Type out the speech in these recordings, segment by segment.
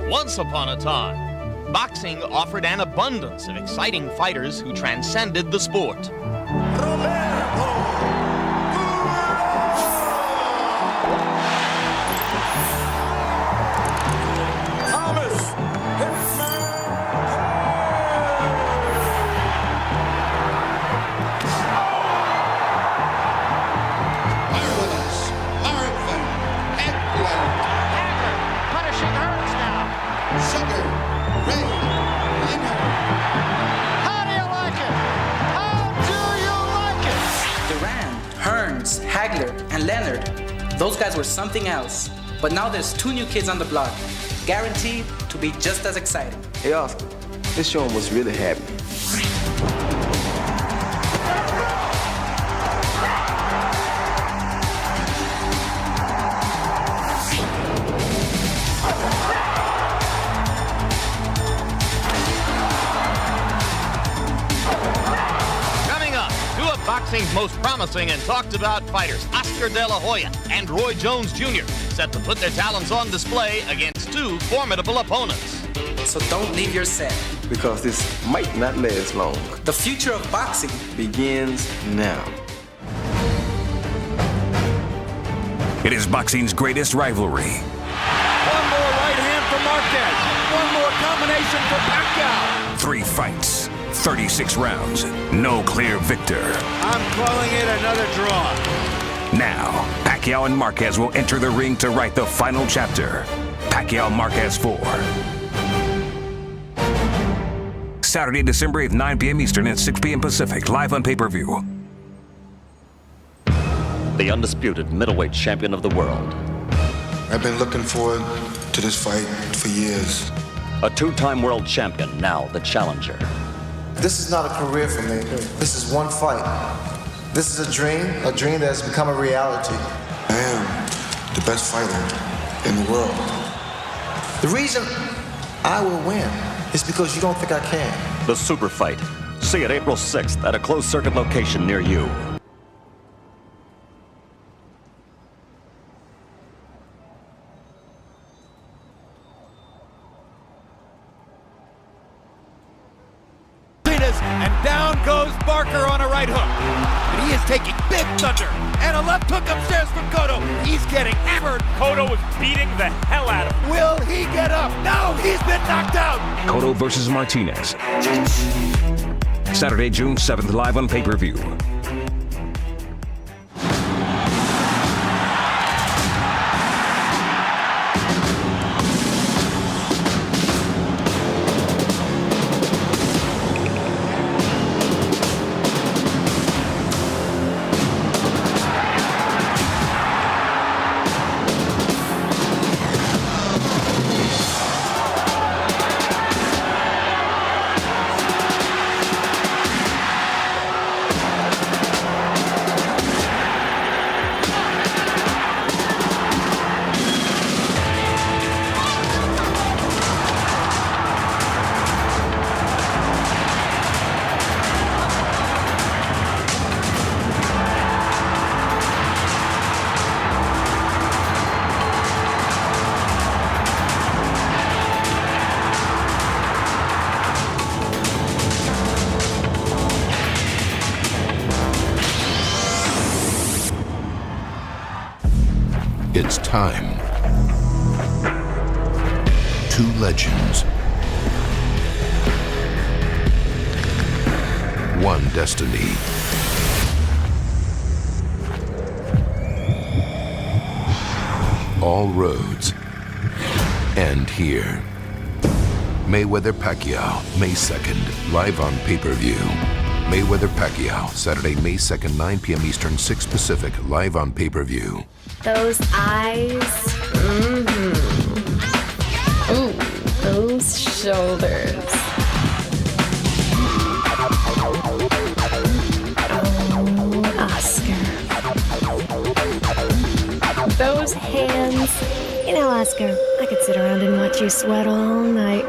Once upon a time, boxing offered an abundance of exciting fighters who transcended the sport. And Leonard, those guys were something else. But now there's two new kids on the block, guaranteed to be just as exciting. Hey Oscar, this showing what's really happening. Boxing's most promising and talked about fighters, Oscar De La Hoya and Roy Jones Jr., set to put their talents on display against two formidable opponents. So don't leave your set, because this might not last long. The future of boxing begins now. It is boxing's greatest rivalry. One more right hand for Marquez. One more combination for Pacquiao. 3 fights. 36 rounds, no clear victor. I'm calling it another draw. Now, Pacquiao and Marquez will enter the ring to write the final chapter. Pacquiao-Marquez 4. Saturday, December 8th, 9 p.m. Eastern and 6 p.m. Pacific, live on pay-per-view. The undisputed middleweight champion of the world. I've been looking forward to this fight for years. A 2-time world champion, now the challenger. This is not a career for me. This is one fight. This is a dream that has become a reality. I am the best fighter in the world. The reason I will win is because you don't think I can. The Super Fight. See it April 6th at a closed-circuit location near you. And down goes Barker on a right hook. And he is taking big thunder. And a left hook upstairs from Cotto. He's getting hammered. Cotto is beating the hell out of him. Will he get up? No, he's been knocked out. Cotto versus Martinez. Saturday, June 7th, live on pay-per-view. It's time. 2 legends. 1 destiny. All roads end here. Mayweather-Pacquiao, May 2nd, live on pay-per-view. Mayweather-Pacquiao, Saturday, May 2nd, 9 p.m. Eastern, 6 Pacific, live on pay-per-view. Those eyes. Ooh, those shoulders. Oh, Oscar. Those hands. You know, Oscar, I could sit around and watch you sweat all night.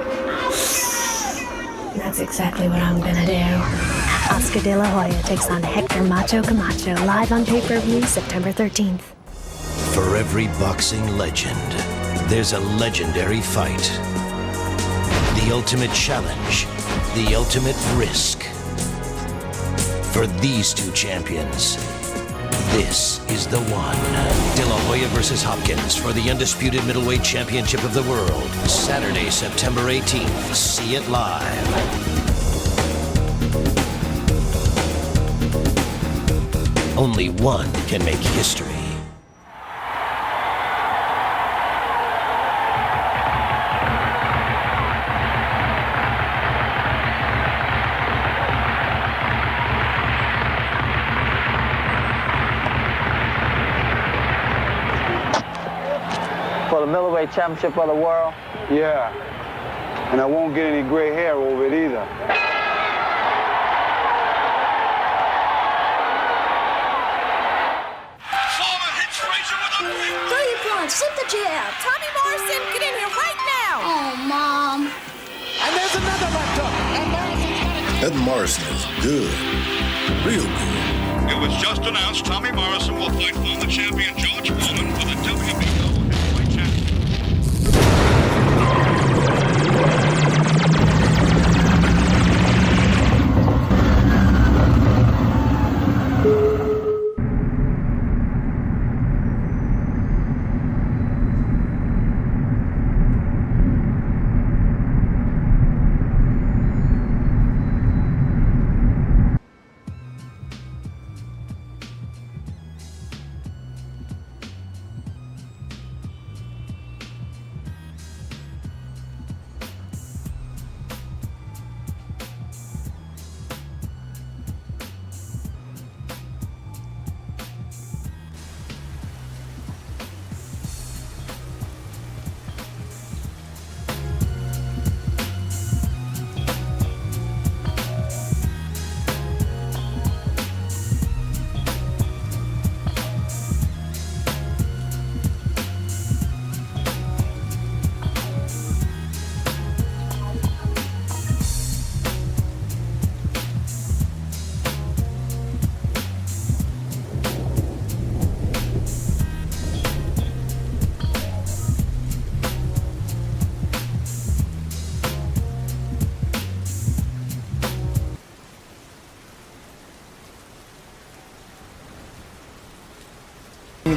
That's exactly what I'm gonna do. Oscar De La Hoya takes on Hector Macho Camacho, live on pay-per-view September 13th. For every boxing legend, there's a legendary fight. The ultimate challenge, the ultimate risk. For these two champions, this is the one. De La Hoya versus Hopkins for the undisputed middleweight championship of the world. Saturday, September 18th. See it live. Only one can make history. For the middleweight championship of the world? Yeah. And I won't get any gray hair over it either. Slip the jab. Tommy Morrison, get in here right now. Oh, Mom. And there's another left hook. And Morrison's got Ed Morrison is good. Real good. It was just announced Tommy Morrison will fight former champion George Foreman for the WBO heavyweight championship.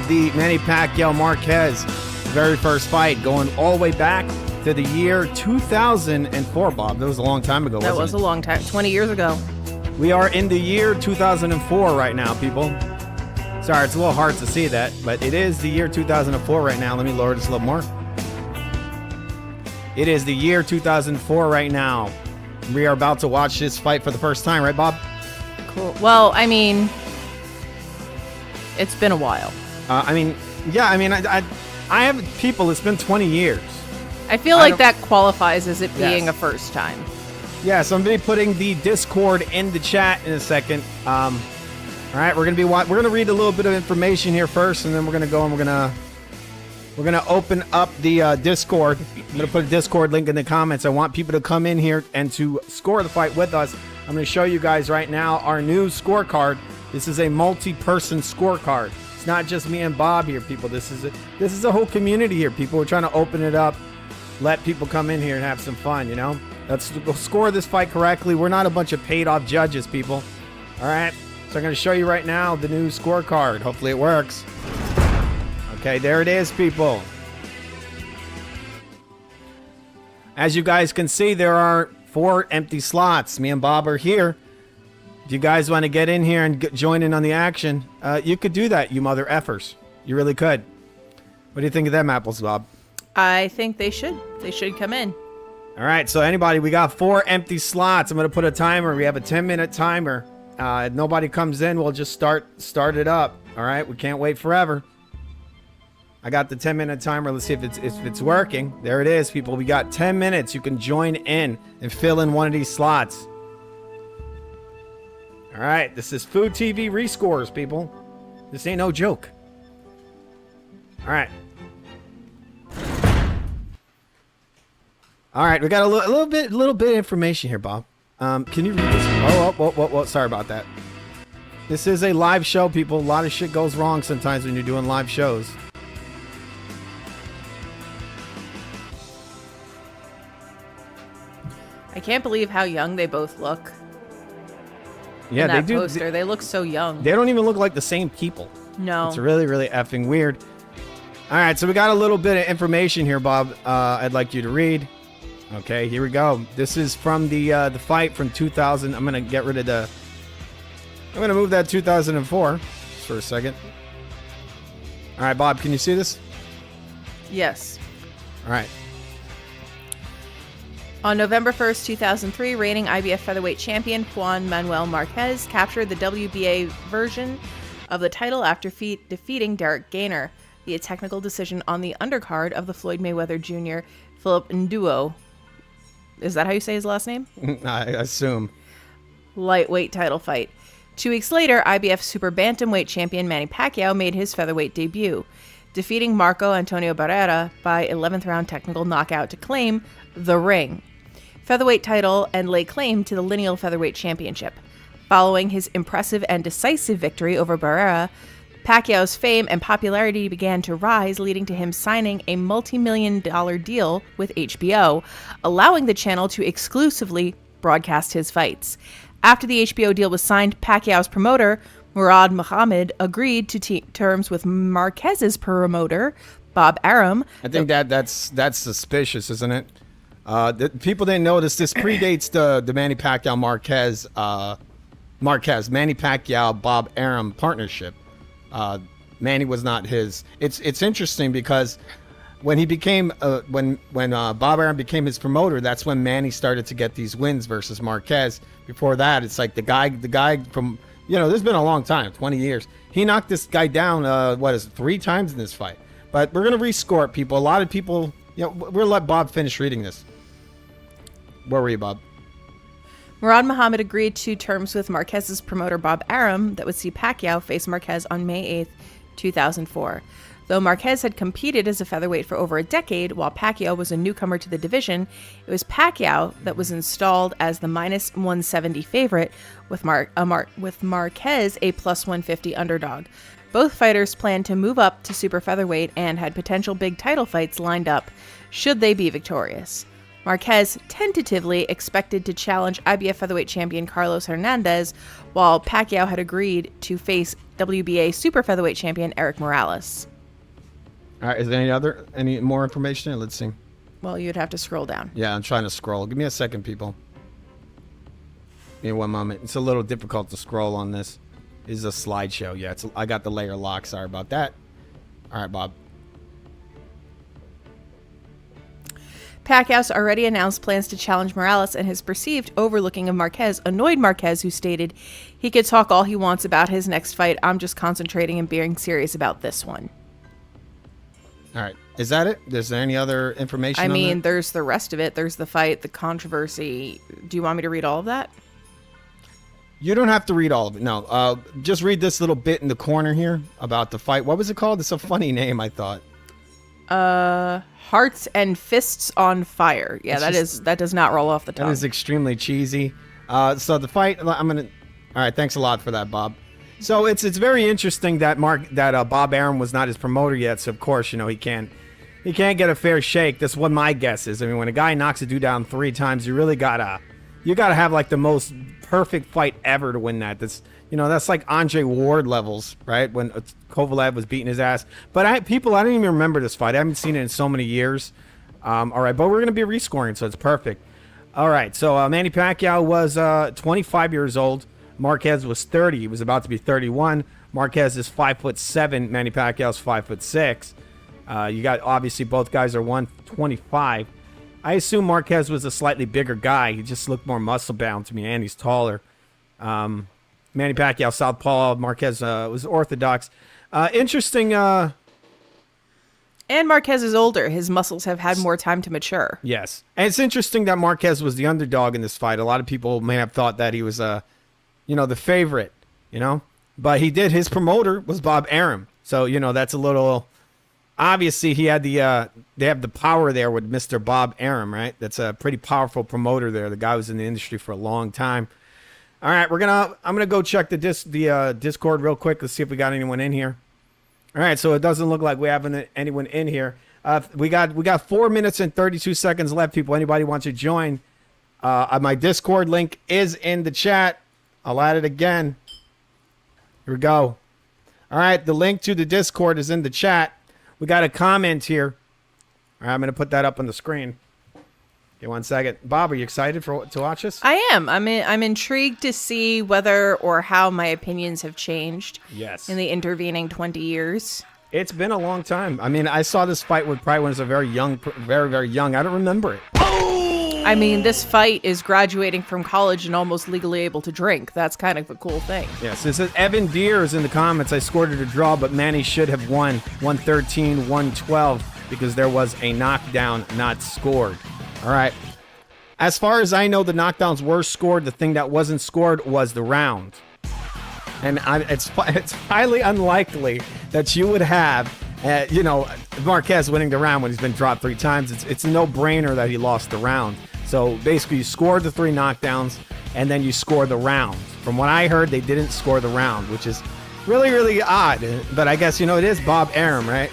The Manny Pacquiao Marquez very first fight, going all the way back to the year 2004, Bob. That was a long time ago, That was a long time, 20 years ago. We are in the year 2004 right now, people. Sorry, it's a little hard to see that, but it is the year 2004 right now. Let me lower this a little more. It is the year 2004 right now. We are about to watch this fight for the first time, right, Bob? Cool. Well, I mean, it's been a while. I have people, it's been 20 years. I feel like that qualifies as it being a first time. Yeah, so I'm going to be putting the Discord in the chat in a second. All right, we're going to read a little bit of information here first, and then we're going to go and we're going to open up the Discord. I'm going to put a Discord link in the comments. I want people to come in here and to score the fight with us. I'm going to show you guys right now our new scorecard. This is a multi-person scorecard. It's not just me and Bob here, people. This is a whole community here, people. We're trying to open it up, let people come in here and have some fun, you know? Let's score this fight correctly. We're not a bunch of paid-off judges, people. All right? So I'm going to show you right now the new scorecard. Hopefully it works. Okay, there it is, people. As you guys can see, there are 4 empty slots. Me and Bob are here. If you guys want to get in here and join in on the action, you could do that, you mother effers. You really could. What do you think of them apples, Bob? I think they should. They should come in. All right, so anybody, we got 4 empty slots. I'm going to put a timer. We have a 10-minute timer. If nobody comes in, we'll just start it up. All right, we can't wait forever. I got the 10-minute timer. Let's see if it's working. There it is, people. We got 10 minutes. You can join in and fill in one of these slots. All right, this is Food TV Rescores, people. This ain't no joke. All right. All right, we got a little bit of information here, Bob. Can you read this? Oh, sorry about that. This is a live show, people. A lot of shit goes wrong sometimes when you're doing live shows. I can't believe how young they both look. Yeah, in that they do. Poster. They look so young. They don't even look like the same people. No. It's really, really effing weird. All right, so we got a little bit of information here, Bob. I'd like you to read. Okay, here we go. This is from the fight from 2000. I'm gonna get rid of the. I'm gonna move that 2004 just for a second. All right, Bob, can you see this? Yes. All right. On November 1st, 2003, reigning IBF featherweight champion Juan Manuel Marquez captured the WBA version of the title after defeating Derek Gainer via technical decision on the undercard of the Floyd Mayweather Jr. Philip Nduo. Is that how you say his last name? I assume. Lightweight title fight. 2 weeks later, IBF super bantamweight champion Manny Pacquiao made his featherweight debut, defeating Marco Antonio Barrera by 11th round technical knockout to claim the ring featherweight title and lay claim to the lineal featherweight championship. Following his impressive and decisive victory over Barrera, Pacquiao's fame and popularity began to rise, leading to him signing a multi-million-dollar deal with HBO, allowing the channel to exclusively broadcast his fights. After the HBO deal was signed, Pacquiao's promoter, Murad Muhammad, agreed to terms with Marquez's promoter, Bob Arum. I think that's suspicious, isn't it? People didn't notice this predates the Manny Pacquiao Manny Pacquiao Bob Arum partnership. Manny was not his. It's interesting because when he became when Bob Arum became his promoter, that's when Manny started to get these wins versus Marquez. Before that, it's like the guy from this has been a long time, 20 years. He knocked this guy down 3 times in this fight. But we're gonna rescore it, people. A lot of people, we'll let Bob finish reading this. Where were you, Bob? Murad Muhammad agreed to terms with Marquez's promoter Bob Arum that would see Pacquiao face Marquez on May 8th, 2004. Though Marquez had competed as a featherweight for over a decade, while Pacquiao was a newcomer to the division, it was Pacquiao that was installed as the minus 170 favorite, with Marquez a plus 150 underdog. Both fighters planned to move up to super featherweight and had potential big title fights lined up, should they be victorious. Marquez tentatively expected to challenge IBF featherweight champion Carlos Hernandez, while Pacquiao had agreed to face WBA super featherweight champion Eric Morales. All right, is there any more information? Let's see. Well, you'd have to scroll down. Yeah, I'm trying to scroll. Give me a second, people. Give me 1 moment. It's a little difficult to scroll on this. This is a slideshow. Yeah, I got the layer lock. Sorry about that. All right, Bob. Pacquiao's already announced plans to challenge Morales, and his perceived overlooking of Marquez annoyed Marquez, who stated, "He could talk all he wants about his next fight. I'm just concentrating and being serious about this one." All right. Is that it? Is there any other information on that? There's the rest of it. There's the fight, the controversy. Do you want me to read all of that? You don't have to read all of it. No. Just read this little bit in the corner here about the fight. What was it called? It's a funny name, I thought. Hearts and Fists on Fire. Yeah, that does not roll off the tongue. That is extremely cheesy. So the fight, all right, thanks a lot for that, Bob. So it's very interesting that Bob Arum was not his promoter yet. So of course, he can't get a fair shake. That's what my guess is. I mean, when a guy knocks a dude down 3 times, you really gotta have like the most perfect fight ever to win that. That's like Andre Ward levels, right? When Kovalev was beating his ass. But I don't even remember this fight. I haven't seen it in so many years. All right, but we're going to be rescoring, so it's perfect. All right, so Manny Pacquiao was 25 years old. Marquez was 30. He was about to be 31. Marquez is 5'7". Manny Pacquiao's 5'6". You got, obviously, both guys are 125. I assume Marquez was a slightly bigger guy. He just looked more muscle-bound to me, and he's taller. Manny Pacquiao, southpaw. Marquez was orthodox. Interesting. And Marquez is older. His muscles have had more time to mature. Yes. And it's interesting that Marquez was the underdog in this fight. A lot of people may have thought that he was, the favorite, But he did. His promoter was Bob Arum. So, that's a little... Obviously, they have the power there with Mr. Bob Arum, right? That's a pretty powerful promoter there. The guy was in the industry for a long time. All right, I'm gonna go check the Discord real quick. Let's see if we got anyone in here. All right, so it doesn't look like we have anyone in here. We got 4 minutes and 32 seconds left, people. Anybody wants to join? My Discord link is in the chat. I'll add it again. Here we go. All right, the link to the Discord is in the chat. We got a comment here. All right, I'm going to put that up on the screen. Okay, 1 second. Bob, are you excited to watch this? I am. I'm intrigued to see whether or how my opinions have changed. Yes. In the intervening 20 years. It's been a long time. I mean, I saw this fight with probably when I was a very young, very young. I don't remember it. I mean, this fight is graduating from college and almost legally able to drink. That's kind of a cool thing. Yes, it says Evan Deere is in the comments. I scored it a draw, but Manny should have won 113, 112 because there was a knockdown not scored. All right. As far as I know, the knockdowns were scored. The thing that wasn't scored was the round. And it's highly unlikely that you would have, Marquez winning the round when he's been dropped 3 times. It's a no-brainer that he lost the round. So basically, you scored the 3 knockdowns, and then you score the round. From what I heard, they didn't score the round, which is really, really odd. But I guess, it is Bob Arum, right?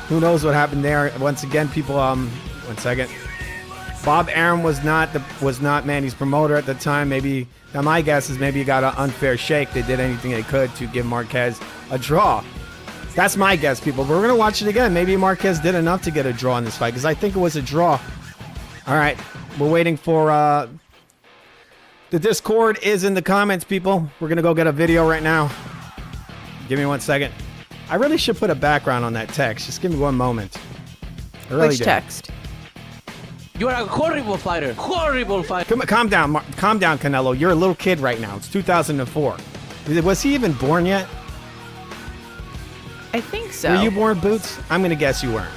Who knows what happened there? Once again, people, 1 second. Bob Arum was not Manny's promoter at the time. Now my guess is maybe he got an unfair shake. They did anything they could to give Marquez a draw. That's my guess, people. But we're going to watch it again. Maybe Marquez did enough to get a draw in this fight because I think it was a draw. All right. We're waiting for the Discord is in the comments, people. We're going to go get a video right now. Give me 1 second. I really should put a background on that text. Just give me 1 moment. I really Which do. text? You are a horrible fighter. Horrible fighter. Calm down, Canelo. You're a little kid right now. It's 2004. Was he even born yet? I think so. Were you born, Boots? I'm going to guess you weren't.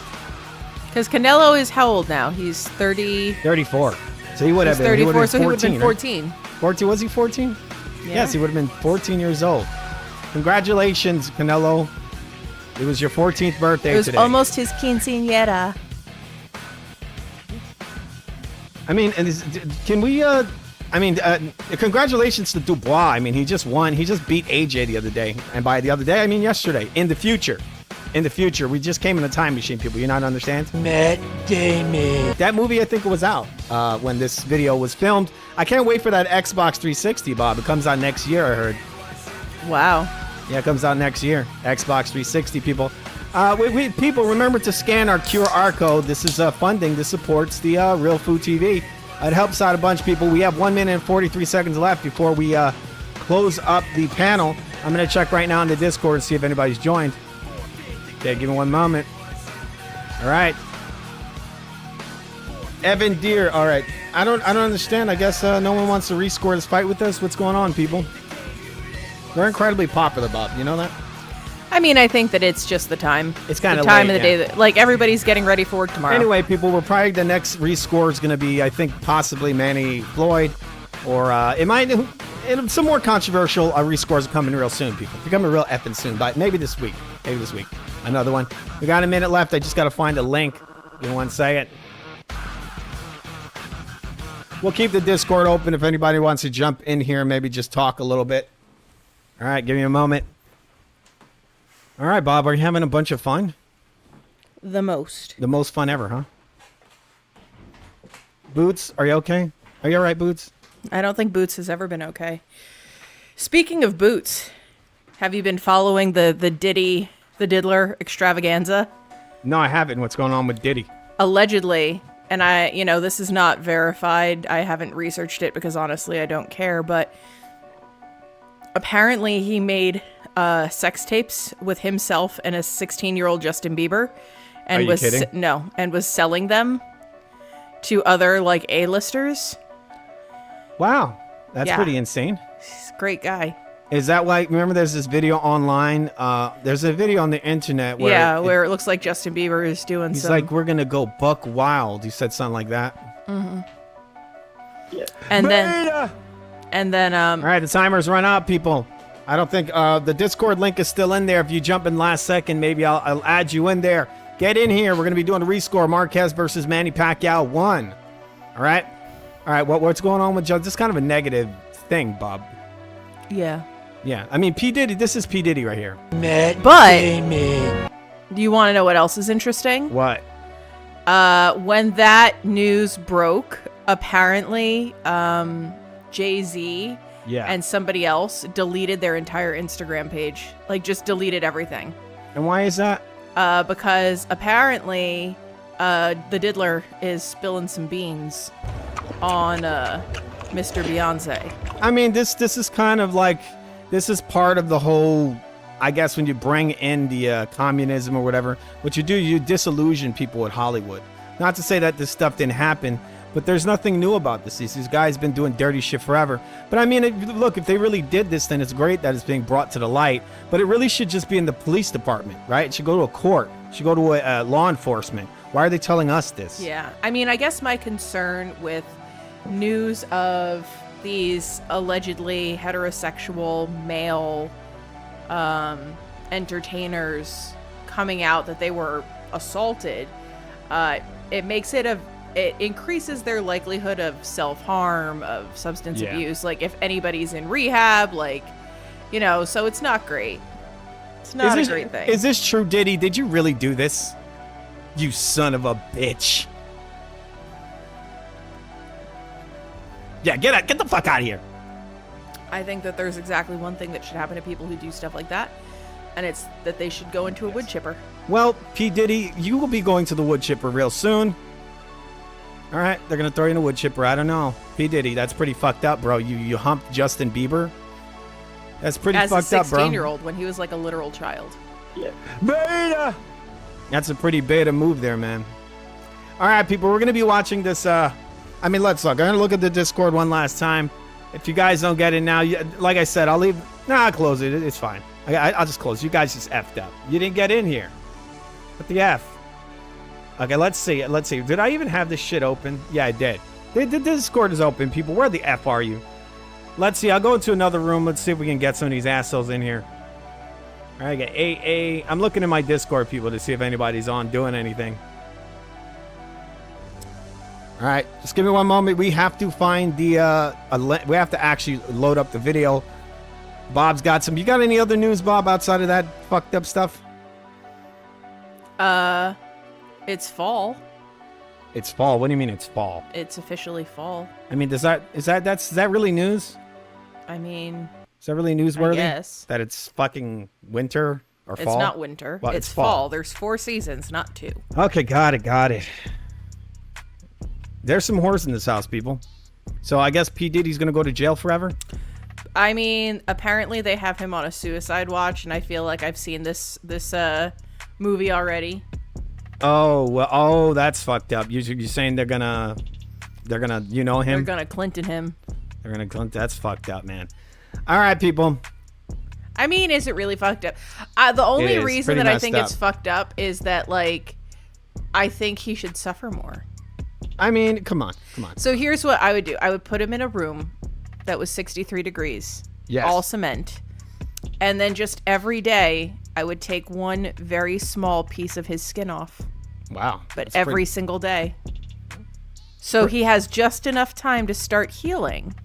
Because Canelo is how old now? He's 30. 34. So he would have been 34, so 14, he would have been 14. Right? 14. Was he 14? Yeah. Yes, he would have been 14 years old. Congratulations, Canelo. It was your 14th birthday today. It was almost his quinceañera. I mean, can we, congratulations to Dubois. I mean, he just won. He just beat AJ the other day. And by the other day, I mean yesterday. In the future. We just came in a time machine, people. You not understand? Matt Damon. That movie, I think it was out when this video was filmed. I can't wait for that Xbox 360, Bob. It comes out next year, I heard. Wow. Yeah, it comes out next year. Xbox 360, people. People, remember to scan our QR code. This is funding. This supports the Real Food TV. It helps out a bunch of people. We have 1 minute and 43 seconds left before we close up the panel. I'm going to check right now in the Discord and see if anybody's joined. Okay, give me 1 moment. All right. Evan Deere. All right. I don't understand. I guess no one wants to rescore this fight with us. What's going on, people? We're incredibly popular, Bob. You know that? I mean, I think that it's just the time. It's kind of the time late, of the day that, like, everybody's getting ready for work tomorrow. Anyway, people, we're probably the next rescore is going to be, I think, possibly Manny Floyd, or some more controversial rescores are coming real soon, people. They're coming real effing soon, but maybe this week. Another one. We got a minute left. I just got to find a link. Give me 1 second. We'll keep the Discord open if anybody wants to jump in here and maybe just talk a little bit. All right, give me a moment. All right, Bob, are you having a bunch of fun? The most. The most fun ever, huh? Boots, are you okay? Are you all right, Boots? I don't think Boots has ever been okay. Speaking of Boots, have you been following the Diddler extravaganza? No, I haven't. What's going on with Diddy? Allegedly, and this is not verified. I haven't researched it because honestly, I don't care, but apparently he made sex tapes with himself and a 16-year-old Justin Bieber, and Are you kidding? and was selling them to other like A-listers. Wow, that's pretty insane. He's a great guy. Is that like? Remember, there's this video online. There's a video on the internet where it looks like Justin Bieber is doing. He's like, "We're gonna go buck wild." He said something like that. Mm-hmm. Yeah. And then. All right, the timer's run out, people. I don't think the Discord link is still in there. If you jump in last second, maybe I'll add you in there. Get in here. We're going to be doing a rescore. Marquez versus Manny Pacquiao 1. All right? What's going on with Joe? This is kind of a negative thing, Bob. Yeah. Yeah. I mean, P. Diddy, this is P. Diddy right here. But do you want to know what else is interesting? What? When that news broke, apparently, Jay-Z and somebody else deleted their entire Instagram page. Like, just deleted everything. And why is that? Because apparently, the Diddler is spilling some beans on Mr. Beyonce. I mean, this is kind of like, this is part of the whole, I guess, when you bring in the communism or whatever, what you do, you disillusion people with Hollywood. Not to say that this stuff didn't happen, but there's nothing new about this. These guys been doing dirty shit forever. But I mean, look, if they really did this, then it's great that it's being brought to the light. But it really should just be in the police department, right? It should go to a court. It should go to a law enforcement. Why are they telling us this? Yeah. I mean, I guess my concern with news of these allegedly heterosexual male entertainers coming out that they were assaulted, it makes it it increases their likelihood of self-harm, of substance abuse. Like, if anybody's in rehab, like, you know, so it's not great. It's not a great thing. Is this true, Diddy? Did you really do this? You son of a bitch. Yeah, get the fuck out of here. I think that there's exactly one thing that should happen to people who do stuff like that, and it's that they should go into a wood chipper. Well, P. Diddy, you will be going to the wood chipper real soon. All right, they're going to throw you in a wood chipper. I don't know. P. Diddy, that's pretty fucked up, bro. You humped Justin Bieber? That's pretty fucked up, bro. As a 16-year-old when he was like a literal child. Yeah. Beta! That's a pretty beta move there, man. All right, people, we're going to be watching this. I mean, let's look. I'm going to look at the Discord one last time. If you guys don't get it now, like I said, I'll leave. Nah, I'll close it. It's fine. I'll just close. You guys just effed up. You didn't get in here. What the F? Okay, let's see. Let's see. Did I even have this shit open? Yeah, I did. The Discord is open, people. Where the F are you? Let's see. I'll go into another room. Let's see if we can get some of these assholes in here. All right, I got AA. I'm looking in my Discord, people, to see if anybody's on doing anything. All right, just give me one moment. We have to find the, we have to actually load up the video. Bob's got some. You got any other news, Bob, outside of that fucked up stuff? It's fall. It's fall. What do you mean it's fall? It's officially fall. I mean, is that really news? I mean, is that really newsworthy? Yes. That it's fucking winter or fall? It's not winter. Well, it's fall. There's 4 seasons, not 2. Okay, got it. There's some whores in this house, people. So I guess P. Diddy's gonna go to jail forever? I mean, apparently they have him on a suicide watch, and I feel like I've seen this movie already. Oh, well, oh, that's fucked up. You're saying they're gonna, you know him? They're gonna Clinton him. They're gonna Clinton. That's fucked up, man. All right, people. I mean, is it really fucked up? The only reason that I think it's fucked up is that, like, I think he should suffer more. I mean, come on. So here's what I would do. I would put him in a room that was 63 degrees. Yes. All cement. And then just every day, I would take one very small piece of his skin off. Wow. But every single day. So he has just enough time to start healing,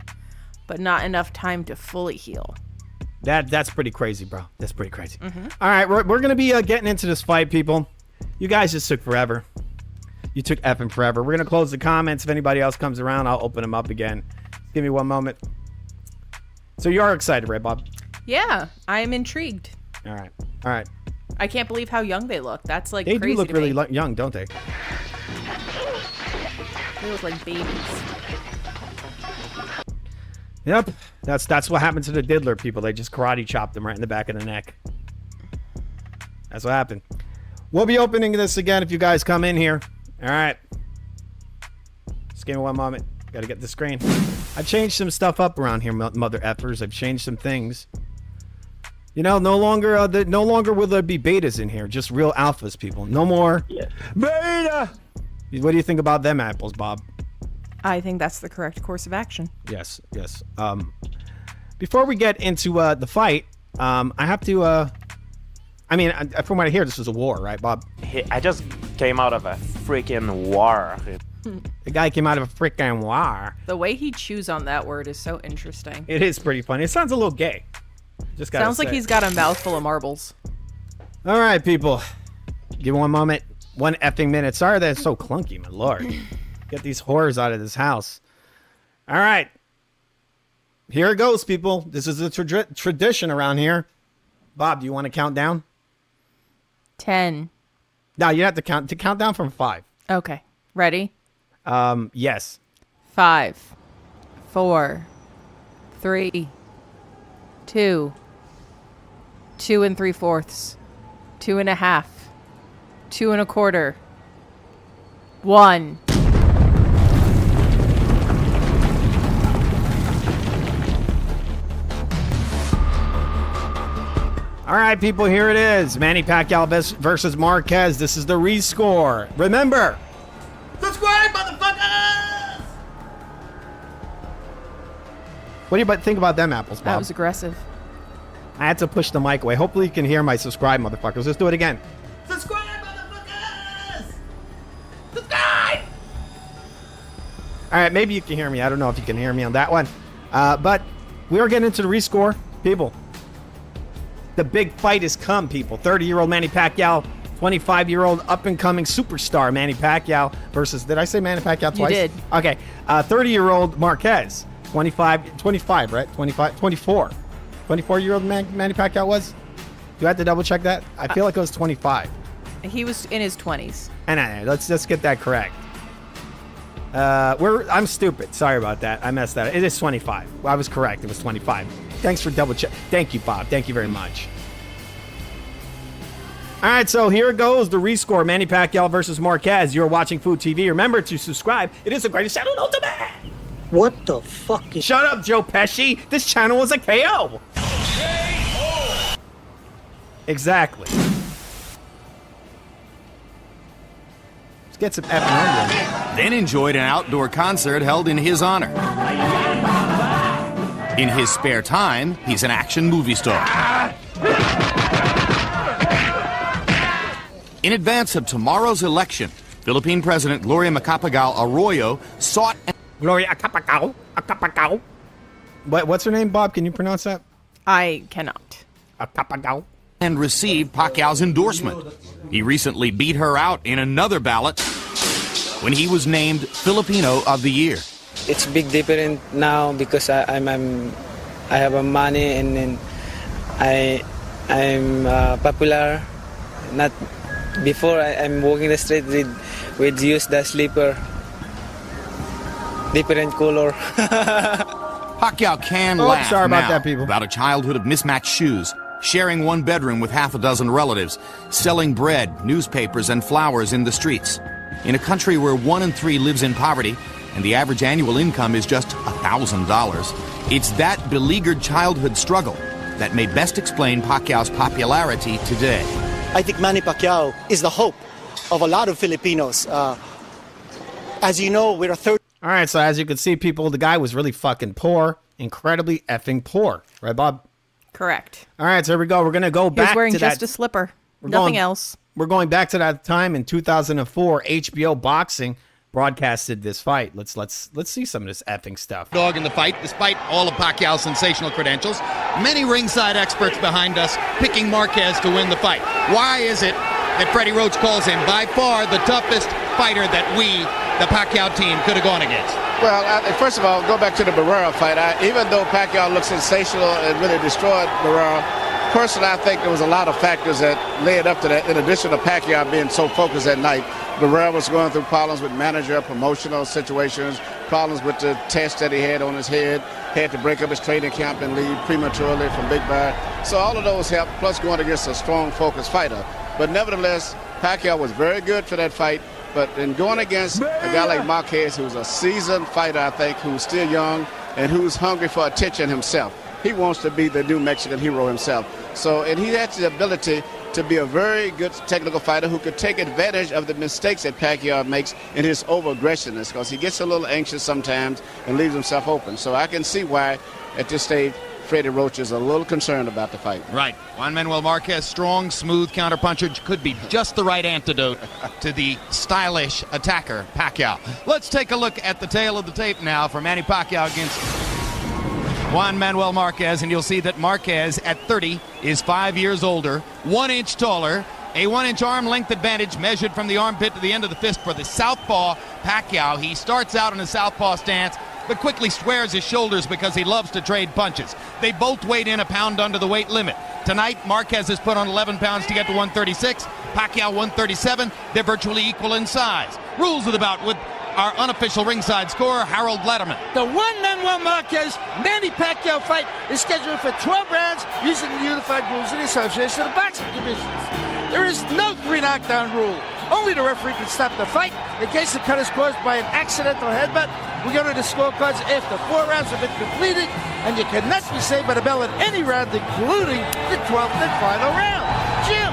but not enough time to fully heal. That's pretty crazy, bro. That's pretty crazy. Mm-hmm. All right, we're going to be getting into this fight, people. You guys just took forever. You took effing forever. We're going to close the comments. If anybody else comes around, I'll open them up again. Give me one moment. So you are excited, right, Bob? Yeah, I'm intrigued. All right. I can't believe how young they look. That's like they crazy. They do look to really me. young, don't they? They look like babies. Yep. That's what happened to the Diddler people. They just karate chopped them right in the back of the neck. That's what happened. We'll be opening this again if you guys come in here. All right. Just give me one moment. Got to get the screen. I've changed some stuff up around here, mother effers. I've changed some things. You know, no longer will there be betas in here. Just real alphas, people. No more. Yeah. Beta. What do you think about them apples, Bob? I think that's the correct course of action. Yes. Before we get into the fight, I have to. I mean, from what I hear, this was a war, right, Bob? I just came out of a freaking war. The guy came out of a freaking war. The way he chews on that word is so interesting. It is pretty funny. It sounds a little gay. Just gotta sounds like he's got a mouthful of marbles. All right, people. Give me one moment. 1 effing minute. Sorry that it's so clunky, my lord. Get these horrors out of this house. All right. Here it goes, people. This is a tradition around here. Bob, do you want to count down? 10. No, you have to count down from 5. Okay. Ready? Yes. 5, 4, 3, 2, 2 3/4, 2 1/2, 2 1/4, 1. All right, people, here it is. Manny Pacquiao versus Marquez. This is the rescore. Remember, subscribe, motherfuckers! What do you think about them apples, Bob? That was aggressive. I had to push the mic away. Hopefully you can hear my subscribe, motherfuckers. Let's do it again. Subscribe, motherfuckers! Subscribe! All right, maybe you can hear me. I don't know if you can hear me on that one. But we are getting into the rescore. People, the big fight has come, people. 30-year-old Manny Pacquiao, 25-year-old up-and-coming superstar Manny Pacquiao versus, did I say Manny Pacquiao twice? You did. Okay. 30-year-old Marquez, 25, right? 24. 24-year-old Manny Pacquiao was? Do I have to double-check that? I feel like it was 25. He was in his 20s. And let's just get that correct. I'm stupid. Sorry about that. I messed that up. It is 25. I was correct. It was 25. Thanks for double-check. Thank you, Bob. Thank you very much. All right, so here it goes. The rescore. Manny Pacquiao versus Marquez. You're watching Food TV. Remember to subscribe. It is the greatest channel known to man. What the fuck? Shut up, Joe Pesci. This channel is a KO. Exactly. Let's get some effing. Then enjoyed an outdoor concert held in his honor. In his spare time, he's an action movie star. In advance of tomorrow's election, Philippine President Gloria Macapagal Arroyo sought... Gloria Macapagal? What's her name, Bob? Can you pronounce that? I cannot. Macapagal? And received Pacquiao's endorsement. He recently beat her out in another ballot when he was named Filipino of the Year. It's big different now because I have a money and then I'm popular. Not before I'm walking the street with use the slipper, different color. Pacquiao can laugh sorry about now that, people. About a childhood of mismatched shoes, sharing one bedroom with half a dozen relatives, selling bread, newspapers, and flowers in the streets. In a country where 1 in 3 lives in poverty, and the average annual income is just $1,000, it's that beleaguered childhood struggle that may best explain Pacquiao's popularity today. I think Manny Pacquiao is the hope of a lot of Filipinos. As you know, we're a third. All right, so as you can see, people, the guy was really fucking poor. Incredibly effing poor. Right, Bob? Correct. All right, so here we go. We're going to go back to that. He was wearing just a slipper. Nothing else. We're going back to that time in 2004. HBO Boxing broadcasted this fight. Let's see some of this effing stuff. Dog in the fight, despite all of Pacquiao's sensational credentials. Many ringside experts behind us picking Marquez to win the fight. Why is it that Freddie Roach calls him by far the toughest fighter that we, the Pacquiao team, could have gone against? Well, first of all, go back to the Barrera fight. Even though Pacquiao looked sensational and really destroyed Barrera, personally, I think there was a lot of factors that led up to that. In addition to Pacquiao being so focused that night, Barrera was going through problems with manager, promotional situations, problems with the test that he had on his head, had to break up his training camp and leave prematurely from Big Bear. So all of those helped, plus going against a strong, focused fighter. But nevertheless, Pacquiao was very good for that fight. But in going against a guy like Marquez, who's a seasoned fighter, I think, who's still young and who's hungry for attention himself. He wants to be the new Mexican hero himself. So, and he has the ability to be a very good technical fighter who could take advantage of the mistakes that Pacquiao makes in his over-aggressiveness, because he gets a little anxious sometimes and leaves himself open. So I can see why, at this stage, Freddie Roach is a little concerned about the fight. Right. Juan Manuel Marquez, strong, smooth counterpuncher, could be just the right antidote to the stylish attacker, Pacquiao. Let's take a look at the tail of the tape now for Manny Pacquiao against Juan Manuel Marquez, and you'll see that Marquez at 30 is 5 years older, 1 inch taller, A 1-inch arm length advantage measured from the armpit to the end of the fist for the southpaw Pacquiao. He starts out in a southpaw stance, but quickly squares his shoulders because he loves to trade punches. They both weighed in a pound under the weight limit. Tonight, Marquez has put on 11 pounds to get to 136, Pacquiao 137. They're virtually equal in size. Rules of the bout with our unofficial ringside scorer, Harold Letterman. The one Manuel Marquez Manny Pacquiao fight is scheduled for 12 rounds using the unified rules of the Association of Boxing Divisions. There is no 3 knockdown rule. Only the referee can stop the fight in case the cut is caused by an accidental headbutt. We go to the scorecards after 4 rounds have been completed, and you cannot be saved by the bell at any round, including the 12th and final round. Jim!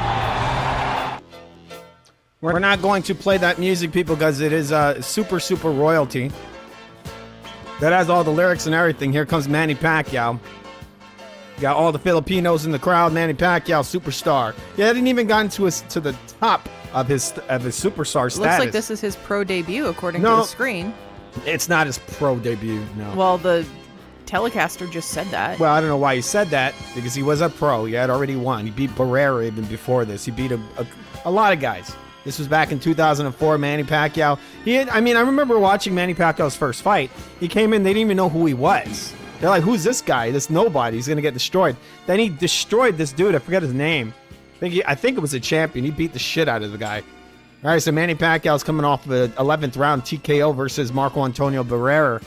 We're not going to play that music, people, because it is super, super royalty. That has all the lyrics and everything. Here comes Manny Pacquiao. Got all the Filipinos in the crowd. Manny Pacquiao, superstar. Yeah, I didn't even gotten to the top of his superstar status. Looks like this is his pro debut, according to the screen. It's not his pro debut, no. Well, the telecaster just said that. Well, I don't know why he said that, because he was a pro. He had already won. He beat Barrera even before this. He beat a lot of guys. This was back in 2004, Manny Pacquiao. I remember watching Manny Pacquiao's first fight. He came in, they didn't even know who he was. They're like, who's this guy? This nobody. He's going to get destroyed. Then he destroyed this dude. I forget his name. I think it was a champion. He beat the shit out of the guy. All right, so Manny Pacquiao's coming off of an 11th round TKO versus Marco Antonio Barrera.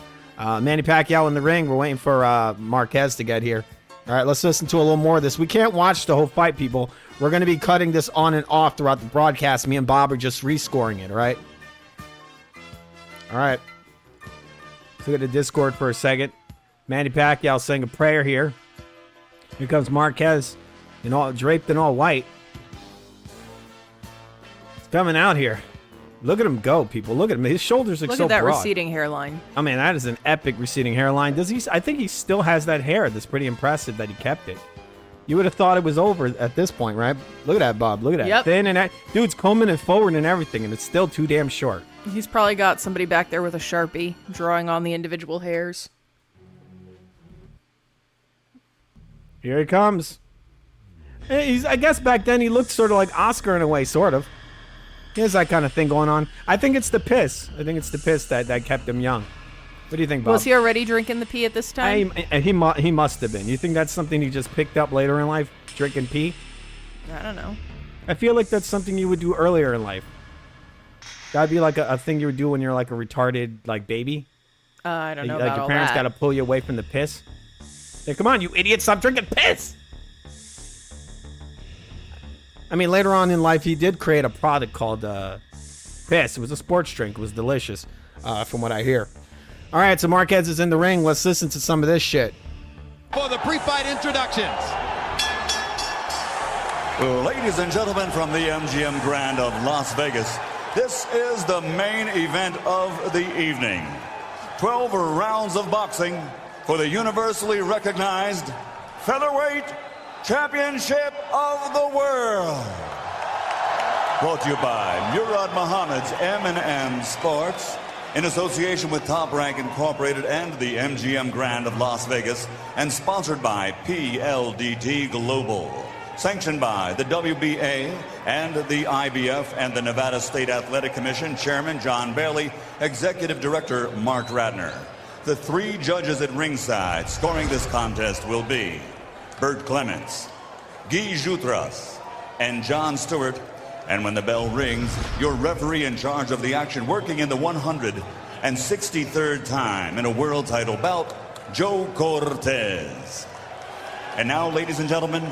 Manny Pacquiao in the ring. We're waiting for Marquez to get here. All right, let's listen to a little more of this. We can't watch the whole fight, people. We're going to be cutting this on and off throughout the broadcast. Me and Bob are just rescoring it, all right? All right. Let's look at the Discord for a second. Manny Pacquiao saying a prayer here. Here comes Marquez, draped in all white. He's coming out here. Look at him go, people. Look at him. His shoulders look so broad. Look at that receding hairline. I mean, that is an epic receding hairline. I think he still has that hair. That's pretty impressive that he kept it. You would have thought it was over at this point, right? Look at that, Bob. Look at that. Yep. Thin and that. Dude's combing it forward and everything, and it's still too damn short. He's probably got somebody back there with a Sharpie drawing on the individual hairs. Here he comes. I guess back then he looked sort of like Oscar in a way, sort of. He has that kind of thing going on. I think it's the piss. that kept him young. What do you think, Bob? Was he already drinking the pee at this time? He must have been. You think that's something he just picked up later in life, drinking pee? I don't know. I feel like that's something you would do earlier in life. That'd be like a thing you would do when you're like a retarded baby. I don't know like about your all parents that. got to pull you away from the piss. Hey, come on, you idiot! Stop drinking piss. I mean, later on in life, he did create a product called Piss. It was a sports drink. It was delicious, from what I hear. All right, so Marquez is in the ring. Let's listen to some of this shit. For the pre-fight introductions. Ladies and gentlemen from the MGM Grand of Las Vegas, this is the main event of the evening. 12 rounds of boxing for the universally recognized featherweight championship of the world. Brought to you by Murad Muhammad's M&M Sports, in association with Top Rank Incorporated and the MGM Grand of Las Vegas, and sponsored by PLDT Global. Sanctioned by the WBA and the IBF and the Nevada State Athletic Commission, Chairman John Bailey, Executive Director Mark Ratner. The 3 judges at ringside scoring this contest will be Bert Clements, Guy Jutras, and John Stewart. And when the bell rings, your referee in charge of the action, working in the 163rd time in a world title bout, Joe Cortez. And now, ladies and gentlemen,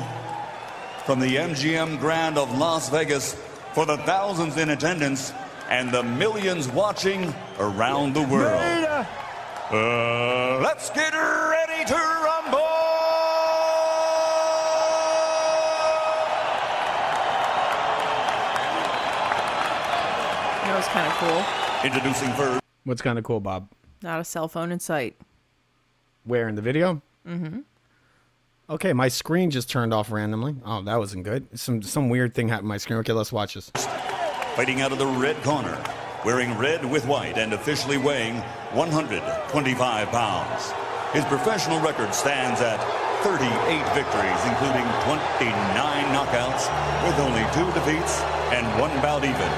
from the MGM Grand of Las Vegas, for the thousands in attendance and the millions watching around the world, let's get ready to rumble! That was kind of cool. Introducing first. What's kind of cool, Bob? Not a cell phone in sight. Where, in the video? Mm-hmm. Okay, my screen just turned off randomly. Oh, that wasn't good. Some weird thing happened to my screen. Okay, let's watch this. Fighting out of the red corner, wearing red with white and officially weighing 125 pounds. His professional record stands at 38 victories, including 29 knockouts, with only 2 defeats and 1 bout even.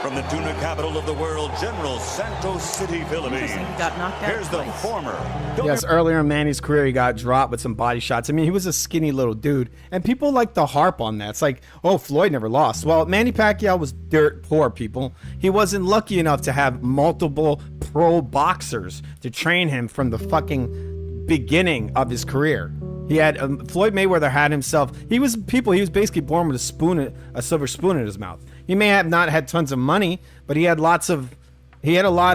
From the tuna capital of the world, General Santos City, Philippines. He got knocked out Here's the twice. former. Yes, earlier in Manny's career, he got dropped with some body shots. I mean, he was a skinny little dude, and people like to harp on that. It's like, oh, Floyd never lost. Well, Manny Pacquiao was dirt poor, people. He wasn't lucky enough to have multiple pro boxers to train him from the fucking beginning of his career. He had Floyd Mayweather had himself. He was basically born with a silver spoon in his mouth. He may have not had tons of money, but he had a lot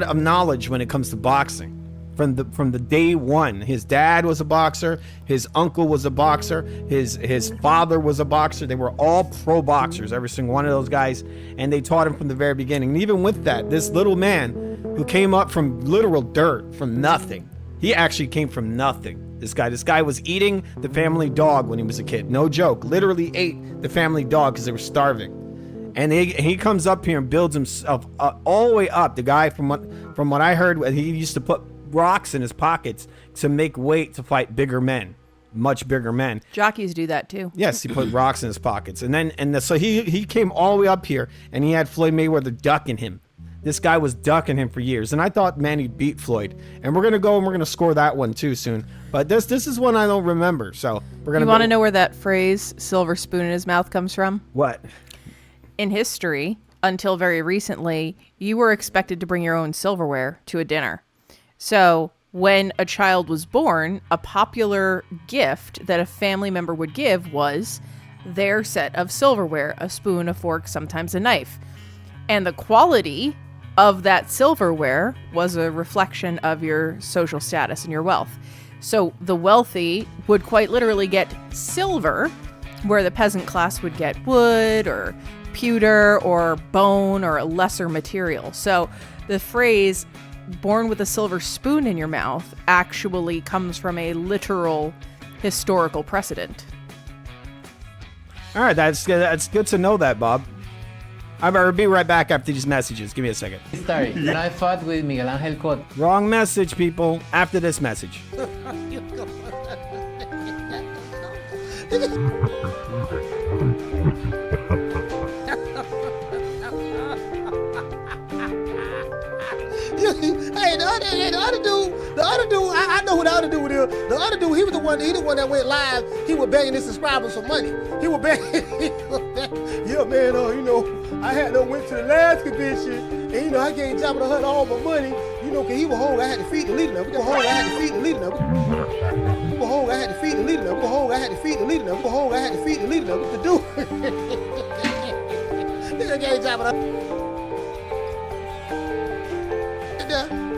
of knowledge when it comes to boxing. From the day one, his dad was a boxer, his uncle was a boxer, his father was a boxer. They were all pro boxers, every single one of those guys, and they taught him from the very beginning. And even with that, this little man who came up from literal dirt, from nothing, he actually came from nothing. This guy was eating the family dog when he was a kid. No joke, literally ate the family dog because they were starving. And he comes up here and builds himself all the way up. The guy, from what I heard, he used to put rocks in his pockets to make weight to fight bigger men, much bigger men. Jockeys do that too. Yes, he put rocks in his pockets, so he came all the way up here, and he had Floyd Mayweather ducking him. This guy was ducking him for years, and I thought Manny beat Floyd. And we're gonna score that one too soon. But this is one I don't remember, so we're gonna. You want to know where that phrase "silver spoon in his mouth" comes from? What? In history, until very recently, you were expected to bring your own silverware to a dinner. So when a child was born, a popular gift that a family member would give was their set of silverware, a spoon, a fork, sometimes a knife. And the quality of that silverware was a reflection of your social status and your wealth. So the wealthy would quite literally get silver, where the peasant class would get wood or pewter or bone or a lesser material. So the phrase "born with a silver spoon in your mouth" actually comes from a literal historical precedent. All right, that's good to know that, Bob. I'll be right back after these messages. Give me a second. Story. When I fought with Miguel Angel Cot. Wrong message, people. After this message. Hey, the other dude, I know who the other dude is. The other dude, he was the one that went live. He was begging his subscribers for money. He was begging. Yeah, man, I had went to the last convention, and I gave Jabba the Hutt all my money, cause he was hungry. I had to feed the leader. What to do? Nigga gave Jabba the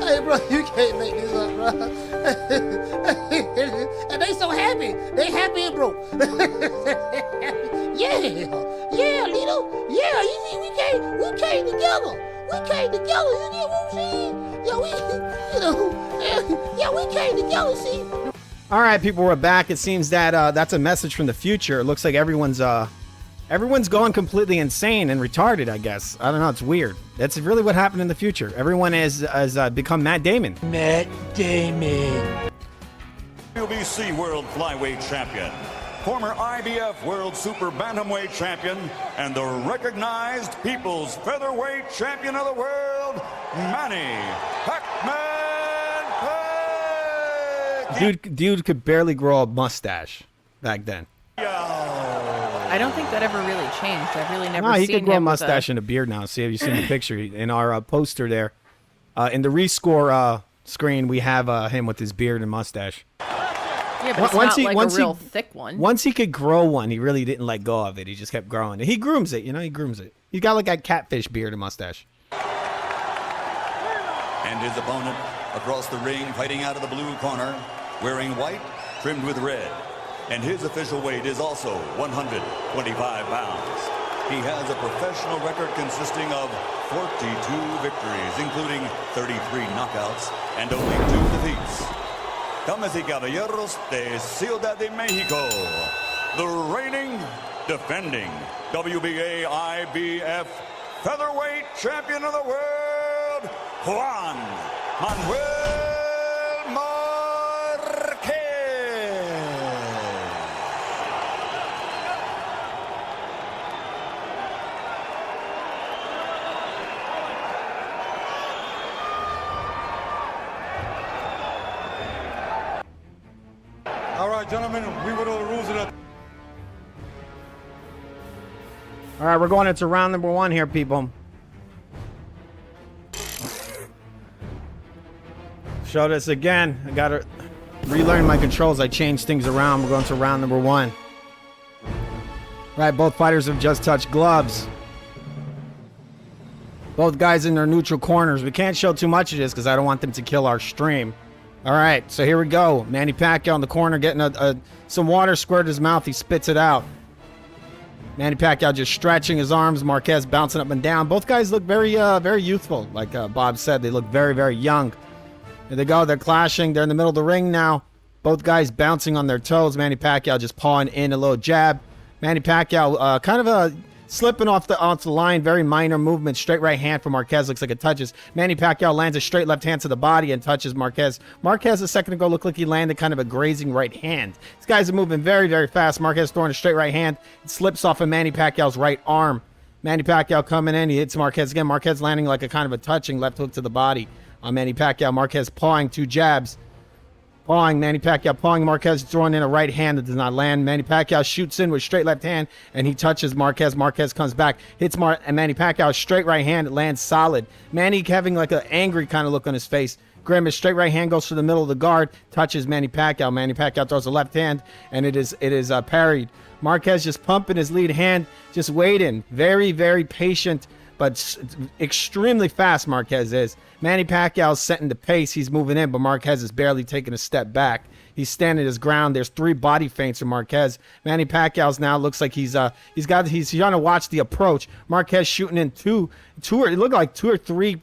Hey, bro, you can't make this up, bro. And they so happy. They happy and broke. Yeah, Lito. Yeah, we came together. You get what I'm saying? Yeah, we came together, see? All right, people, we're back. It seems that that's a message from the future. It looks like everyone's gone completely insane and retarded, I guess. I don't know. It's weird. That's really what happened in the future. Everyone has become Matt Damon. Matt Damon. WBC World Flyweight Champion, former IBF World Super Bantamweight Champion, and the recognized People's Featherweight Champion of the World, Manny Pacquiao. Dude could barely grow a mustache back then. I don't think that ever really changed. I've really never seen him. He could grow a mustache and a beard now. See, have you seen the picture in our poster there? In the rescore screen, we have him with his beard and mustache. Yeah, but it's not like a real thick one. Once he could grow one, he really didn't let go of it. He just kept growing it. He grooms it, he grooms it. He's got like a catfish beard and mustache. And his opponent across the ring, fighting out of the blue corner, wearing white, trimmed with red. And his official weight is also 125 pounds. He has a professional record consisting of 42 victories, including 33 knockouts and only 2 defeats. Damas y caballeros de Ciudad de Mexico, the reigning, defending WBA IBF Featherweight Champion of the World, Juan Manuel Marquez. right, gentlemen, we will know the rules of the... All right, we're going into round number 1 here, people. Show this again. I got to relearn my controls. I changed things around. We're going to round number 1. Right, both fighters have just touched gloves. Both guys in their neutral corners. We can't show too much of this because I don't want them to kill our stream. All right, so here we go. Manny Pacquiao in the corner getting some water squirted in his mouth. He spits it out. Manny Pacquiao just stretching his arms. Marquez bouncing up and down. Both guys look very youthful. Like Bob said, they look very, very young. Here they go. They're clashing. They're in the middle of the ring now. Both guys bouncing on their toes. Manny Pacquiao just pawing in a little jab. Manny Pacquiao kind of slipping off the line. Very minor movement. Straight right hand for Marquez. Looks like it touches. Manny Pacquiao lands a straight left hand to the body and touches Marquez. Marquez a second ago looked like he landed kind of a grazing right hand. These guys are moving very, very fast. Marquez throwing a straight right hand. It slips off of Manny Pacquiao's right arm. Manny Pacquiao coming in. He hits Marquez again. Marquez landing like a kind of a touching left hook to the body on Manny Pacquiao. Marquez pawing 2 jabs. Pawing, Manny Pacquiao pawing, Marquez throwing in a right hand that does not land. Manny Pacquiao shoots in with straight left hand, and he touches Marquez. Marquez comes back, hits and Manny Pacquiao straight right hand. It lands solid. Manny having like an angry kind of look on his face. Grimace, straight right hand goes to the middle of the guard, touches Manny Pacquiao. Manny Pacquiao throws a left hand, and it is parried. Marquez just pumping his lead hand, just waiting. Very, very patient, but extremely fast Marquez is. Manny Pacquiao's setting the pace. He's moving in, but Marquez is barely taking a step back. He's standing his ground. There's 3 body feints from Marquez. Manny Pacquiao's now looks like he's trying to watch the approach. Marquez shooting in two or it looked like 2 or 3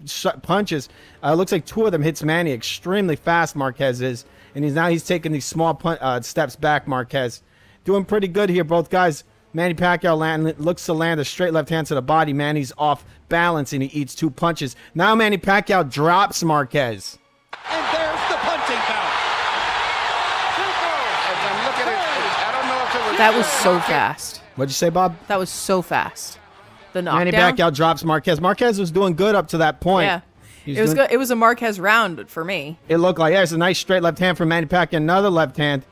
punches. Looks like 2 of them hits Manny. Extremely fast Marquez is, and he's taking these small steps back. Marquez doing pretty good here. Both guys. Manny Pacquiao looks to land a straight left hand to the body. Manny's off balance, and he eats 2 punches. Now Manny Pacquiao drops Marquez. And there's the punching bout. I'm looking at it. I don't know if it was... That was so fast. What'd you say, Bob? That was so fast. The knockdown. Manny Pacquiao drops Marquez. Marquez was doing good up to that point. Yeah. It was good. It was a Marquez round for me. It looked like, it's a nice straight left hand from Manny Pacquiao. Another left hand.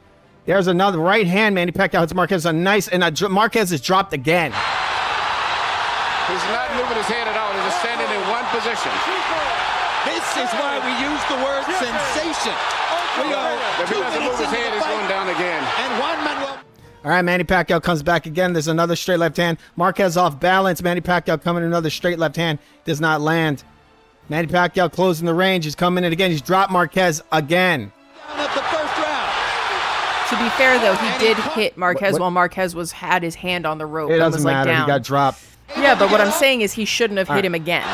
There's another right hand. Manny Pacquiao hits Marquez. Marquez is dropped again. He's not moving his head at all. He's just standing in one position. This is why we use the word sensation. If he doesn't move his head, he's going down again. And Juan Manuel. All right, Manny Pacquiao comes back again. There's another straight left hand. Marquez off balance. Manny Pacquiao coming in another straight left hand. Does not land. Manny Pacquiao closing the range. He's coming in again. He's dropped Marquez again. To be fair, though, he did hit Marquez while Marquez had his hand on the rope. It doesn't was, like, matter. down. He got dropped. Yeah, but what I'm saying is he shouldn't have hit him again.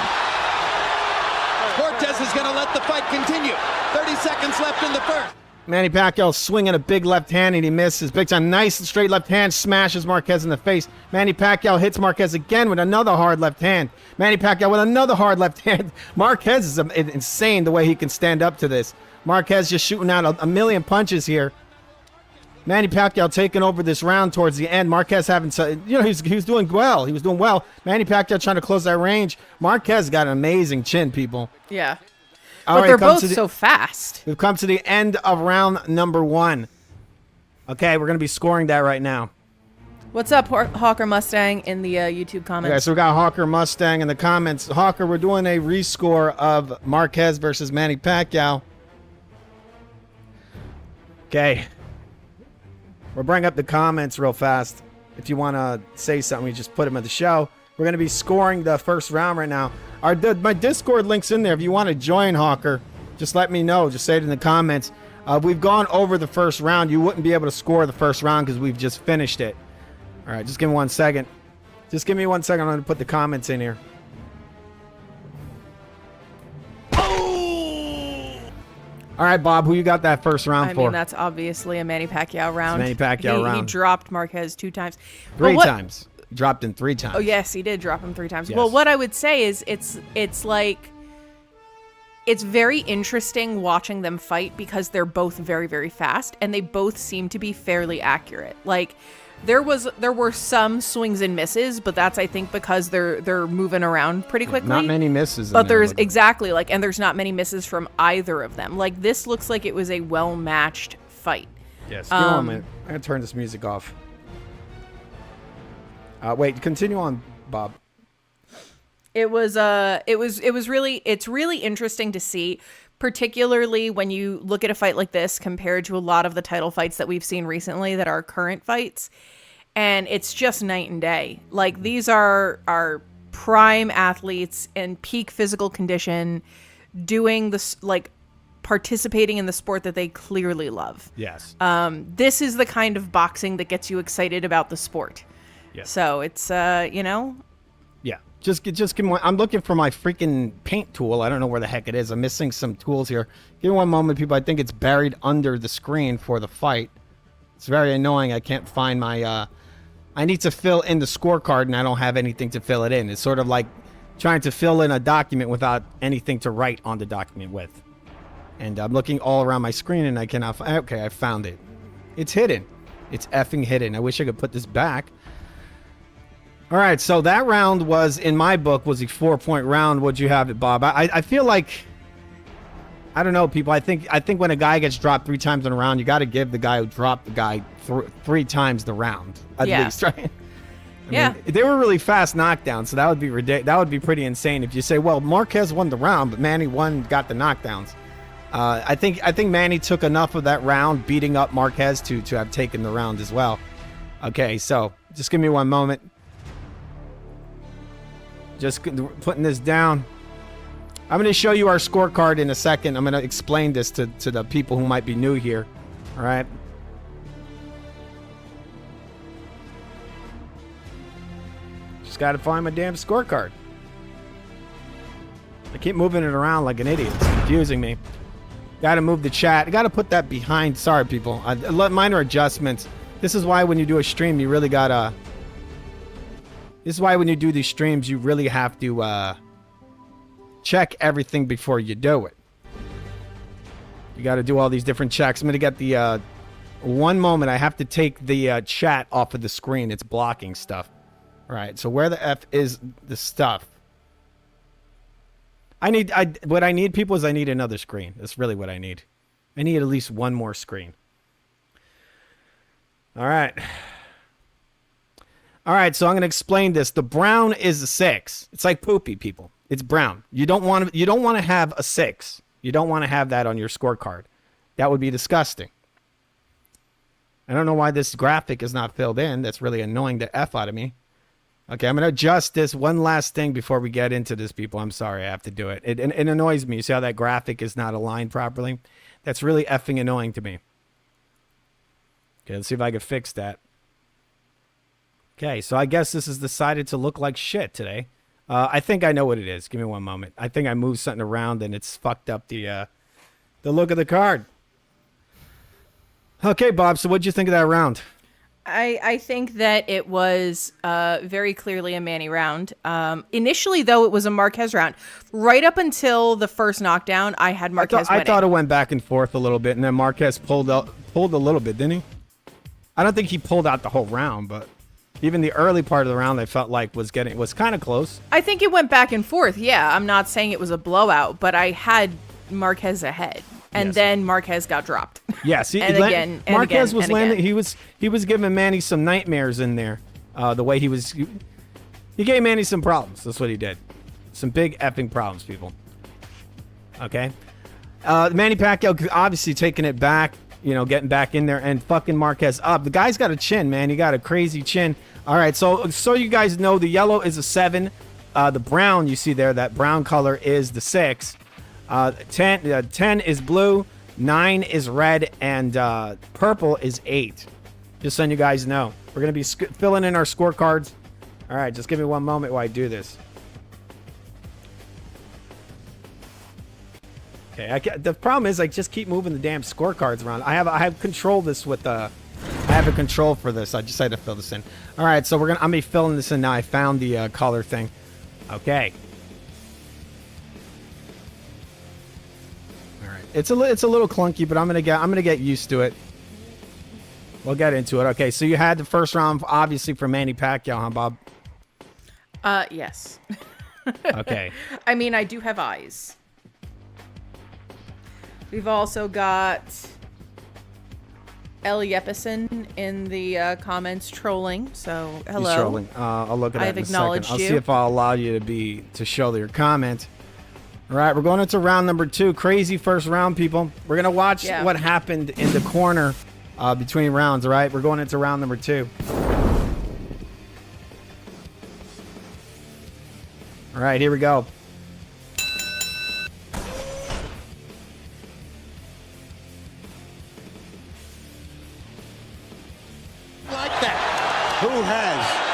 Cortez is going to let the fight continue. 30 seconds left in the first. Manny Pacquiao swinging a big left hand, and he misses. Big time. Nice straight left hand smashes Marquez in the face. Manny Pacquiao hits Marquez again with another hard left hand. Manny Pacquiao with another hard left hand. Marquez is insane the way he can stand up to this. Marquez just shooting out a million punches here. Manny Pacquiao taking over this round towards the end. Marquez he was doing well. He was doing well. Manny Pacquiao trying to close that range. Marquez got an amazing chin, people. Yeah. All but they're both so fast. We've come to the end of round number 1. Okay, we're going to be scoring that right now. What's up, Hawker Mustang, in the YouTube comments? Okay, so we got Hawker Mustang in the comments. Hawker, we're doing a rescore of Marquez versus Manny Pacquiao. Okay. We'll bring up the comments real fast. If you want to say something, you just put them at the show. We're going to be scoring the first round right now. My Discord link's in there. If you want to join, Hawker, just let me know. Just say it in the comments. We've gone over the first round. You wouldn't be able to score the first round because we've just finished it. All right, just give me 1 second. Just give me 1 second. I'm going to put the comments in here. All right, Bob, who you got that first round for? I mean, that's obviously a Manny Pacquiao round. Manny Pacquiao round. He dropped Marquez 2 times. 3 times. Dropped him 3 times. Oh, yes, he did drop him 3 times. Yes. Well, what I would say is it's like... It's very interesting watching them fight because they're both very, very fast, and they both seem to be fairly accurate. Like... There were some swings and misses, but that's I think because they're moving around pretty quickly. Not many misses. But there's and there's not many misses from either of them. Like this looks like it was a well-matched fight. Yes. Give me 1 minute. I'm gonna turn this music off. Wait. Continue on, Bob. It's really interesting to see, particularly when you look at a fight like this compared to a lot of the title fights that we've seen recently that are current fights. And it's just night and day. Like, these are prime athletes in peak physical condition doing this, like, participating in the sport that they clearly love. Yes. This is the kind of boxing that gets you excited about the sport. Yes. So it's, Yeah. Just give me one. I'm looking for my freaking paint tool. I don't know where the heck it is. I'm missing some tools here. Give me 1 moment, people. I think it's buried under the screen for the fight. It's very annoying. I can't find my... I need to fill in the scorecard, and I don't have anything to fill it in. It's sort of like trying to fill in a document without anything to write on the document with. And I'm looking all around my screen, and I cannot... Okay, I found it. It's hidden. It's effing hidden. I wish I could put this back. All right, so that round was, in my book, was a 4-point round. What'd you have it, Bob? I feel like... I don't know, people. I think when a guy gets dropped 3 times in a round, you got to give the guy who dropped the guy 3 times the round, at least, right? I mean, they were really fast knockdowns, so that would be ridiculous. That would be pretty insane if you say, well, Marquez won the round, but Manny got the knockdowns. I think Manny took enough of that round beating up Marquez to have taken the round as well. Okay, so just give me 1 moment. Just putting this down. I'm going to show you our scorecard in a second. I'm going to explain this to the people who might be new here. All right. Just got to find my damn scorecard. I keep moving it around like an idiot. It's confusing me. Got to move the chat. I got to put that behind. Sorry, people. Minor adjustments. This is why when you do a stream, you really got to... This is why when you do these streams, you really have to check everything before you do it. You got to do all these different checks. I'm going to get the... 1 moment. I have to take the chat off of the screen. It's blocking stuff. All right. So where the F is the stuff? What I need, people, is I need another screen. That's really what I need. I need at least one more screen. All right. All right, so I'm going to explain this. The brown is a 6. It's like poopy, people. It's brown. You don't want to have a 6. You don't want to have that on your scorecard. That would be disgusting. I don't know why this graphic is not filled in. That's really annoying the F out of me. Okay, I'm going to adjust this one last thing before we get into this, people. I'm sorry, I have to do it. It annoys me. You see how that graphic is not aligned properly? That's really effing annoying to me. Okay, let's see if I can fix that. Okay, so I guess this has decided to look like shit today. I think I know what it is. Give me 1 moment. I think I moved something around and it's fucked up the look of the card. Okay, Bob, so what'd you think of that round? I think that it was very clearly a Manny round. Initially, though, it was a Marquez round. Right up until the first knockdown, I had Marquez winning. I thought it went back and forth a little bit, and then Marquez pulled a little bit, didn't he? I don't think he pulled out the whole round, but even the early part of the round, I felt like was kind of close. I think it went back and forth. Yeah, I'm not saying it was a blowout, but I had Marquez ahead, and then Marquez got dropped. Yes, Marquez was landing. He was giving Manny some nightmares in there. The way he gave Manny some problems. That's what he did. Some big effing problems, people. Okay, Manny Pacquiao obviously taking it back. You know, getting back in there and fucking Marquez up. The guy's got a chin, man. He got a crazy chin. All right, so you guys know, the yellow is a 7. The brown you see there, that brown color is the 6. 10 is blue, 9 is red, and purple is 8. Just so you guys know. We're going to be filling in our scorecards. All right, just give me 1 moment while I do this. Okay, the problem is I just keep moving the damn scorecards around. I have control this with I have a control for this. I just had to fill this in. All right, so I'm gonna be filling this in now. I found the color thing. Okay. All right, it's a little clunky, but I'm gonna get used to it. We'll get into it. Okay, so you had the first round, obviously, for Manny Pacquiao, huh, Bob? Yes. Okay. I mean, I do have eyes. We've also got L. Yepison in the comments trolling. So hello. He's trolling. I'll look at that in a second. I'll see if I'll allow you to show your comment. All right, we're going into round number 2. Crazy first round, people. We're gonna watch what happened in the corner between rounds. All right, we're going into round number 2. All right, here we go. Like that. Who has?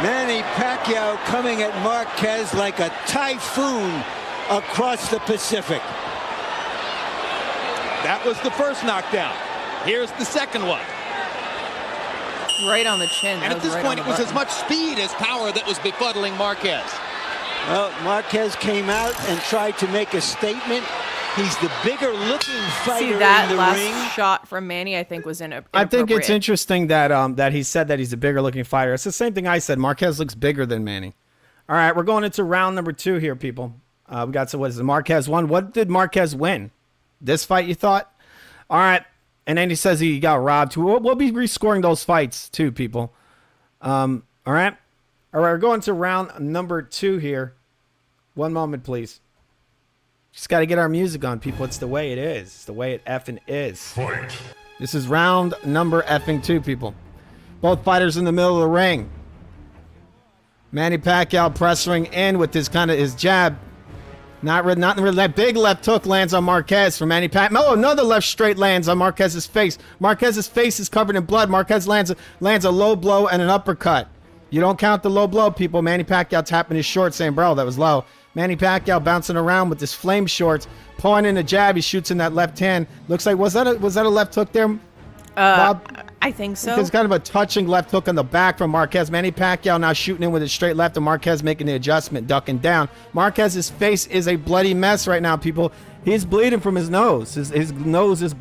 Manny Pacquiao coming at Marquez like a typhoon across the Pacific. That was the first knockdown. Here's the second one. Right on the chin. And at this point, it was as much speed as power that was befuddling Marquez. Well, Marquez came out and tried to make a statement. He's the bigger looking fighter See, that in the last ring. shot from Manny, I think, was inappropriate. I think it's interesting that that he said that he's a bigger looking fighter. It's the same thing I said. Marquez looks bigger than Manny. All right, we're going into round number 2 here, people. We got what is it? Marquez won. What did Marquez win? This fight, you thought? All right, and then he says he got robbed. We'll be rescoring those fights too, people. All right, we're going to round number 2 here. One moment, please. Just got to get our music on, people. It's the way it is. It's the way it effing is. Fight. This is round number effing 2, people. Both fighters in the middle of the ring. Manny Pacquiao pressuring in with his jab. Not really that big left hook lands on Marquez for Manny Pacquiao. Oh, another left straight lands on Marquez's face. Marquez's face is covered in blood. Marquez lands a low blow and an uppercut. You don't count the low blow, people. Manny Pacquiao tapping his shorts saying, bro, that was low. Manny Pacquiao bouncing around with his flame shorts, pulling in a jab. He shoots in that left hand. Looks like, was that a left hook there, Bob? I think so. It's kind of a touching left hook on the back from Marquez. Manny Pacquiao now shooting in with his straight left, and Marquez making the adjustment, ducking down. Marquez's face is a bloody mess right now, people. He's bleeding from his nose. His nose is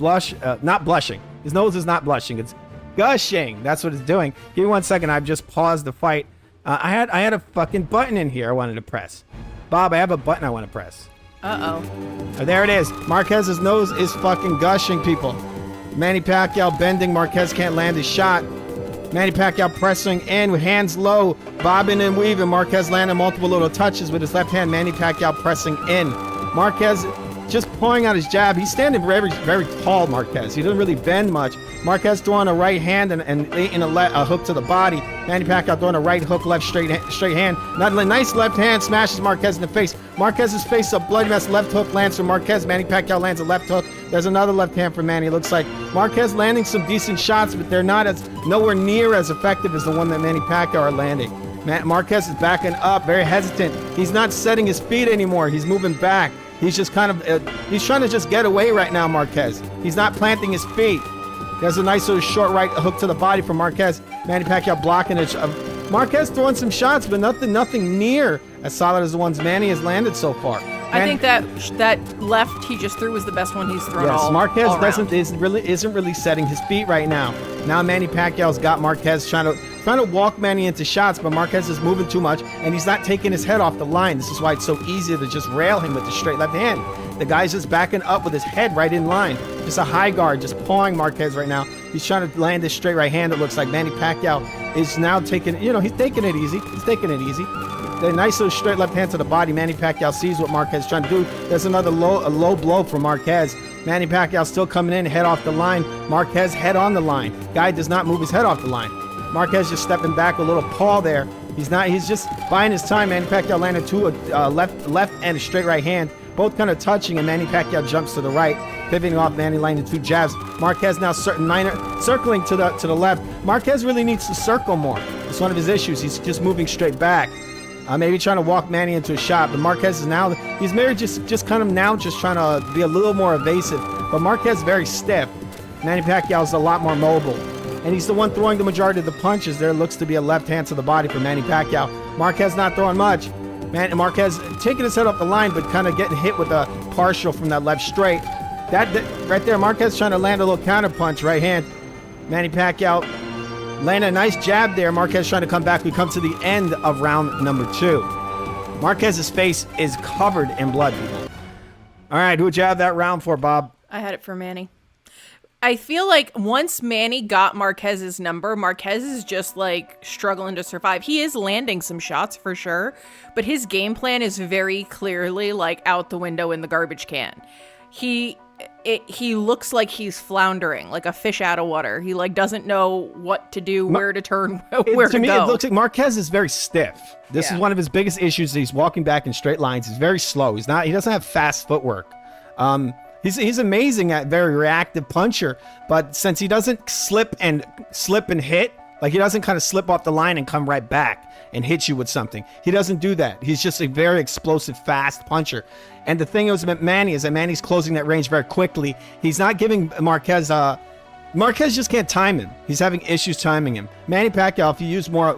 not blushing. His nose is not blushing. It's gushing. That's what it's doing. Give me 1 second. I've just paused the fight. I had a fucking button in here I wanted to press. Bob, I have a button I want to press. Uh-oh. There it is. Marquez's nose is fucking gushing, people. Manny Pacquiao bending. Marquez can't land his shot. Manny Pacquiao pressing in with hands low, bobbing and weaving. Marquez landing multiple little touches with his left hand. Manny Pacquiao pressing in. Marquez just pulling out his jab. He's standing very, very tall, Marquez. He doesn't really bend much. Marquez throwing a right hand and in a hook to the body. Manny Pacquiao throwing a right hook, left straight hand. Nice left hand smashes Marquez in the face. Marquez's face a bloody mess. Left hook lands from Marquez. Manny Pacquiao lands a left hook. There's another left hand for Manny. It looks like Marquez landing some decent shots, but they're nowhere near as effective as the one that Manny Pacquiao are landing. Marquez is backing up, very hesitant. He's not setting his feet anymore. He's moving back. He's just kind of, he's trying to just get away right now, Marquez. He's not planting his feet. There's a nice little short right hook to the body from Marquez. Manny Pacquiao blocking it. Marquez throwing some shots, but nothing near as solid as the ones Manny has landed so far. I think that left he just threw was the best one he's thrown all Marquez all isn't really setting his feet right now. Now Manny Pacquiao's got Marquez trying to walk Manny into shots, but Marquez is moving too much, and he's not taking his head off the line. This is why it's so easy to just rail him with the straight left hand. The guy's just backing up with his head right in line. Just a high guard, just pawing Marquez right now. He's trying to land this straight right hand. It looks like Manny Pacquiao is now he's taking it easy. He's taking it easy. The nice little straight left hand to the body. Manny Pacquiao sees what Marquez is trying to do. There's another low blow from Marquez. Manny Pacquiao still coming in, head off the line. Marquez head on the line. Guy does not move his head off the line. Marquez just stepping back with a little paw there. He's just buying his time. Manny Pacquiao landed two left and a straight right hand, both kind of touching, and Manny Pacquiao jumps to the right, pivoting off. Manny landing two jabs. Marquez now circling to the left. Marquez really needs to circle more. It's one of his issues. He's just moving straight back. Maybe trying to walk Manny into a shot, but Marquez is now, he's maybe just kind of now just trying to be a little more evasive. But Marquez very stiff. Manny Pacquiao is a lot more mobile. and he's the one throwing the majority of the punches. There looks to be a left hand to the body for Manny Pacquiao. Marquez not throwing much. Marquez taking his head off the line, but kind of getting hit with a partial from that left straight. That right there, Marquez trying to land a little counter punch, right hand. Manny Pacquiao landing a nice jab there. Marquez trying to come back. We come to the end of round number 2. Marquez's face is covered in blood, people. All right, who'd you have that round for, Bob? I had it for Manny. I feel like once Manny got Marquez's number, Marquez is just like struggling to survive. He is landing some shots for sure, but his game plan is very clearly like out the window in the garbage can. He looks like he's floundering, like a fish out of water. He like doesn't know what to do, where to turn, where to me, go. It looks like Marquez is very stiff. This is one of his biggest issues. He's walking back in straight lines. He's very slow. He doesn't have fast footwork. He's amazing at very reactive puncher, but since he doesn't slip and hit, like he doesn't kind of slip off the line and come right back and hit you with something. He doesn't do that. He's just a very explosive, fast puncher. And the thing is with Manny is that Manny's closing that range very quickly. He's not giving Marquez Marquez just can't time him. He's having issues timing him. Manny Pacquiao, if you use more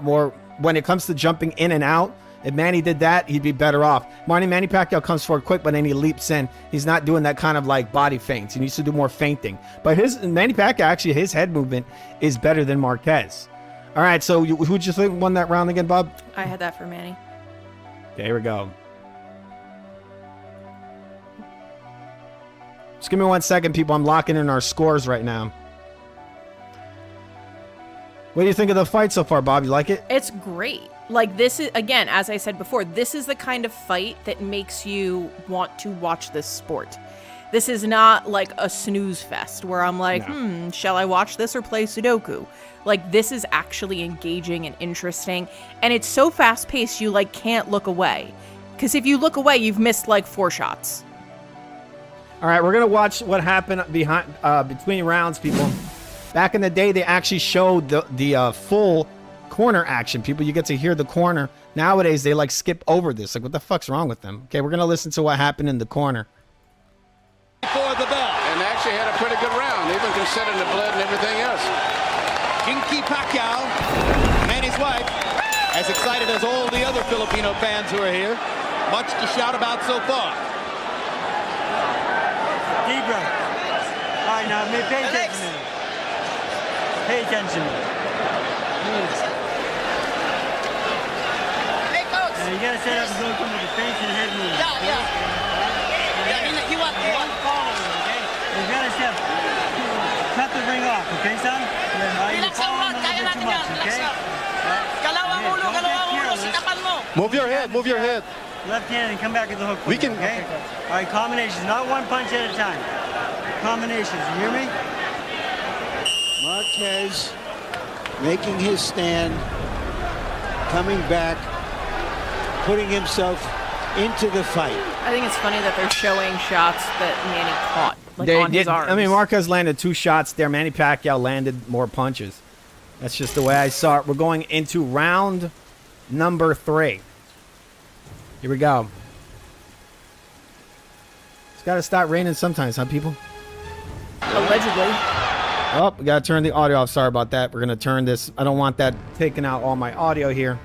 when it comes to jumping in and out, if Manny did that, he'd be better off. Manny Pacquiao comes forward quick, but then he leaps in. He's not doing that kind of like body feints. He needs to do more feinting. But Manny Pacquiao, actually, his head movement is better than Marquez. All right, so who'd you think won that round again, Bob? I had that for Manny. Okay, here we go. Just give me 1 second, people. I'm locking in our scores right now. What do you think of the fight so far, Bob? You like it? It's great. Like, this is, again, as I said before, this is the kind of fight that makes you want to watch this sport. This is not like a snooze fest where I'm like, shall I watch this or play Sudoku? Like, this is actually engaging and interesting. And it's so fast paced, you like can't look away. Because if you look away, you've missed like 4 shots. All right, we're going to watch what happened between rounds, people. Back in the day, they actually showed the full corner action. People, you get to hear the corner. Nowadays, they like skip over this. Like, what the fuck's wrong with them? Okay, we're going to listen to what happened in the corner. For the bell. And actually had a pretty good round, even considering the blood and everything else. Jinky Pacquiao, Manny's wife, as excited as all the other Filipino fans who are here. Much to shout about so far. Debra. All right, now, pay attention. Pay attention. Hey, coach. Now, you got to set up and go from the face and head movement. Yeah. You want follow him, okay? You got to step. Cut the ring off, okay, son? You're following him a little bit too much, okay? Move your head. Left hand and come back with the hook. Okay? All right, combinations, not one punch at a time. Combinations, you hear me? Marquez making his stand, coming back, putting himself into the fight. I think it's funny that they're showing shots that Manny caught, like on his arms. I mean, Marquez landed 2 shots there. Manny Pacquiao landed more punches. That's just the way I saw it. We're going into round number 3. Here we go. It's got to start raining sometimes, huh, people? Allegedly. Oh, we got to turn the audio off. Sorry about that. We're going to turn this. I don't want that taking out all my audio here.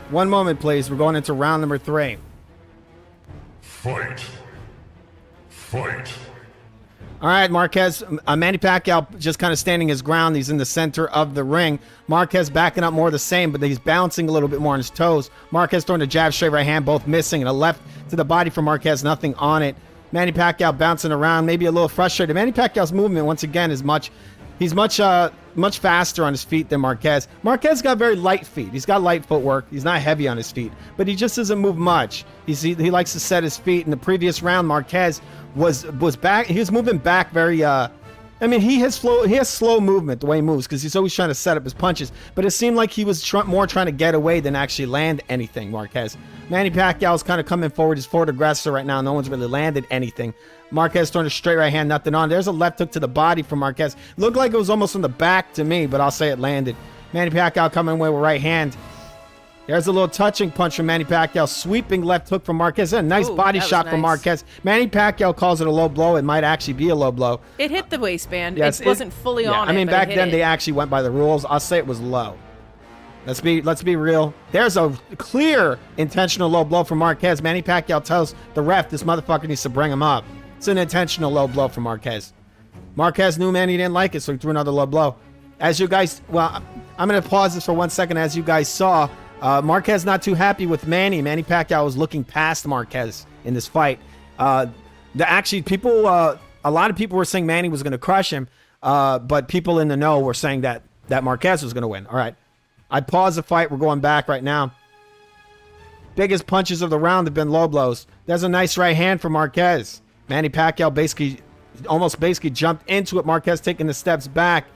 One moment, please. We're going into round number 3. Fight. All right, Marquez. Manny Pacquiao just kind of standing his ground. He's in the center of the ring. Marquez backing up more the same, but he's bouncing a little bit more on his toes. Marquez throwing a jab, straight right hand, both missing. And a left to the body from Marquez, nothing on it. Manny Pacquiao bouncing around, maybe a little frustrated. Manny Pacquiao's movement, once again, is much faster on his feet than Marquez. Marquez got very light feet. He's got light footwork. He's not heavy on his feet, but he just doesn't move much. He likes to set his feet. In the previous round, Marquez was back. He was moving back very. I mean, he has slow movement the way he moves because he's always trying to set up his punches. But it seemed like he was more trying to get away than actually land anything. Marquez. Manny Pacquiao's kind of coming forward. He's forward aggressor right now. No one's really landed anything. Marquez throwing a straight right hand, nothing on. There's a left hook to the body from Marquez. Looked like it was almost on the back to me, but I'll say it landed. Manny Pacquiao coming away with right hand. There's a little touching punch from Manny Pacquiao, sweeping left hook from Marquez. A nice body shot from Marquez. Manny Pacquiao calls it a low blow. It might actually be a low blow. It hit the waistband. Yes, it wasn't fully on. I mean, back then it. they actually went by the rules. I'll say it was low. Let's be real. There's a clear intentional low blow from Marquez. Manny Pacquiao tells the ref this motherfucker needs to bring him up. It's an intentional low blow from Marquez. Marquez knew Manny didn't like it, so he threw another low blow. As you guys, well, I'm going to pause this for 1 second. As you guys saw, Marquez not too happy with Manny. Manny Pacquiao was looking past Marquez in this fight. Actually, a lot of people were saying Manny was going to crush him, but people in the know were saying that Marquez was going to win. All right. I paused the fight. We're going back right now. Biggest punches of the round have been low blows. There's a nice right hand from Marquez. Manny Pacquiao basically jumped into it. Marquez taking the steps back.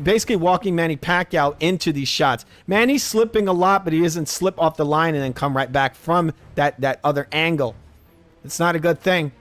Basically walking Manny Pacquiao into these shots. Manny's slipping a lot, but he doesn't slip off the line and then come right back from that other angle. It's not a good thing.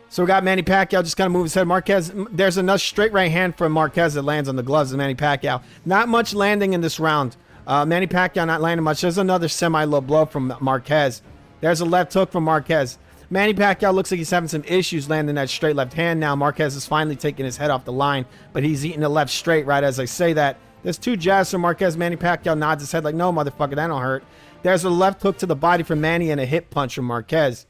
So we got Manny Pacquiao just kind of move his head. Marquez, there's another straight right hand from Marquez that lands on the gloves of Manny Pacquiao. Not much landing in this round. Manny Pacquiao not landing much. There's another semi-low blow from Marquez. There's a left hook from Marquez. Manny Pacquiao looks like he's having some issues landing that straight left hand now. Marquez is finally taking his head off the line, but he's eating the left straight right as I say that. There's two jabs from Marquez. Manny Pacquiao nods his head like, no, motherfucker, that don't hurt. There's a left hook to the body from Manny and a hip punch from Marquez.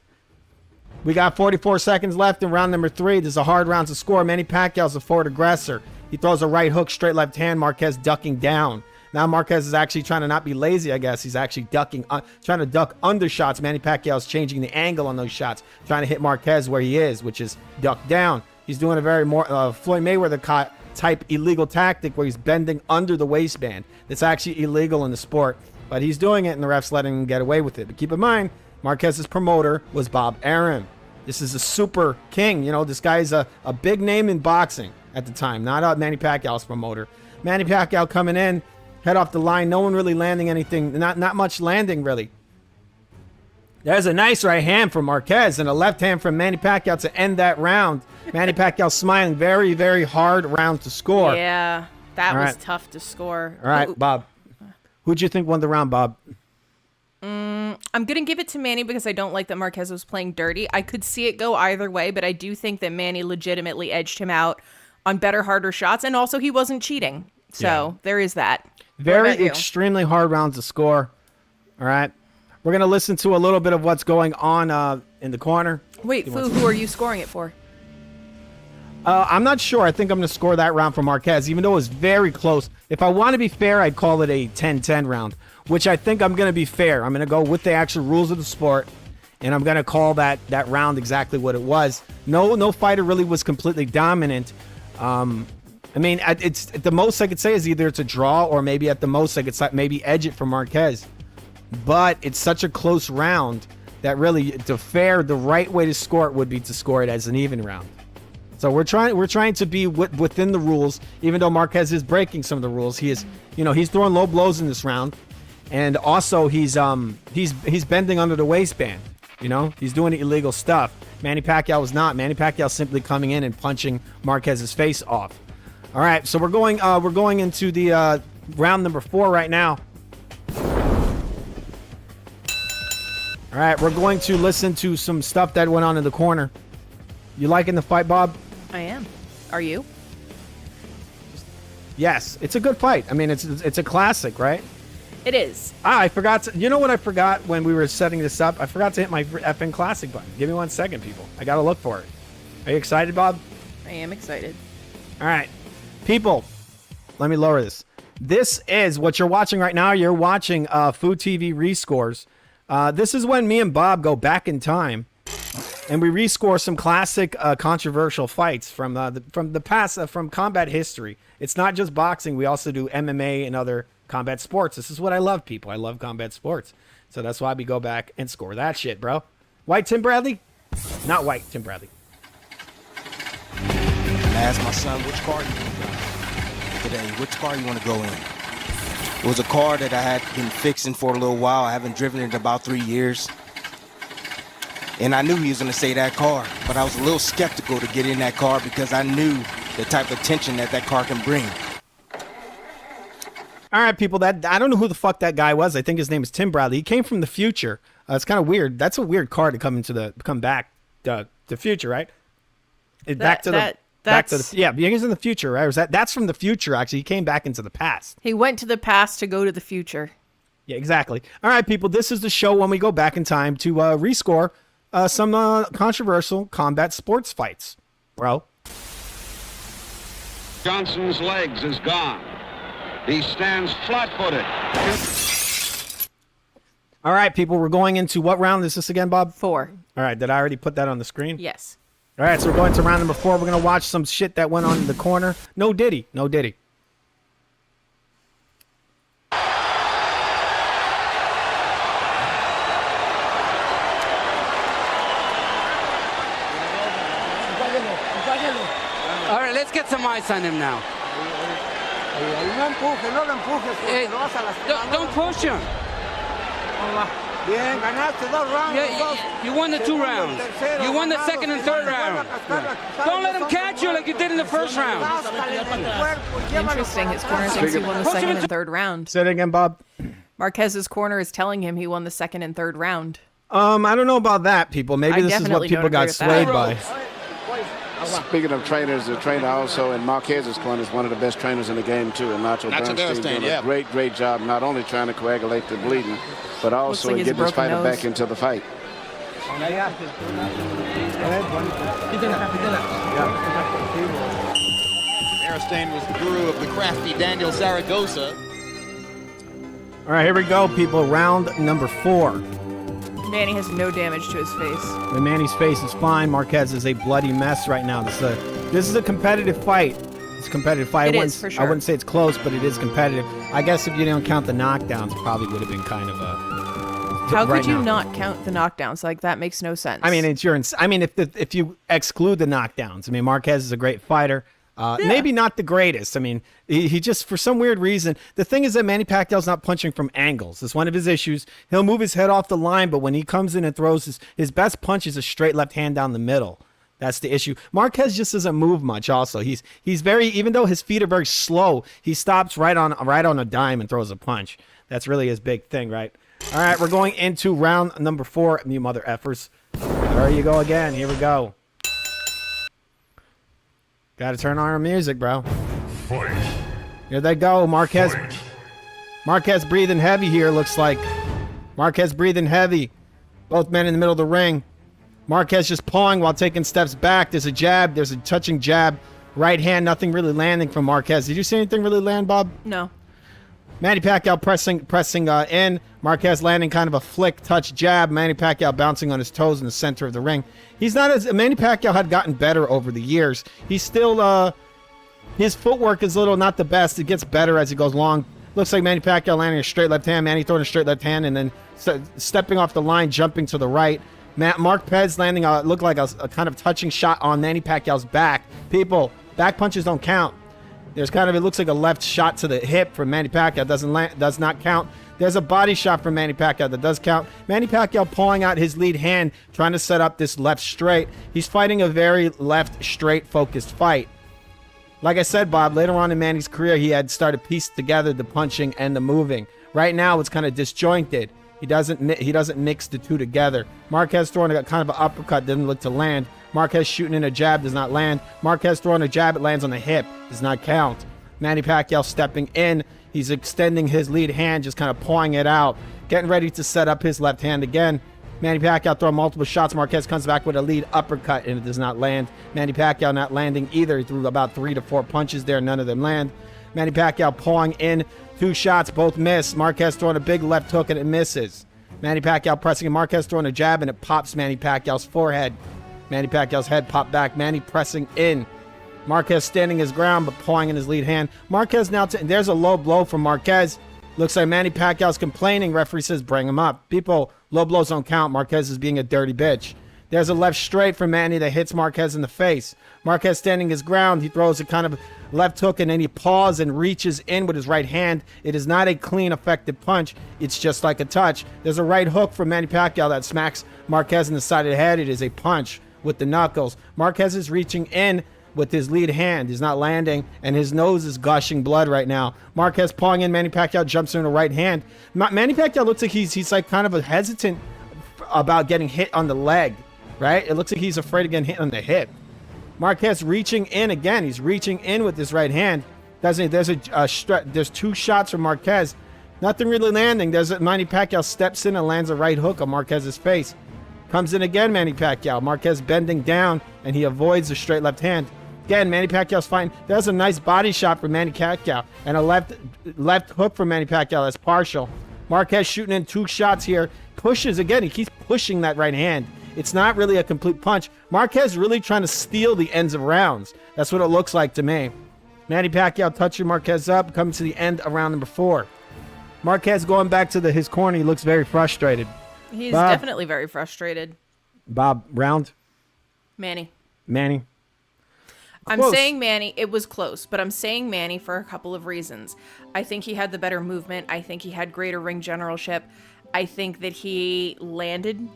We got 44 seconds left in round number 3. There's a hard round to score. Manny Pacquiao's a forward aggressor. He throws a right hook, straight left hand. Marquez ducking down. Now Marquez is actually trying to not be lazy, I guess. He's actually ducking, trying to duck under shots. Manny Pacquiao's changing the angle on those shots, trying to hit Marquez where he is, which is duck down. He's doing a very Floyd Mayweather type illegal tactic where he's bending under the waistband. It's actually illegal in the sport, but he's doing it and the ref's letting him get away with it. But keep in mind, Marquez's promoter was Bob Arum. This is a super king. You know, this guy's a big name in boxing at the time, not Manny Pacquiao's promoter. Manny Pacquiao coming in, head off the line. No one really landing anything. Not much landing, really. There's a nice right hand from Marquez and a left hand from Manny Pacquiao to end that round. Manny Pacquiao smiling. Very, very hard round to score. Yeah, that was tough to score. All right, Bob. Who'd you think won the round, Bob? I'm going to give it to Manny because I don't like that Marquez was playing dirty. I could see it go either way, but I do think that Manny legitimately edged him out on better, harder shots, and also he wasn't cheating. So there is that. Very extremely hard round to score. All right. We're going to listen to a little bit of what's going on in the corner. Wait, who are you scoring it for? I'm not sure. I think I'm going to score that round for Marquez, even though it was very close. If I want to be fair, I'd call it a 10-10 round, which I think I'm going to be fair. I'm going to go with the actual rules of the sport, and I'm going to call that round exactly what it was. No fighter really was completely dominant. I mean, it's the most I could say is either it's a draw or maybe at the most I could maybe edge it for Marquez. But it's such a close round that really, the right way to score it would be to score it as an even round. So we're trying to be within the rules, even though Marquez is breaking some of the rules. He is, he's throwing low blows in this round, and also he's bending under the waistband. He's doing illegal stuff. Manny Pacquiao was not. Manny Pacquiao simply coming in and punching Marquez's face off. All right, so we're going into the round number 4 right now. All right, we're going to listen to some stuff that went on in the corner. You liking the fight, Bob? I am. Are you? Yes, it's a good fight. I mean, it's a classic, right? It is. I forgot to. You know what I forgot when we were setting this up? I forgot to hit my FN Classic button. Give me 1 second, people. I got to look for it. Are you excited, Bob? I am excited. All right. People, let me lower this. This is what you're watching right now. You're watching Food TV Rescores. This is when me and Bob go back in time and we rescore some classic controversial fights from the past, from combat history. It's not just boxing. We also do MMA and other combat sports. This is what I love, people. I love combat sports. So that's why we go back and score that shit, bro. White Tim Bradley? Not white Tim Bradley. I asked my son, which car you want to go today? Which car you want to go in? It was a car that I had been fixing for a little while. I haven't driven it in about 3 years. And I knew he was going to say that car, but I was a little skeptical to get in that car because I knew the type of tension that car can bring. All right, people. That I don't know who the fuck that guy was. I think his name is Tim Bradley. He came from the future. It's kind of weird. That's a weird card to come back to the future, right? Back to the he's in the future, right? Or is that's from the future? Actually, he came back into the past. He went to the past to go to the future. Yeah, exactly. All right, people. This is the show when we go back in time to rescore some controversial combat sports fights, bro. Johnson's legs is gone. He stands flat-footed. All right, people, we're going into what round is this again, Bob? 4. All right, did I already put that on the screen? Yes. All right, so we're going to round number 4. We're going to watch some shit that went on in the corner. No Diddy. No Diddy. All right, let's get some ice on him now. Don't push him. Bien, ganaste 2 rounds. Yeah, you won the 2 rounds. You won the 2nd and 3rd round. Don't let him catch you like you did in the 1st round. Interesting. His corner thinks he won the 2nd and 3rd round. Say it again, Bob. Marquez's corner is telling him he won the 2nd and 3rd round. I don't know about that, people. Maybe this is what people got swayed by. Speaking of trainers, the trainer also in Marquez's corner is one of the best trainers in the game too, and Nacho Bernstein doing a great job, not only trying to coagulate the bleeding, but also like get this fighter back into the fight. Bernstein was the guru of the crafty Daniel Zaragoza. All right, here we go, people. Round number 4. Manny has no damage to his face. The Manny's face is fine. Marquez is a bloody mess right now. This is a competitive fight. It's a competitive fight. It is, for sure. I wouldn't say it's close, but it is competitive. I guess if you don't count the knockdowns, it probably would have been kind of a... How could you not count the knockdowns? Like, that makes no sense. I mean, if you exclude the knockdowns, I mean, Marquez is a great fighter. Maybe not the greatest. I mean, he just, for some weird reason, the thing is that Manny Pacquiao's not punching from angles. It's one of his issues. He'll move his head off the line, but when he comes in and throws his best punch is a straight left hand down the middle. That's the issue. Marquez just doesn't move much also. He's very, even though his feet are very slow, he stops right on a dime and throws a punch. That's really his big thing, right? All right, we're going into round number 4, you mother effers. There you go again. Here we go. Got to turn on our music, bro. Fight. Here they go. Marquez breathing heavy here, looks like. Marquez breathing heavy. Both men in the middle of the ring. Marquez just pawing while taking steps back. There's a jab. There's a touching jab. Right hand, nothing really landing from Marquez. Did you see anything really land, Bob? No. Manny Pacquiao pressing in. Marquez landing kind of a flick, touch, jab. Manny Pacquiao bouncing on his toes in the center of the ring. Manny Pacquiao had gotten better over the years. He's still, his footwork is not the best. It gets better as he goes along. Looks like Manny Pacquiao landing a straight left hand. Manny throwing a straight left hand and then stepping off the line, jumping to the right. Marquez landing looked like a kind of touching shot on Manny Pacquiao's back. People, back punches don't count. There's it looks like a left shot to the hip from Manny Pacquiao. Does not count. There's a body shot from Manny Pacquiao that does count. Manny Pacquiao pulling out his lead hand, trying to set up this left straight. He's fighting a very left straight focused fight. Like I said, Bob, later on in Manny's career, he had started pieced together the punching and the moving. Right now, it's kind of disjointed. He doesn't mix the two together. Marquez throwing kind of an uppercut, didn't look to land. Marquez shooting in a jab, does not land. Marquez throwing a jab, it lands on the hip, does not count. Manny Pacquiao stepping in. He's extending his lead hand, just kind of pawing it out, getting ready to set up his left hand again. Manny Pacquiao throwing multiple shots. Marquez comes back with a lead uppercut, and it does not land. Manny Pacquiao not landing either. He threw about 3 to 4 punches there. None of them land. Manny Pacquiao pawing in. 2 shots, both miss. Marquez throwing a big left hook, and it misses. Manny Pacquiao pressing, and Marquez throwing a jab, and it pops Manny Pacquiao's forehead. Manny Pacquiao's head popped back. Manny pressing in. Marquez standing his ground, but pawing in his lead hand. Marquez now, there's a low blow from Marquez. Looks like Manny Pacquiao's complaining. Referee says, bring him up. People, low blows don't count. Marquez is being a dirty bitch. There's a left straight from Manny that hits Marquez in the face. Marquez standing his ground. He throws a kind of left hook, and then he paws and reaches in with his right hand. It is not a clean, effective punch. It's just like a touch. There's a right hook from Manny Pacquiao that smacks Marquez in the side of the head. It is a punch with the knuckles. Marquez is reaching in. with his lead hand. He's not landing, and his nose is gushing blood right now. Marquez pawing in. Manny Pacquiao jumps in a right hand. Manny Pacquiao looks like he's like kind of a hesitant about getting hit on the leg, right? It looks like he's afraid of getting hit on the hip. Marquez reaching in again. He's reaching in with his right hand. There's two shots from Marquez. Nothing really landing. Manny Pacquiao steps in and lands a right hook on Marquez's face. Comes in again, Manny Pacquiao. Marquez bending down, and he avoids the straight left hand. Again, Manny Pacquiao's fine. There's a nice body shot from Manny Pacquiao, and a left hook from Manny Pacquiao. That's partial. Marquez shooting in 2 shots here. Pushes again. He keeps pushing that right hand. It's not really a complete punch. Marquez really trying to steal the ends of rounds. That's what it looks like to me. Manny Pacquiao touching Marquez up, coming to the end of round number 4. Marquez going back to his corner. He looks very frustrated. He's Bob, definitely very frustrated. Bob, round? Manny. Manny. I'm Close. saying Manny. It was close, but I'm saying Manny for a couple of reasons. I think he had the better movement. I think he had greater ring generalship. I think that he landed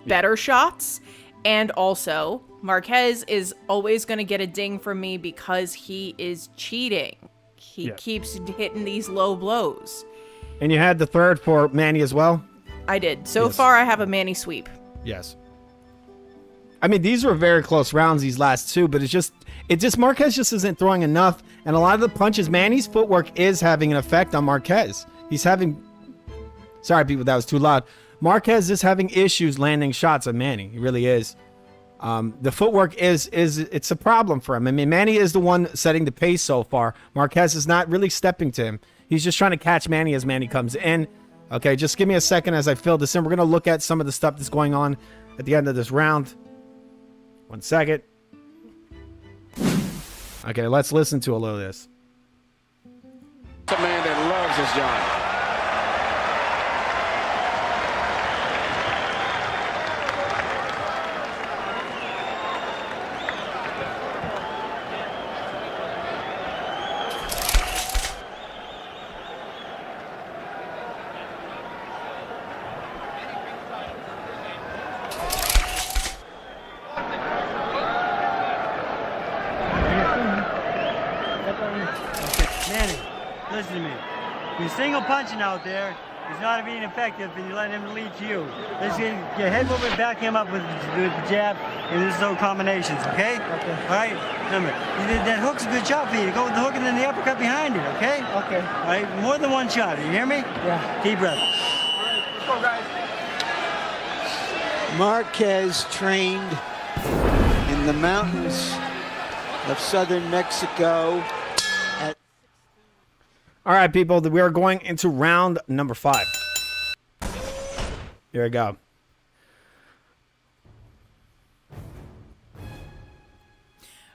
better shots. And also, Marquez is always going to get a ding from me because he is cheating. He keeps hitting these low blows. And you had the third for Manny as well? I did. So far, I have a Manny sweep. Yes. I mean, these were very close rounds, these last 2, but it's just Marquez just isn't throwing enough. And a lot of the punches, Manny's footwork is having an effect on Marquez. He's having, sorry people, that was too loud. Marquez is having issues landing shots on Manny. He really is. The footwork it's a problem for him. I mean, Manny is the one setting the pace so far. Marquez is not really stepping to him. He's just trying to catch Manny as Manny comes in. Okay, just give me a second as I fill this in. We're going to look at some of the stuff that's going on at the end of this round. 1 second. Okay, let's listen to a little of this. It's a man that loves his job. Manny, listen to me. You're single punching out there. He's not being effective, and you're letting him lead to you. Let's get head movement, back him up with the jab, and this is no combinations, okay? Okay. All right? Remember, that hook's a good shot for you. Go with the hook and then the uppercut behind it, okay? Okay. All right? More than one shot. You hear me? Yeah. Deep breath. All right, let's go, guys. Marquez trained in the mountains of southern Mexico. All right, people, we are going into round number 5. Here we go.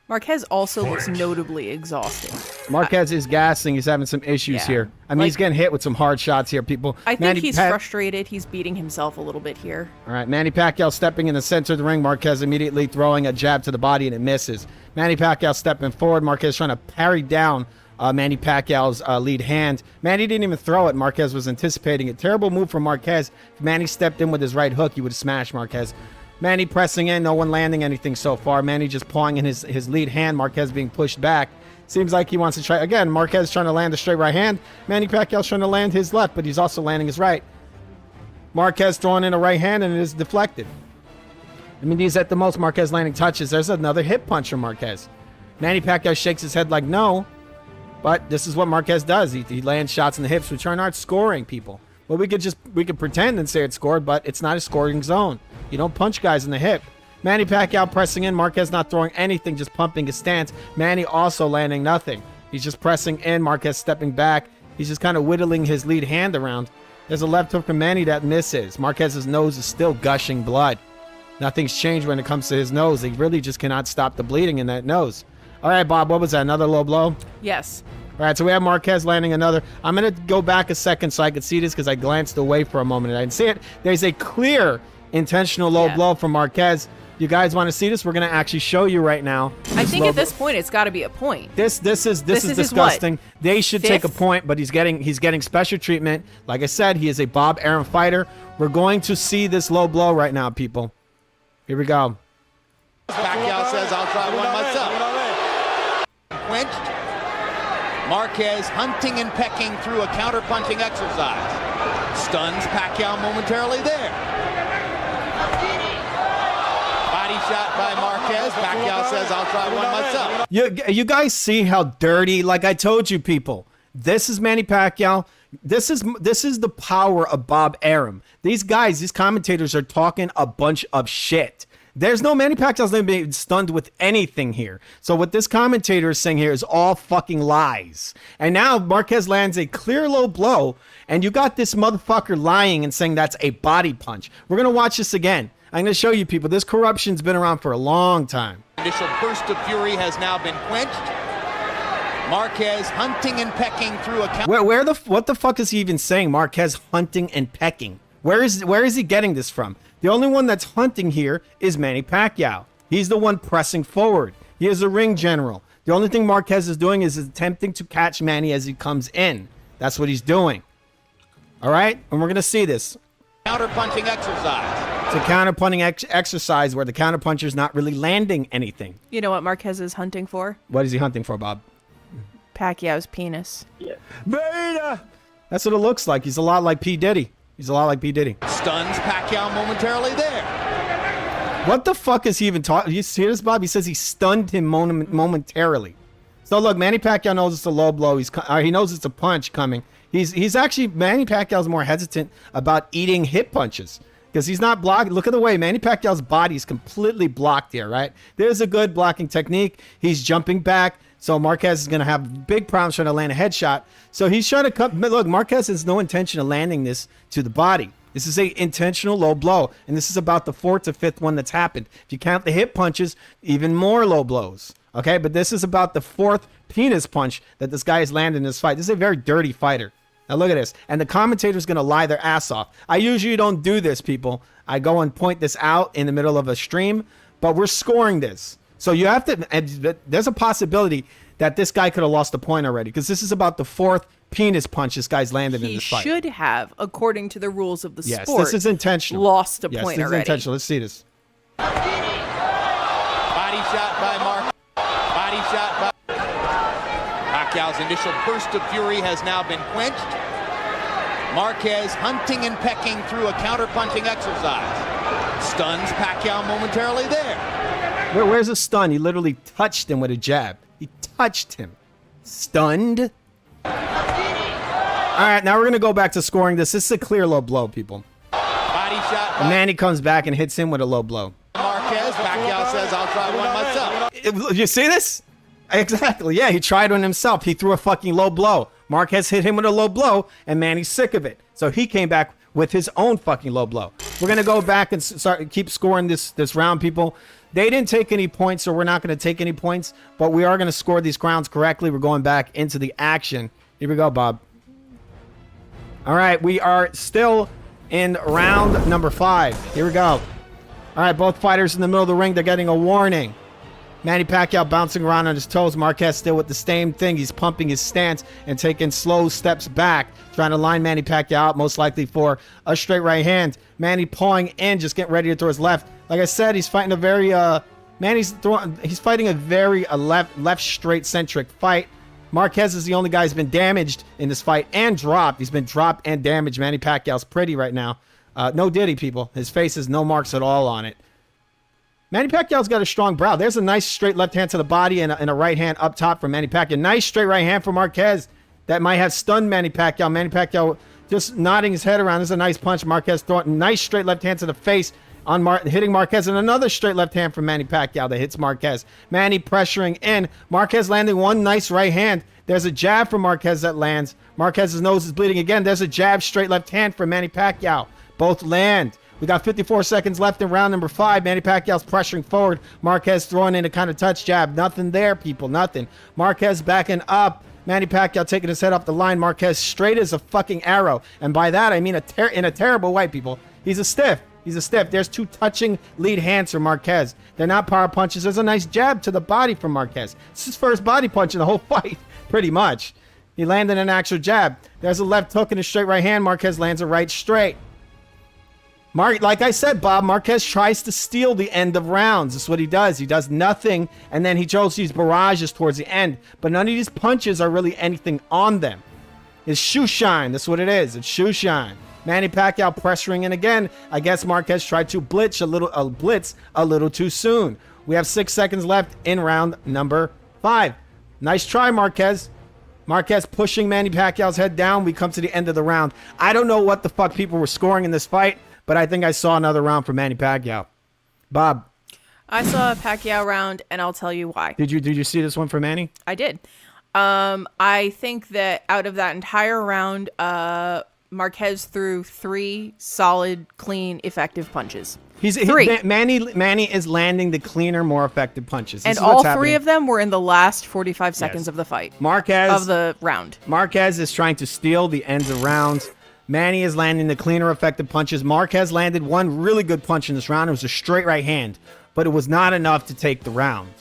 Marquez also looks notably exhausted. Marquez is gassing. He's having some issues here. I mean, he's getting hit with some hard shots here, people. I think he's frustrated. He's beating himself a little bit here. All right, Manny Pacquiao stepping in the center of the ring. Marquez immediately throwing a jab to the body, and it misses. Manny Pacquiao stepping forward. Marquez trying to parry down Manny Pacquiao's lead hand. Manny didn't even throw it. Marquez was anticipating it. Terrible move from Marquez. If Manny stepped in with his right hook, he would have smashed Marquez. Manny pressing in. No one landing anything so far. Manny just pawing in his lead hand. Marquez being pushed back. Seems like he wants to try. Again, Marquez trying to land a straight right hand. Manny Pacquiao's trying to land his left, but he's also landing his right. Marquez throwing in a right hand, and it is deflected. I mean, these at the most Marquez landing touches. There's another hip punch from Marquez. Manny Pacquiao shakes his head like no. But this is what Marquez does. He lands shots in the hips, which are not scoring, people. Well, we could pretend and say it's scored, but it's not a scoring zone. You don't punch guys in the hip. Manny Pacquiao pressing in. Marquez not throwing anything, just pumping his stance. Manny also landing nothing. He's just pressing in. Marquez stepping back. He's just kind of whittling his lead hand around. There's a left hook from Manny that misses. Marquez's nose is still gushing blood. Nothing's changed when it comes to his nose. He really just cannot stop the bleeding in that nose. All right, Bob, what was that? Another low blow? Yes. All right, so we have Marquez landing another. I'm going to go back a second so I could see this because I glanced away for a moment and I didn't see it. There's a clear intentional low blow from Marquez. You guys want to see this? We're going to actually show you right now. I think at this point it's got to be a point. This is disgusting. They should take a point, but he's getting special treatment. Like I said, he is a Bob Arum fighter. We're going to see this low blow right now, people. Here we go. Pacquiao says, I'll try one myself. clinched. Marquez hunting and pecking through a counter-punching exercise. Stuns Pacquiao momentarily there. Body shot by Marquez. Pacquiao says, I'll try one myself. You guys see how dirty? Like I told you, people. This is Manny Pacquiao. This is the power of Bob Arum. These guys, these commentators are talking a bunch of shit. There's no Manny Pacquiao's not being stunned with anything here. So what this commentator is saying here is all fucking lies. And now Marquez lands a clear low blow, and you got this motherfucker lying and saying that's a body punch. We're gonna watch this again. I'm gonna show you people. This corruption's been around for a long time. Initial burst of fury has now been quenched. Marquez hunting and pecking through a counter. What the fuck is he even saying? Marquez hunting and pecking. Where is he getting this from? The only one that's hunting here is Manny Pacquiao. He's the one pressing forward. He is a ring general. The only thing Marquez is doing is attempting to catch Manny as he comes in. That's what he's doing. All right? And we're going to see this. Counter-punching exercise. It's a counter-punching exercise where the counter-puncher's not really landing anything. You know what Marquez is hunting for? What is he hunting for, Bob? Pacquiao's penis. Yeah. Beta! That's what it looks like. He's a lot like P. Diddy. Stuns Pacquiao momentarily there. What the fuck is he even talking? You see this, Bob? He says he stunned him momentarily. So look, Manny Pacquiao knows it's a low blow. He knows it's a punch coming. He's actually, Manny Pacquiao's more hesitant about eating hip punches because he's not blocked. Look at the way Manny Pacquiao's body is completely blocked here, right? There's a good blocking technique. He's jumping back. So Marquez is going to have big problems trying to land a headshot. So he's trying to come. Look, Marquez has no intention of landing this to the body. This is a intentional low blow. And this is about the 4th or 5th one that's happened. If you count the hip punches, even more low blows. Okay, but this is about the 4th penis punch that this guy has landed in this fight. This is a very dirty fighter. Now look at this. And the commentator's going to lie their ass off. I usually don't do this, people. I go and point this out in the middle of a stream. But we're scoring this. So you have to, and there's a possibility that this guy could have lost a point already because this is about the 4th penis punch this guy's landed in this fight. He should have, according to the rules of the sport. Yes, this is intentional. Lost a point already. Yes, this is intentional. Let's see this. Body shot by Mark. Body shot by Pacquiao's initial burst of fury has now been quenched. Marquez hunting and pecking through a counter-punching exercise. Stuns Pacquiao momentarily there. Where's the stun? He literally touched him with a jab. He touched him. Stunned. All right, now we're going to go back to scoring this. This is a clear low blow, people. Body shot. Manny comes back and hits him with a low blow. Marquez, Pacquiao says, I'll try one myself. You see this? Exactly. Yeah, he tried one himself. He threw a fucking low blow. Marquez hit him with a low blow, and Manny's sick of it. So he came back with his own fucking low blow. We're going to go back and keep scoring this round, people. They didn't take any points, so we're not going to take any points, but we are going to score these rounds correctly. We're going back into the action. Here we go, Bob. All right, we are still in round number 5. Here we go. All right, both fighters in the middle of the ring, they're getting a warning. Manny Pacquiao bouncing around on his toes. Marquez still with the same thing. He's pumping his stance and taking slow steps back, trying to line Manny Pacquiao out, most likely for a straight right hand. Manny pawing in, just getting ready to throw his left. Like I said, he's fighting a very he's fighting a very left straight centric fight. Marquez is the only guy who's been damaged in this fight and dropped. He's been dropped and damaged. Manny Pacquiao's pretty right now. No Diddy, people. His face has no marks at all on it. Manny Pacquiao's got a strong brow. There's a nice straight left hand to the body and a right hand up top for Manny Pacquiao. Nice straight right hand for Marquez. That might have stunned Manny Pacquiao. Manny Pacquiao just nodding his head around. This is a nice punch. Marquez throwing nice straight left hand to the face on hitting Marquez, and another straight left hand from Manny Pacquiao that hits Marquez. Manny pressuring in. Marquez landing one nice right hand. There's a jab from Marquez that lands. Marquez's nose is bleeding again. There's a jab straight left hand from Manny Pacquiao. Both land. We got 54 seconds left in round number 5. Manny Pacquiao's pressuring forward. Marquez throwing in a kind of touch jab. Nothing there, people. Nothing. Marquez backing up. Manny Pacquiao taking his head off the line. Marquez straight as a fucking arrow. And by that, I mean in a terrible way, people. He's a stiff. He's a stiff. There's 2 touching lead hands from Marquez. They're not power punches. There's a nice jab to the body from Marquez. It's his first body punch in the whole fight, pretty much. He landed an actual jab. There's a left hook and a straight right hand. Marquez lands a right straight. Like I said, Bob, Marquez tries to steal the end of rounds. That's what he does. He does nothing, and then he throws these barrages towards the end. But none of these punches are really anything on them. It's shoe shine. That's what it is. It's shoe shine. Manny Pacquiao pressuring in again. I guess Marquez tried to blitz a little too soon. We have 6 seconds left in round number 5. Nice try, Marquez. Marquez pushing Manny Pacquiao's head down. We come to the end of the round. I don't know what the fuck people were scoring in this fight, but I think I saw another round for Manny Pacquiao. Bob. I saw a Pacquiao round, and I'll tell you why. Did you see this one for Manny? I did. I think that out of that entire round, Marquez threw 3 solid, clean, effective punches. Manny is landing the cleaner, more effective punches. And all 3 of them were in the last 45 seconds of the fight. Of the round. Marquez is trying to steal the ends of rounds. Manny is landing the cleaner, effective punches. Marquez landed one really good punch in this round. It was a straight right hand, but it was not enough to take the round.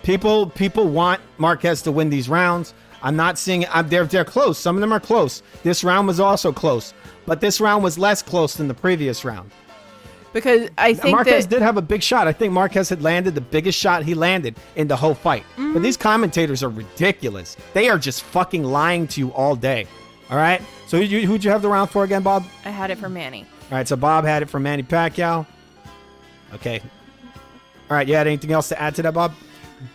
People want Marquez to win these rounds. I'm not seeing it. They're close. Some of them are close. This round was also close, but this round was less close than the previous round. Because I think Marquez did have a big shot. I think Marquez had landed the biggest shot he landed in the whole fight. But these commentators are ridiculous. They are just fucking lying to you all day. All right? So who'd you have the round for again, Bob? I had it for Manny. All right, so Bob had it for Manny Pacquiao. Okay. All right, you had anything else to add to that, Bob?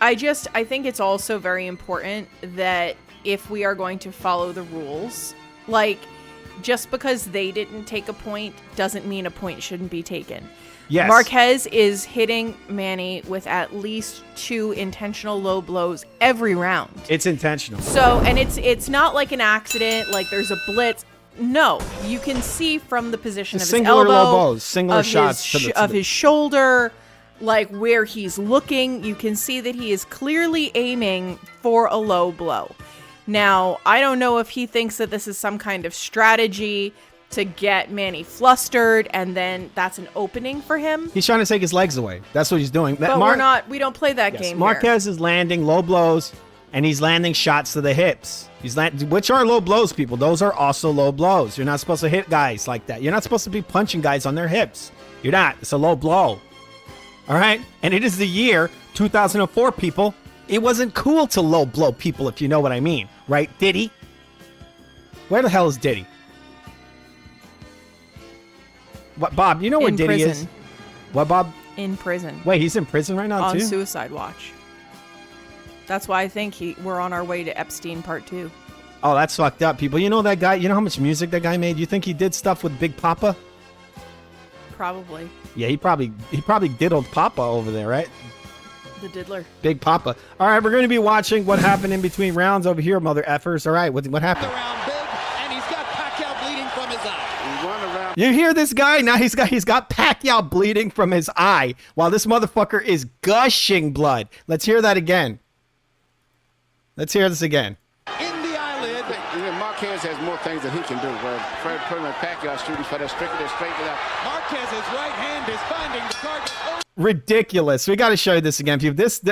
I think it's also very important that if we are going to follow the rules, like, just because they didn't take a point doesn't mean a point shouldn't be taken. Yes. Marquez is hitting Manny with at least 2 intentional low blows every round. It's intentional. So, and it's not like an accident, like there's a blitz. No, you can see from the position of his singular elbow, low blows, singular shots of his shoulder, like where he's looking, you can see that he is clearly aiming for a low blow. Now, I don't know if he thinks that this is some kind of strategy to get Manny flustered, and then that's an opening for him. He's trying to take his legs away. That's what he's doing. But we don't play that game Marquez is landing low blows, and he's landing shots to the hips. Which are low blows, people. Those are also low blows. You're not supposed to hit guys like that. You're not supposed to be punching guys on their hips. You're not. It's a low blow. All right? And it is the year 2004, people. It wasn't cool to low blow people, if you know what I mean. Right, Diddy? Where the hell is Diddy? What, Bob, you know where Diddy is? What, Bob? In prison. Wait, he's in prison right now, too? On suicide watch. That's why I think we're on our way to Epstein Part 2. Oh, that's fucked up, people. You know that guy? You know how much music that guy made? You think he did stuff with Big Papa? Probably. Yeah, he probably diddled Papa over there, right? The diddler. Big Papa. All right, we're going to be watching what happened in between rounds over here, mother effers. All right, what happened? And he's got Pacquiao bleeding from his eye. You hear this guy? Now he's got Pacquiao bleeding from his eye while this motherfucker is gushing blood. Let's hear that again. Let's hear this again. In the eyelid. Marquez has more things that he can do. Where pretty much Pacquiao shooting for that straight to that. Marquez's right hand is finding the target. Ridiculous. We got to show you this again, people. This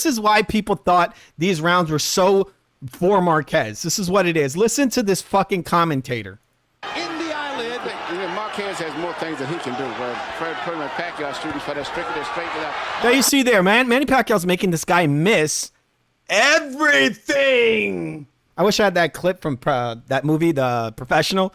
is why people thought these rounds were so for Marquez. This is what it is. Listen to this fucking commentator. In the eyelid. Marquez has more things that he can do. Where pretty much Pacquiao shooting for that straight to that. There you see there, man. Manny Pacquiao's making this guy miss everything. I wish I had that clip from that movie, The Professional.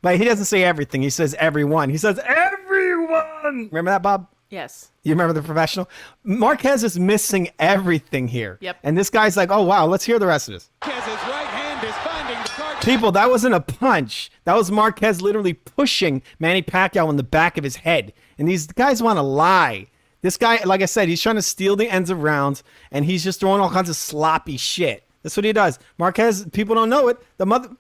But he doesn't say everything. He says everyone. He says everyone. Remember that, Bob? Yes. You remember The Professional? Marquez is missing everything here. Yep. And this guy's like, oh, wow, let's hear the rest of this. Marquez's right hand is finding the target. People, that wasn't a punch. That was Marquez literally pushing Manny Pacquiao in the back of his head. And these guys want to lie. This guy, like I said, he's trying to steal the ends of rounds, and he's just throwing all kinds of sloppy shit. That's what he does. Marquez, people don't know it.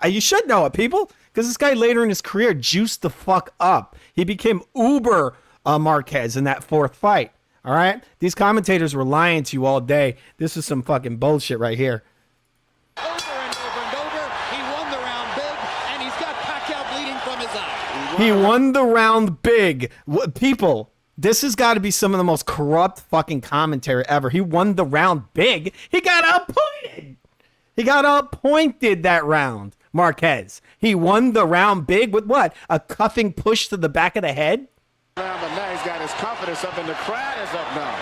You should know it, people, because this guy later in his career juiced the fuck up. He became uber Marquez in that 4th fight. All right? These commentators were lying to you all day. This is some fucking bullshit right here. Over and over, he won the round big, and he's got Pacquiao bleeding from his eye. He won the round big. People, this has got to be some of the most corrupt fucking commentary ever. He won the round big. He got appointed. He got appointed that round. Marquez. He won the round big with what? A cuffing push to the back of the head? But now he's got his confidence up and the crowd is up now.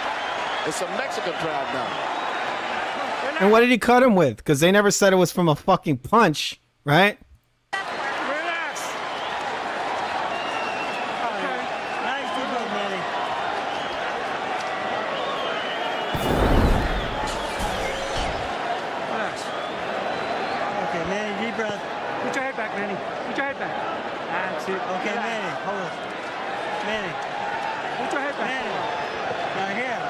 It's a Mexican crowd now. And what did he cut him with? Because they never said it was from a fucking punch, right? Relax. Okay. Nice to go, Manny. Relax. Okay, Manny, deep breath. Put your head back, Manny. Put your head back. That's it. Okay, Manny, hold on. Manny. Put your head back. Manny. Now here.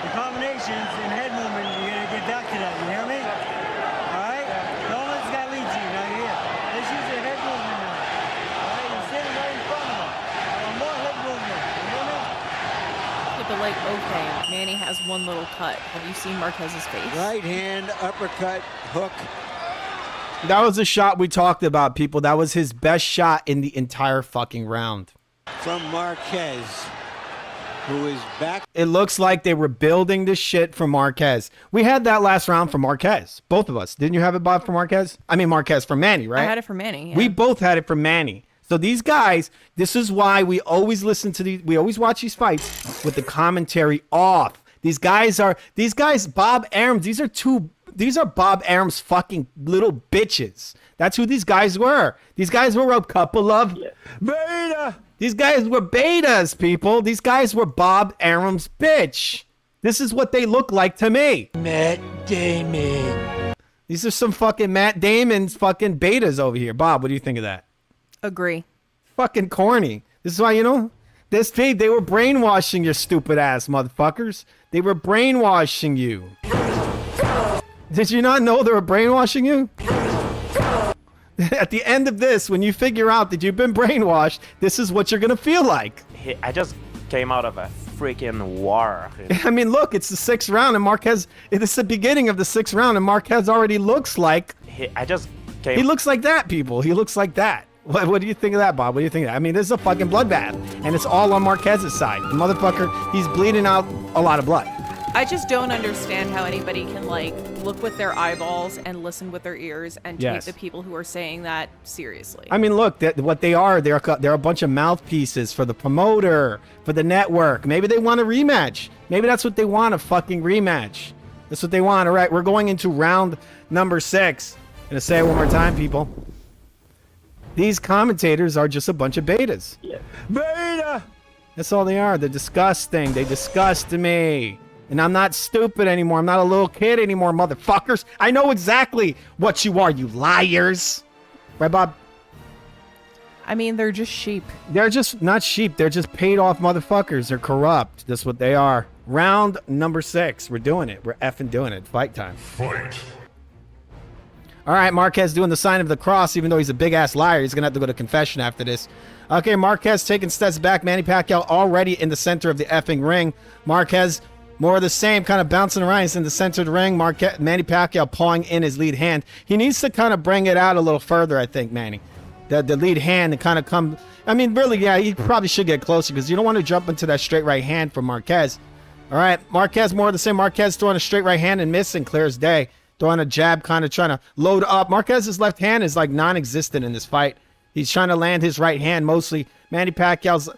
The combinations and head movement, you're going to get back to that. You hear me? All right? Don't let this guy lead you. Now you're here. Let's use the head movement now. All right? You're sitting right in front of him. I want more head movement. You hear me? Yeah, but like, okay, Manny has one little cut. Have you seen Marquez's face? Right hand, uppercut, hook. That was the shot we talked about, people. That was his best shot in the entire fucking round. From Marquez, who is back. It looks like they were building this shit for Marquez. We had that last round for Marquez. Both of us. Didn't you have it, Bob, for Marquez? I mean, Marquez for Manny, right? I had it for Manny. Yeah. We both had it for Manny. So these guys, this is why we always listen to these. We always watch these fights with the commentary off. These guys, Bob Arum's, these are Bob Arum's fucking little bitches. That's who these guys were. These guys were a couple of beta. These guys were betas, people. These guys were Bob Arum's bitch. This is what they look like to me. Matt Damon. These are some fucking Matt Damon's fucking betas over here. Bob, what do you think of that? Agree. Fucking corny. This is why, they were brainwashing your stupid ass motherfuckers. They were brainwashing you. Did you not know they were brainwashing you? At the end of this, when you figure out that you've been brainwashed, this is what you're going to feel like. I just came out of a freaking war. I mean, look, it's the 6th round, and Marquez, it's the beginning of the 6th round, and Marquez already looks like... He looks like that, people. He looks like that. What do you think of that, Bob? What do you think of that? I mean, this is a fucking bloodbath, and it's all on Marquez's side. The motherfucker, he's bleeding out a lot of blood. I just don't understand how anybody can, like, look with their eyeballs and listen with their ears and take the people who are saying that seriously. I mean, look, what they are, they're a bunch of mouthpieces for the promoter, for the network. Maybe they want a rematch. Maybe that's what they want, a fucking rematch. That's what they want. All right, we're going into round number 6. I'm going to say it one more time, people. These commentators are just a bunch of betas. Yeah. Beta! That's all they are. They're disgusting. They disgust me. And I'm not stupid anymore. I'm not a little kid anymore, motherfuckers. I know exactly what you are, you liars. Right, Bob? I mean, they're just sheep. They're just not sheep. They're just paid off motherfuckers. They're corrupt. That's what they are. Round number 6. We're doing it. We're effing doing it. Fight time. Fight. All right, Marquez doing the sign of the cross, even though he's a big-ass liar. He's going to have to go to confession after this. Okay, Marquez taking steps back. Manny Pacquiao already in the center of the effing ring. Marquez... more of the same, kind of bouncing around. He's in the center of the ring. Manny Pacquiao pawing in his lead hand. He needs to kind of bring it out a little further, I think, Manny. The lead hand and kind of come... I mean, really, yeah, he probably should get closer because you don't want to jump into that straight right hand from Marquez. All right, Marquez, more of the same. Marquez throwing a straight right hand and missing, clear as day. Throwing a jab, kind of trying to load up. Marquez's left hand is like non-existent in this fight. He's trying to land his right hand mostly. Manny Pacquiao's...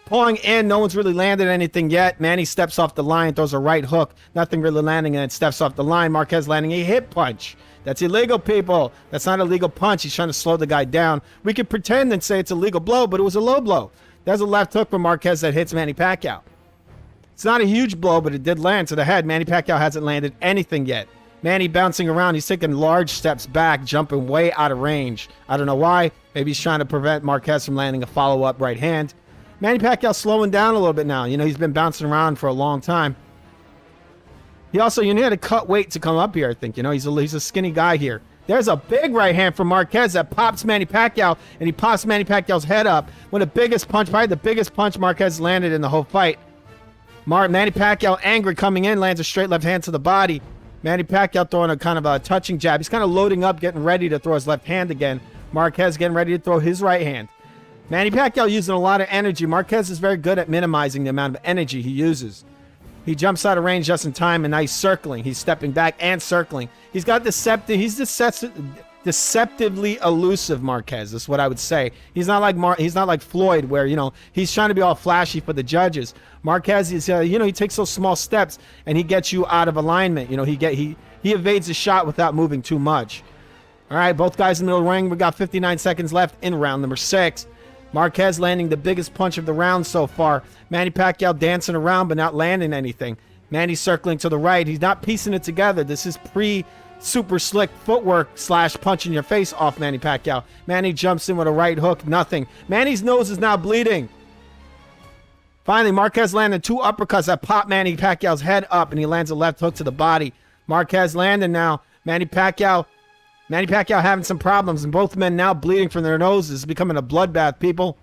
pulling in, no one's really landed anything yet. Manny steps off the line, throws a right hook. Nothing really landing, and then steps off the line. Marquez landing a hip punch. That's illegal, people. That's not a legal punch. He's trying to slow the guy down. We could pretend and say it's a legal blow, but it was a low blow. There's a left hook from Marquez that hits Manny Pacquiao. It's not a huge blow, but it did land to the head. Manny Pacquiao hasn't landed anything yet. Manny bouncing around. He's taking large steps back, jumping way out of range. I don't know why. Maybe he's trying to prevent Marquez from landing a follow-up right hand. Manny Pacquiao slowing down a little bit now. You know, he's been bouncing around for a long time. He also, you had to cut weight to come up here, I think. You know, he's a skinny guy here. There's a big right hand from Marquez that pops Manny Pacquiao, and he pops Manny Pacquiao's head up. One of the biggest punch, probably the biggest punch Marquez landed in the whole fight. Manny Pacquiao, angry, coming in, lands a straight left hand to the body. Manny Pacquiao throwing a kind of a touching jab. He's kind of loading up, getting ready to throw his left hand again. Marquez getting ready to throw his right hand. Manny Pacquiao using a lot of energy. Marquez is very good at minimizing the amount of energy he uses. He jumps out of range just in time, and now he's circling. He's stepping back and circling. He's got deceptive. He's deceptively elusive Marquez. That's what I would say. He's not like Floyd, where he's trying to be all flashy for the judges. Marquez is he takes those small steps and he gets you out of alignment. He evades the shot without moving too much. All right, both guys in the middle of the ring. We got 59 seconds left in round number 6. Marquez landing the biggest punch of the round so far. Manny Pacquiao dancing around but not landing anything. Manny circling to the right. He's not piecing it together. This is super slick footwork / punch in your face off Manny Pacquiao. Manny jumps in with a right hook. Nothing. Manny's nose is now bleeding. Finally, Marquez landed 2 uppercuts that pop Manny Pacquiao's head up, and he lands a left hook to the body. Marquez landing now. Manny Pacquiao having some problems, and both men now bleeding from their noses. It's becoming a bloodbath, people.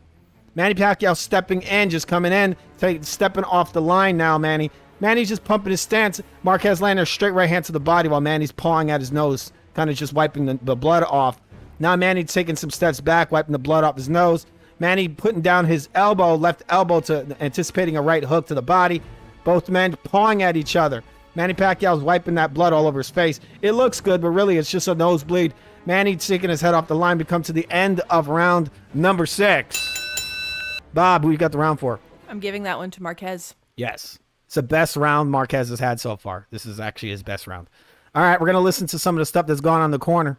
Manny Pacquiao stepping in, just coming in, stepping off the line now, Manny. Manny's just pumping his stance. Marquez landing a straight right hand to the body while Manny's pawing at his nose, kind of just wiping the blood off. Now Manny taking some steps back, wiping the blood off his nose. Manny putting down his left elbow to anticipating a right hook to the body. Both men pawing at each other. Manny Pacquiao's wiping that blood all over his face. It looks good, but really it's just a nosebleed. Manny taking his head off the line. We come to the end of round number 6. Bob, who you got the round for? I'm giving that one to Marquez. Yes. It's the best round Marquez has had so far. This is actually his best round. All right, we're going to listen to some of the stuff that's gone on in the corner.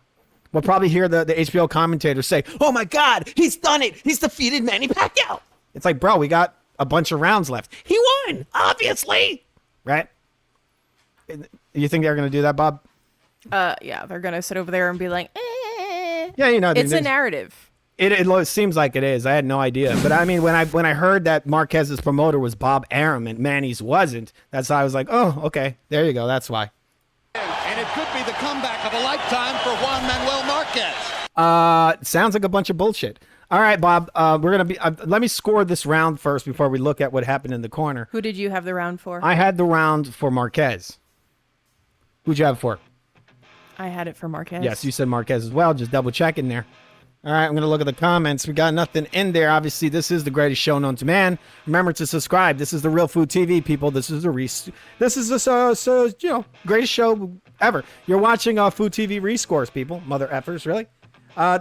We'll probably hear the HBO commentators say, "Oh my God, he's done it. He's defeated Manny Pacquiao." It's like, bro, we got a bunch of rounds left. He won, obviously. Right? You think they're going to do that, Bob? Yeah, they're going to sit over there and be like, eh. Yeah, it's a narrative. It seems like it is. I had no idea. But I mean, when I heard that Marquez's promoter was Bob Arum and Manny's wasn't, that's why I was like, oh, okay, there you go. That's why. And it could be the comeback of a lifetime for Juan Manuel Marquez. Sounds like a bunch of bullshit. All right, Bob, we're going to be, let me score this round first before we look at what happened in the corner. Who did you have the round for? I had the round for Marquez. Who'd you have for? I had it for Marquez. Yes, you said Marquez as well. Just double checking there. All right, I'm going to look at the comments. We got nothing in there. Obviously, this is the greatest show known to man. Remember to subscribe. This is the Real Food TV, people. This is the greatest show ever. You're watching Food TV rescores, people. Mother effers, really.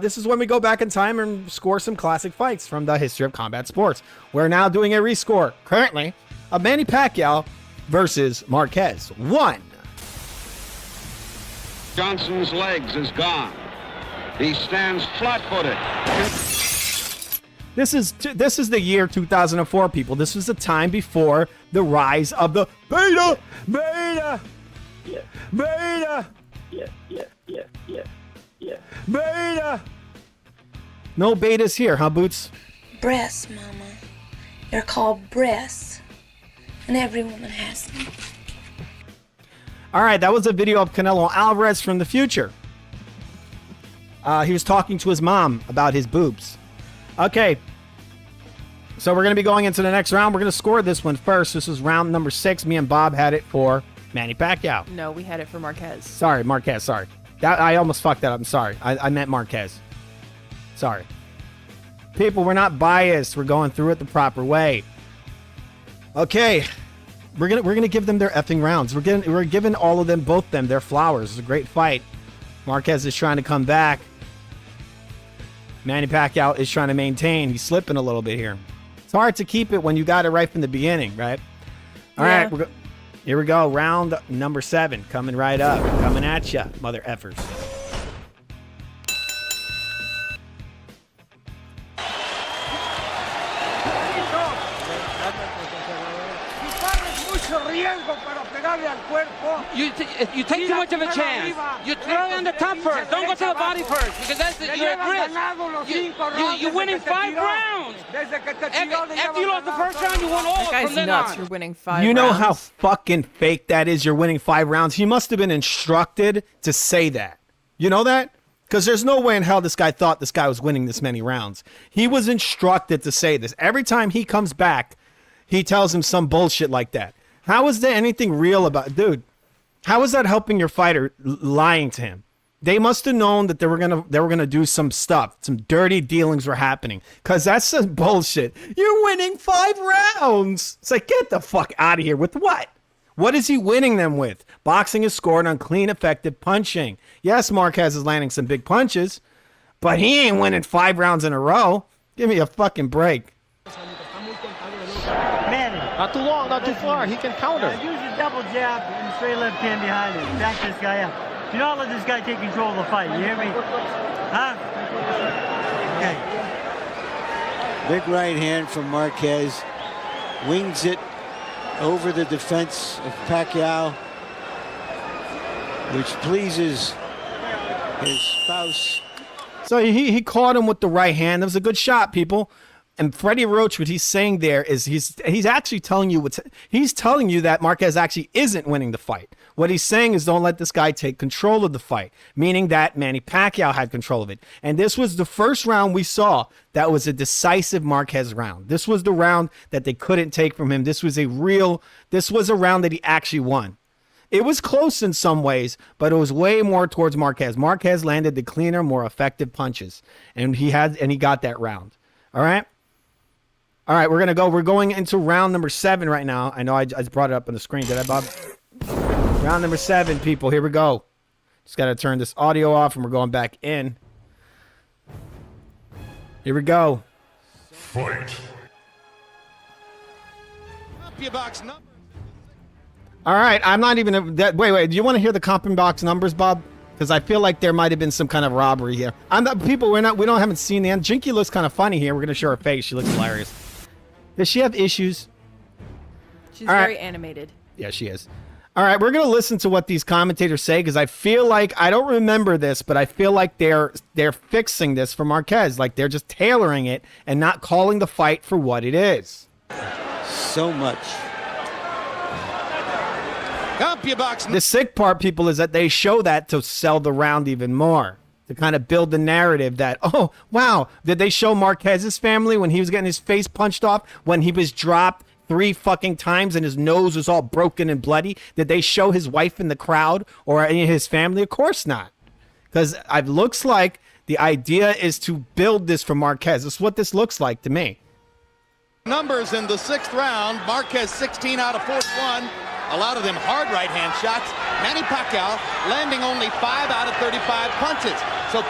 This is when we go back in time and score some classic fights from the history of combat sports. We're now doing a rescore, currently, of Manny Pacquiao versus Marquez. 1. Johnson's legs is gone. He stands flat-footed. This is the year 2004, people. This was the time before the rise of the beta. Yeah. Beta. Yeah. Beta. No betas here, huh, Boots? Breasts, Mama. They're called breasts. And every woman has them. All right, that was a video of Canelo Alvarez from the future. He was talking to his mom about his boobs. Okay. So we're going to be going into the next round. We're going to score this one first. This is round number 6. Me and Bob had it for Manny Pacquiao. No, we had it for Marquez. Sorry, Marquez. Sorry. I almost fucked that up. I'm sorry. I meant Marquez. Sorry. People, we're not biased. We're going through it the proper way. Okay. We're gonna give them their effing rounds. We're giving all of them, both them, their flowers. It's a great fight. Marquez is trying to come back. Manny Pacquiao is trying to maintain. He's slipping a little bit here. It's hard to keep it when you got it right from the beginning, right? All right, here we go. Round number 7 coming right up. Coming at ya, mother effers. You take too much of a chance. You throw on the top first. Don't go to the body first because you're at risk. You're winning 5 rounds. After you lost the first round, you won all that guy's from then nuts. on. You're winning 5 rounds. You know how fucking fake that is? You're winning 5 rounds. He must have been instructed to say that. You know that? Because there's no way in hell this guy thought this guy was winning this many rounds. He was instructed to say this. Every time he comes back, he tells him some bullshit like that. How is there anything real about it? Dude, how is that helping your fighter lying to him? They must have known that they were gonna do some stuff. Some dirty dealings were happening. Because that's some bullshit. You're winning 5 rounds. It's like, get the fuck out of here. With what? What is he winning them with? Boxing is scored on clean, effective punching. Yes, Marquez is landing some big punches, but he ain't winning 5 rounds in a row. Give me a fucking break. Manny. Not too long, not too far. He can counter. Use a double jab and straight left hand behind him. Back this guy up. Do not let this guy take control of the fight. You hear me? Huh? Okay. Big right hand from Marquez. Wings it over the defense of Pacquiao, which pleases his spouse. So he caught him with the right hand. That was a good shot, people. And Freddie Roach, what he's saying there is he's actually telling you he's telling you that Marquez actually isn't winning the fight. What he's saying is don't let this guy take control of the fight, meaning that Manny Pacquiao had control of it. And this was the first round we saw that was a decisive Marquez round. This was the round that they couldn't take from him. This was a round that he actually won. It was close in some ways, but it was way more towards Marquez. Marquez landed the cleaner, more effective punches, and he got that round. All right. All right, we're going into round number 7 right now. I know I brought it up on the screen. Did I, Bob? Round number 7, people. Here we go. Just got to turn this audio off, and we're going back in. Here we go. Fight. All right, I'm not even... Wait. Do you want to hear the comp box numbers, Bob? Because I feel like there might have been some kind of robbery here. Haven't seen the end. Jinky looks kind of funny here. We're going to show her face. She looks hilarious. Does she have issues? She's very animated. Yeah, she is. All right, we're going to listen to what these commentators say because I feel like, I don't remember this, but I feel like they're fixing this for Marquez. Like they're just tailoring it and not calling the fight for what it is. So much. The sick part, people, is that they show that to sell the round even more. To kind of build the narrative that, oh, wow, did they show Marquez's family when he was getting his face punched off, when he was dropped 3 fucking times and his nose was all broken and bloody? Did they show his wife in the crowd or any of his family? Of course not. Because it looks like the idea is to build this for Marquez. This is what this looks like to me. Numbers in the 6th round. Marquez 16 out of 41. A lot of them hard right-hand shots. Manny Pacquiao landing only 5 out of 35 punches. So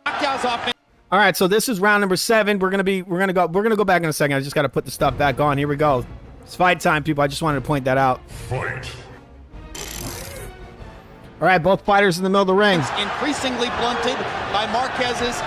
Pacquiao's offense. All right, so this is round number 7. We're gonna go back in a second. I just got to put the stuff back on. Here we go. It's fight time, people. I just wanted to point that out. Fight. All right, both fighters in the middle of the ring. Increasingly blunted by Marquez's.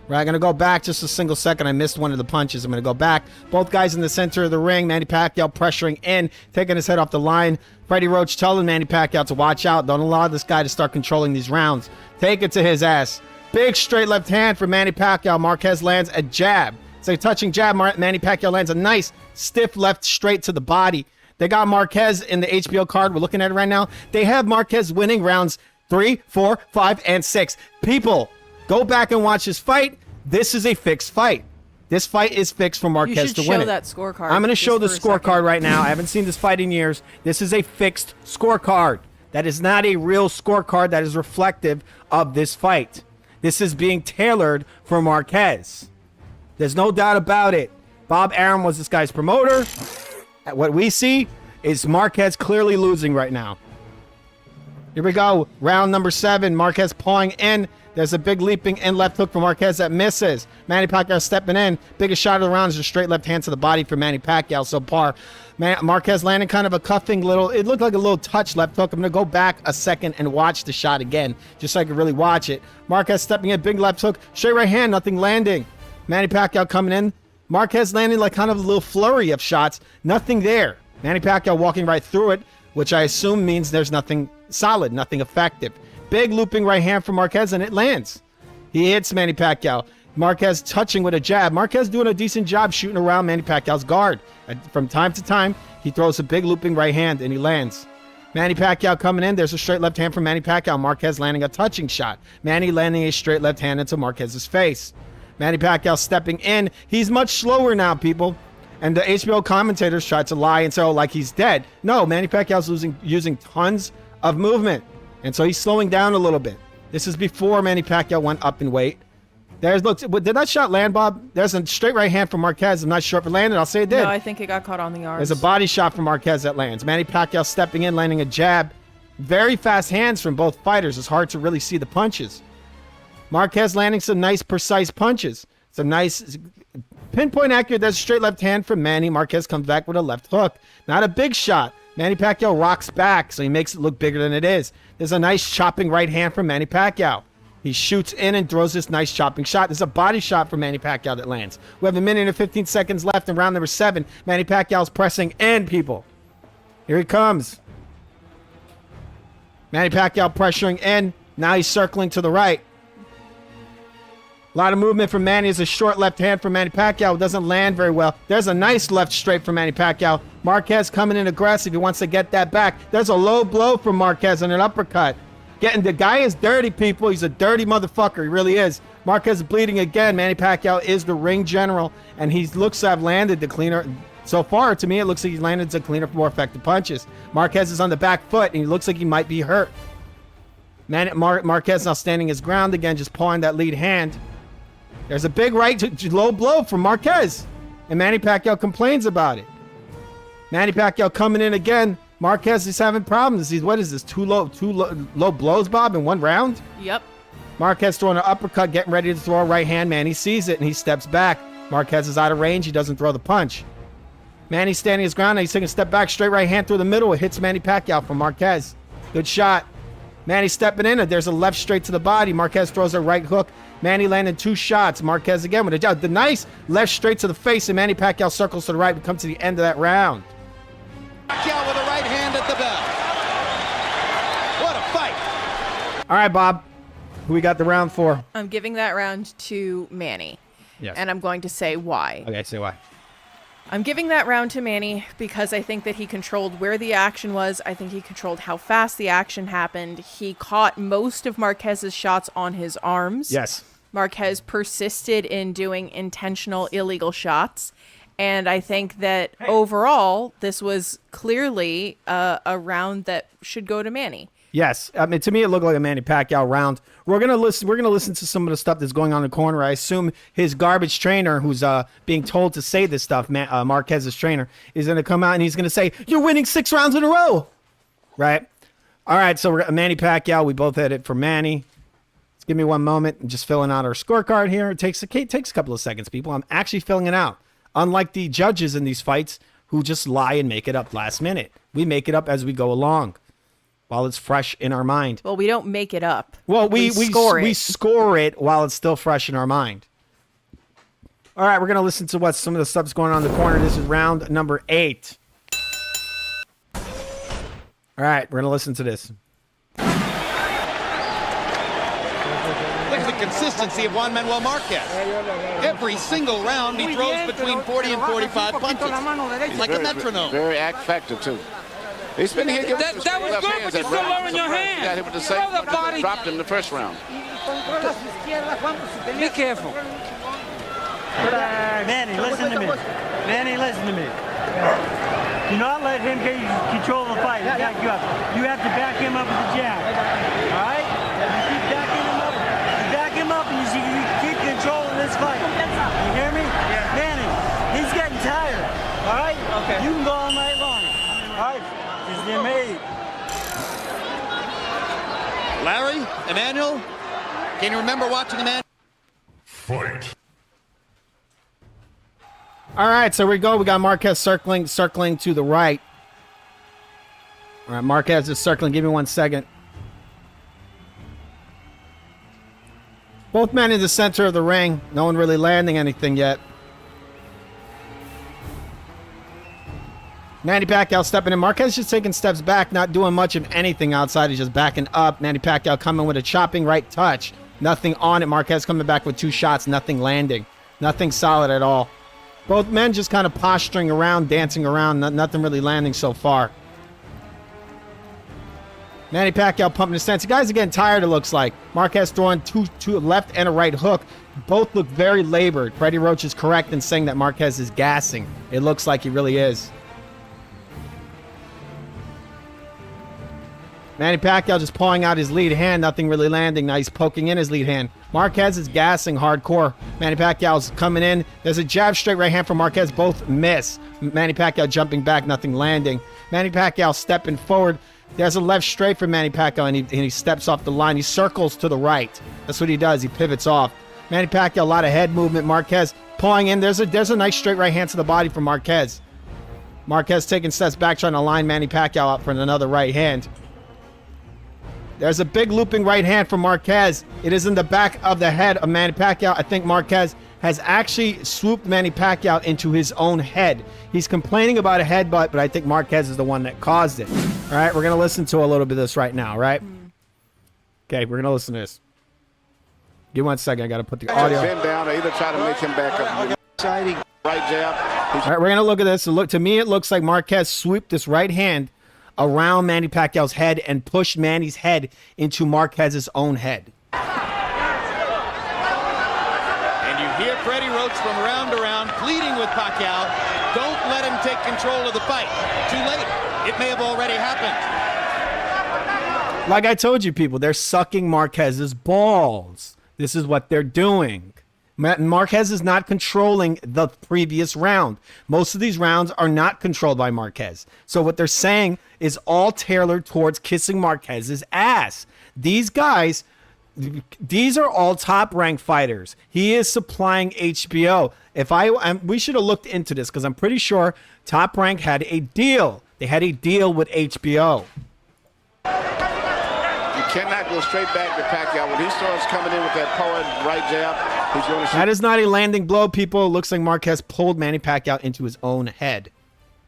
Right, I'm going to go back just a single second. I missed one of the punches. I'm going to go back. Both guys in the center of the ring. Manny Pacquiao pressuring in, taking his head off the line. Freddie Roach telling Manny Pacquiao to watch out. Don't allow this guy to start controlling these rounds. Take it to his ass. Big straight left hand for Manny Pacquiao. Marquez lands a jab. It's a touching jab. Manny Pacquiao lands a nice, stiff left straight to the body. They got Marquez in the HBO card. We're looking at it right now. They have Marquez winning rounds 3, 4, 5, and 6. People, go back and watch this fight. This is a fixed fight. This fight is fixed for Marquez to win it. You should show that scorecard. I'm going to show the scorecard right now. I haven't seen this fight in years. This is a fixed scorecard. That is not a real scorecard that is reflective of this fight. This is being tailored for Marquez. There's no doubt about it. Bob Arum was this guy's promoter. What we see is Marquez clearly losing right now. Here we go. Round number 7. Marquez pawing in. There's a big leaping in left hook for Marquez that misses. Manny Pacquiao stepping in. Biggest shot of the round is a straight left hand to the body for Manny Pacquiao. So par. Marquez landing kind of a cuffing little, it looked like a little touch left hook. I'm going to go back a second and watch the shot again, just so I can really watch it. Marquez stepping in, big left hook, straight right hand, nothing landing. Manny Pacquiao coming in. Marquez landing like kind of a little flurry of shots. Nothing there. Manny Pacquiao walking right through it, which I assume means there's nothing solid, nothing effective. Big looping right hand from Marquez, and it lands. He hits Manny Pacquiao. Marquez touching with a jab. Marquez doing a decent job shooting around Manny Pacquiao's guard. From time to time, he throws a big looping right hand, and he lands. Manny Pacquiao coming in. There's a straight left hand from Manny Pacquiao. Marquez landing a touching shot. Manny landing a straight left hand into Marquez's face. Manny Pacquiao stepping in. He's much slower now, people. And the HBO commentators tried to lie and say, oh, like he's dead. No, Manny Pacquiao's using tons of movement. And so he's slowing down a little bit. This is before Manny Pacquiao went up in weight. Look, did that shot land, Bob? There's a straight right hand from Marquez. I'm not sure if it landed. I'll say it did. No, I think it got caught on the arms. There's a body shot from Marquez that lands. Manny Pacquiao stepping in, landing a jab. Very fast hands from both fighters. It's hard to really see the punches. Marquez landing some nice, precise punches. Some nice, pinpoint accurate. That's a straight left hand from Manny. Marquez comes back with a left hook. Not a big shot. Manny Pacquiao rocks back, so he makes it look bigger than it is. There's a nice chopping right hand from Manny Pacquiao. He shoots in and throws this nice chopping shot. There's a body shot from Manny Pacquiao that lands. We have 1 minute and 15 seconds left in round number 7. Manny Pacquiao's pressing in, people. Here he comes. Manny Pacquiao pressuring in. Now he's circling to the right. A lot of movement from Manny. There's a short left hand from Manny Pacquiao. It doesn't land very well. There's a nice left straight from Manny Pacquiao. Marquez coming in aggressive. He wants to get that back. There's a low blow from Marquez and an uppercut. The guy is dirty, people. He's a dirty motherfucker. He really is. Marquez is bleeding again. Manny Pacquiao is the ring general, and he looks to have landed the cleaner. So far, to me, it looks like he's landed the cleaner, more effective punches. Marquez is on the back foot, and he looks like he might be hurt. Marquez now standing his ground again, just pawing that lead hand. There's a big right to low blow from Marquez, and Manny Pacquiao complains about it. Manny Pacquiao coming in again. Marquez is having problems. What is this? Two low blows, Bob, in one round? Yep. Marquez throwing an uppercut, getting ready to throw a right hand. Manny sees it, and he steps back. Marquez is out of range. He doesn't throw the punch. Manny's standing his ground. Now he's taking a step back, straight right hand through the middle. It hits Manny Pacquiao from Marquez. Good shot. Manny stepping in. There's a left straight to the body. Marquez throws a right hook. Manny landed 2 shots. Marquez again with a jab. The nice left straight to the face, and Manny Pacquiao circles to the right. We come to the end of that round. Pacquiao with a right hand at the bell. What a fight. All right, Bob. Who we got the round for? I'm giving that round to Manny. Yes. And I'm going to say why. Okay, say why. I'm giving that round to Manny because I think that he controlled where the action was. I think he controlled how fast the action happened. He caught most of Marquez's shots on his arms. Yes. Marquez persisted in doing intentional illegal shots. And I think that overall, this was clearly a round that should go to Manny. Yes, I mean, to me it looked like a Manny Pacquiao round. We're gonna listen to some of the stuff that's going on in the corner. I assume his garbage trainer, who's being told to say this stuff, Marquez's trainer, is gonna come out and he's gonna say, "You're winning 6 rounds in a row," right? All right, so we're Manny Pacquiao. We both had it for Manny. Just give me one moment. I'm just filling out our scorecard here. It takes a couple of seconds, people. I'm actually filling it out. Unlike the judges in these fights who just lie and make it up last minute, we make it up as we go along, while it's fresh in our mind. Well, we don't make it up. Well, we score it. We score it while it's still fresh in our mind. All right, we're going to listen to what some of the stuff's going on in the corner. This is round number 8. All right, we're going to listen to this. Look at the consistency of Juan Manuel Marquez. Every single round he throws between 40 and 45 punches. He's like a metronome. Very effective, too. He's been here giving That was good, but you're still lowering your hand. Got hit with the same Throw the body. Dropped him the first round. Be careful. Manny, listen to me. Manny, listen to me. Do not let him get control of the fight. You have to back him up with the jab. All right? You keep backing him up. You back him up, and you keep control of this fight. You hear me? Yeah. Manny, he's getting tired. All right? Okay. You can go all night long. All right? Just they're made. Larry, Emmanuel, can you remember watching Emmanuel? Fight. All right, so we go. We got Marquez circling to the right. All right, Marquez is circling. Give me 1 second. Both men in the center of the ring. No one really landing anything yet. Manny Pacquiao stepping in. Marquez just taking steps back, not doing much of anything outside. He's just backing up. Manny Pacquiao coming with a chopping right touch. Nothing on it. Marquez coming back with 2 shots. Nothing landing. Nothing solid at all. Both men just kind of posturing around, dancing around. Nothing really landing so far. Manny Pacquiao pumping his stance. The guys are getting tired, it looks like. Marquez throwing two left and a right hook. Both look very labored. Freddie Roach is correct in saying that Marquez is gassing. It looks like he really is. Manny Pacquiao just pawing out his lead hand. Nothing really landing. Now he's poking in his lead hand. Marquez is gassing hardcore. Manny Pacquiao's coming in. There's a jab, straight right hand from Marquez. Both miss. Manny Pacquiao jumping back, nothing landing. Manny Pacquiao stepping forward. There's a left straight from Manny Pacquiao, and he steps off the line. He circles to the right. That's what he does. He pivots off. Manny Pacquiao, a lot of head movement. Marquez pulling in. There's a nice straight right hand to the body from Marquez. Marquez taking steps back, trying to line Manny Pacquiao up for another right hand. There's a big looping right hand from Marquez. It is in the back of the head of Manny Pacquiao. I think Marquez has actually swooped Manny Pacquiao into his own head. He's complaining about a headbutt, but I think Marquez is the one that caused it. All right, we're going to listen to a little bit of this right now, right? Okay, we're going to listen to this. Give 1 second. I got to put the audio. Bend down or either try to make him back up. Exciting right jab. All right, we're going to look at this. So to me, it looks like Marquez swooped this right hand around Manny Pacquiao's head and pushed Manny's head into Marquez's own head. And you hear Freddie Roach from round to round pleading with Pacquiao, don't let him take control of the fight. Too late. It may have already happened. Like I told you, people, they're sucking Marquez's balls. This is what they're doing. Marquez is not controlling the previous round. Most of these rounds are not controlled by Marquez. So what they're saying is all tailored towards kissing Marquez's ass. These guys, these are all top-ranked fighters. He is supplying HBO. We should have looked into this because I'm pretty sure Top Rank had a deal. They had a deal with HBO. Cannot go straight back to Pacquiao. When he starts coming in with that power right jab, he's going to shoot. That is not a landing blow, people. It looks like Marquez pulled Manny Pacquiao into his own head.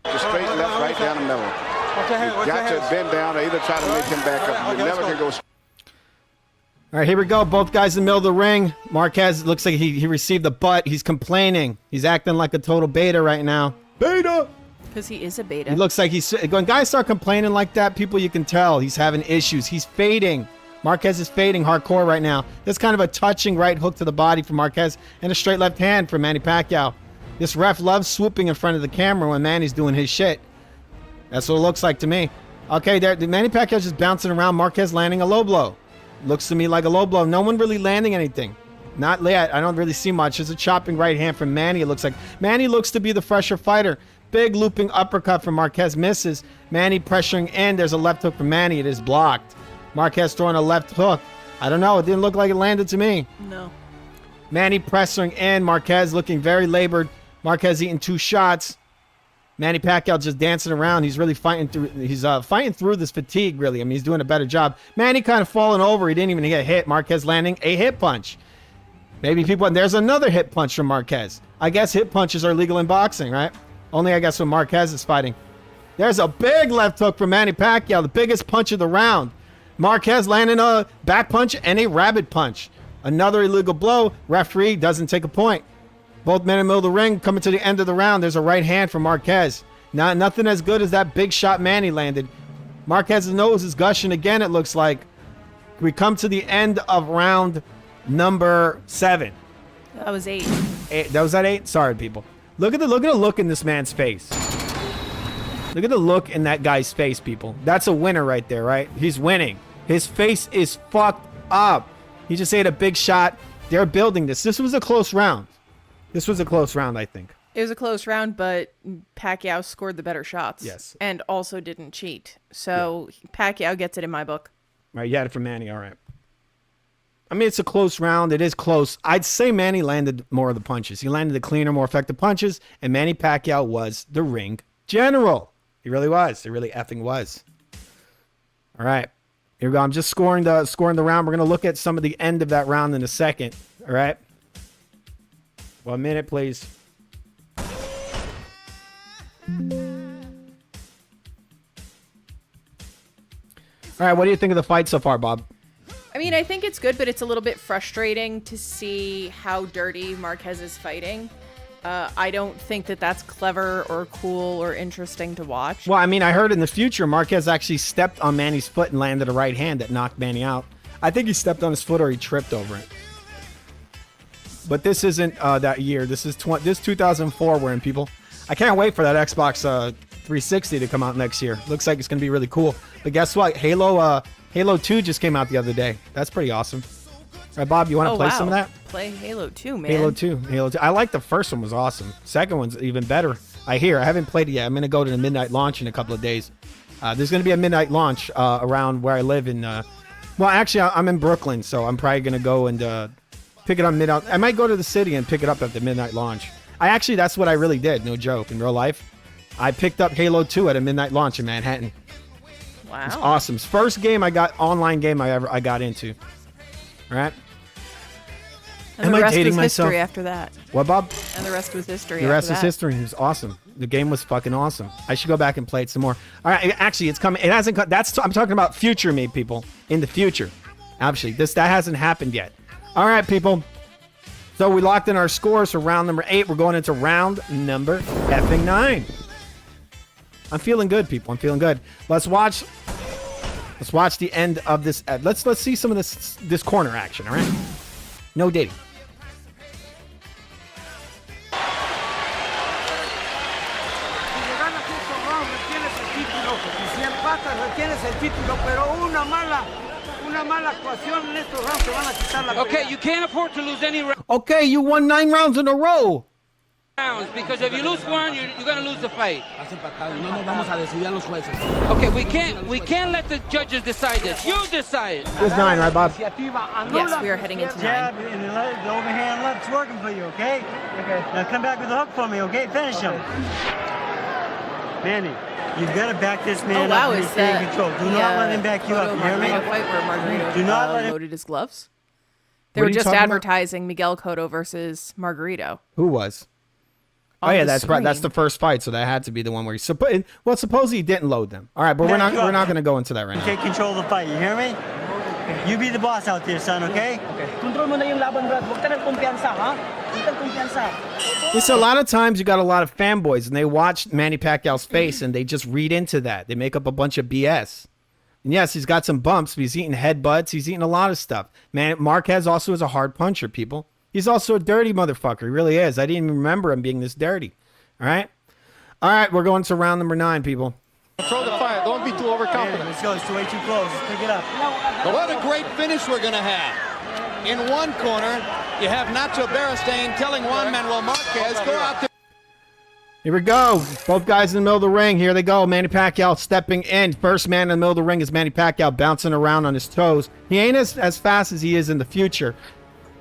Just straight left, right down the middle. You got to bend down or either try to make him back up. You never can go. All right, here we go. Both guys in the middle of the ring. Marquez looks like he received the butt. He's complaining. He's acting like a total beta right now. Beta! Because he is a beta. He looks like when guys start complaining like that, people, you can tell he's having issues. He's fading. Marquez is fading hardcore right now. That's kind of a touching right hook to the body from Marquez and a straight left hand from Manny Pacquiao. This ref loves swooping in front of the camera when Manny's doing his shit. That's what it looks like to me. Okay, Manny Pacquiao's just bouncing around. Marquez landing a low blow. Looks to me like a low blow. No one really landing anything. Not yet. I don't really see much. There's a chopping right hand from Manny, it looks like. Manny looks to be the fresher fighter. Big looping uppercut from Marquez misses. Manny pressuring in. There's a left hook from Manny. It is blocked. Marquez throwing a left hook. I don't know. It didn't look like it landed to me. No. Manny pressuring in. Marquez looking very labored. Marquez eating 2 shots. Manny Pacquiao just dancing around. He's really fighting through. He's fighting through this fatigue, really. I mean, he's doing a better job. Manny kind of falling over. He didn't even get hit. Marquez landing a hit punch. Maybe people. And there's another hit punch from Marquez. I guess hit punches are legal in boxing, right? Only, I guess, when Marquez is fighting. There's a big left hook from Manny Pacquiao, the biggest punch of the round. Marquez landing a back punch and a rabbit punch. Another illegal blow. Referee doesn't take a point. Both men in the middle of the ring coming to the end of the round. There's a right hand from Marquez. Nothing as good as that big shot Manny landed. Marquez's nose is gushing again, it looks like. We come to the end of round number 7. That was 8. That was that 8? Sorry, people. Look at the look in this man's face. Look at the look in that guy's face, people. That's a winner right there, right? He's winning. His face is fucked up. He just ate a big shot. They're building this. This was a close round. This was a close round, I think. It was a close round, but Pacquiao scored the better shots. Yes. And also didn't cheat. So Pacquiao gets it in my book. Right, you had it from Manny. All right. I mean, it's a close round. It is close. I'd say Manny landed more of the punches. He landed the cleaner, more effective punches, and Manny Pacquiao was the ring general. He really was. He really effing was. All right. Here we go. I'm just scoring the round. We're going to look at some of the end of that round in a second. All right. 1 minute, please. All right. What do you think of the fight so far, Bob? I mean, I think it's good, but it's a little bit frustrating to see how dirty Marquez is fighting. I don't think that that's clever or cool or interesting to watch. Well, I mean, I heard in the future, Marquez actually stepped on Manny's foot and landed a right hand that knocked Manny out. I think he stepped on his foot or he tripped over it. But this isn't that year. This is 2004 we're in, people. I can't wait for that Xbox 360 to come out next year. Looks like it's going to be really cool. But guess what? Halo 2 just came out the other day. That's pretty awesome. Right, Bob, you want to play some of that? Play Halo 2, man. Halo 2. I like the first one was awesome. Second one's even better. I haven't played it yet. I'm going to go to the midnight launch in a couple of days. There's going to be a midnight launch around where I live in. Well, actually, I'm in Brooklyn, so I'm probably going to go and pick it up midnight. I might go to the city and pick it up at the midnight launch. That's what I really did. No joke. In real life, I picked up Halo 2 at a midnight launch in Manhattan. Wow. It's awesome. It's first game online game I got into. All right. And the rest was history after that. What, Bob? And the rest was history. The rest is history. It was awesome. The game was fucking awesome. I should go back and play it some more. All right, actually, it's coming. It hasn't. I'm talking about future me, people. In the future, actually, that hasn't happened yet. All right, people. So we locked in our scores for round number 8. We're going into round number effing 9. I'm feeling good, people. I'm feeling good. Let's watch the end of this. Let's see some of this corner action. All right. No dating. Okay, you can't afford to lose any rounds Okay, you won 9 rounds in a row. because if you lose one, you're gonna lose the fight. Okay, we can't let the judges decide this. You decide. It's 9, right, Bob? Yes, we are heading into 9. Jab and the overhand left's working for you, okay? Now come back with the hook for me, okay? Finish him. Manny, you've got to back this man up and stay in control. Do not let him back you up. You hear me? Fight where Margarito Do not let him loaded his gloves. They were just advertising Miguel Cotto versus Margarito. Who was? Oh yeah, that's right. That's the first fight, so that had to be the one where he. Suppose he didn't load them. All right, but we're not going to go into that right now. Take control of the fight. You hear me? You be the boss out there, son. Okay? Control mo na yung laban, Brad. Huwag ka ng kumpiyansa, ha? Huwag ka ng kumpiyansa. Listen, a lot of times you got a lot of fanboys, and they watch Manny Pacquiao's face, and they just read into that. They make up a bunch of BS. And yes, he's got some bumps, but he's eating headbutts. He's eating a lot of stuff. Man, Marquez also is a hard puncher, people. He's also a dirty motherfucker. He really is. I didn't even remember him being this dirty. All right? All right, we're going to round number 9, people. Control the fight. Don't be too overconfident. Let's go. It's way too close. Let's pick it up. But what a great finish we're going to have. In one corner, you have Nacho Beristain telling Juan Manuel Marquez, go out there. Here we go. Both guys in the middle of the ring. Here they go. Manny Pacquiao stepping in. First man in the middle of the ring is Manny Pacquiao bouncing around on his toes. He ain't as fast as he is in the future.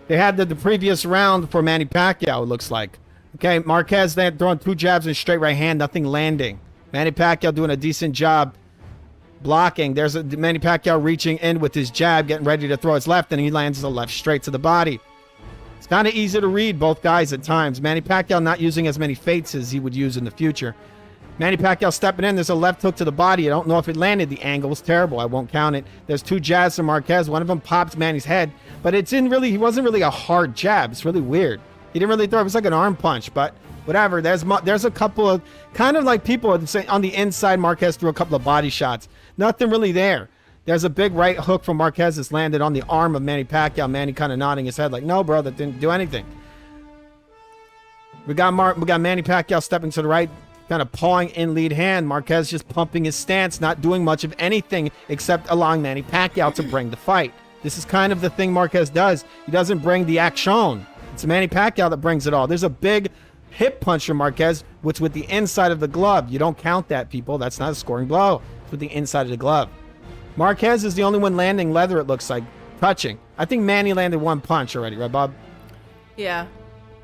They had the previous round for Manny Pacquiao, it looks like. Okay, Marquez then throwing 2 jabs in a straight right hand, nothing landing. Manny Pacquiao doing a decent job blocking. There's Manny Pacquiao reaching in with his jab, getting ready to throw his left, and he lands the left straight to the body. It's kind of easy to read both guys at times. Manny Pacquiao not using as many feints as he would use in the future. Manny Pacquiao stepping in. There's a left hook to the body. I don't know if it landed. The angle was terrible. I won't count it. There's 2 jabs from Marquez. One of them popped Manny's head, but he wasn't really a hard jab. It's really weird. He didn't really throw it. It was like an arm punch, but whatever. There's a couple of kind of like people would say on the inside. Marquez threw a couple of body shots. Nothing really there. There's a big right hook from Marquez that's landed on the arm of Manny Pacquiao. Manny kind of nodding his head like, no, bro, that didn't do anything. We got Manny Pacquiao stepping to the right, kind of pawing in lead hand. Marquez just pumping his stance, not doing much of anything except allowing Manny Pacquiao to bring the fight. This is kind of the thing Marquez does. He doesn't bring the action. It's Manny Pacquiao that brings it all. There's a big hip punch from Marquez, which with the inside of the glove. You don't count that, people. That's not a scoring blow. It's with the inside of the glove. Marquez is the only one landing leather, it looks like, touching. I think Manny landed 1 punch already, right, Bob? Yeah.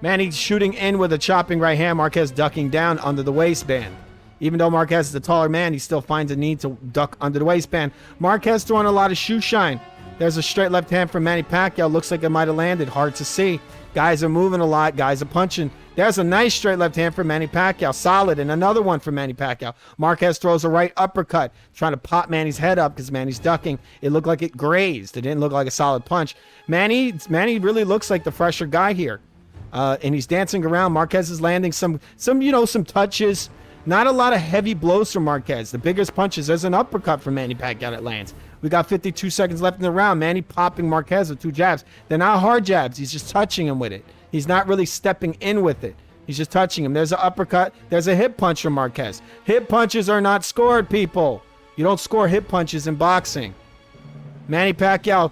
Manny shooting in with a chopping right hand. Marquez ducking down under the waistband. Even though Marquez is the taller man, he still finds a need to duck under the waistband. Marquez throwing a lot of shoe shine. There's a straight left hand from Manny Pacquiao. Looks like it might have landed. Hard to see. Guys are moving a lot. Guys are punching. There's a nice straight left hand from Manny Pacquiao. Solid. And another one from Manny Pacquiao. Marquez throws a right uppercut, trying to pop Manny's head up because Manny's ducking. It looked like it grazed. It didn't look like a solid punch. Manny really looks like the fresher guy here. And he's dancing around. Marquez is landing some touches. Not a lot of heavy blows from Marquez. The biggest punches. There's an uppercut from Manny Pacquiao that lands. We got 52 seconds left in the round. Manny popping Marquez with 2 jabs. They're not hard jabs. He's just touching him with it. He's not really stepping in with it. He's just touching him. There's an uppercut. There's a hip punch from Marquez. Hip punches are not scored, people. You don't score hip punches in boxing. Manny Pacquiao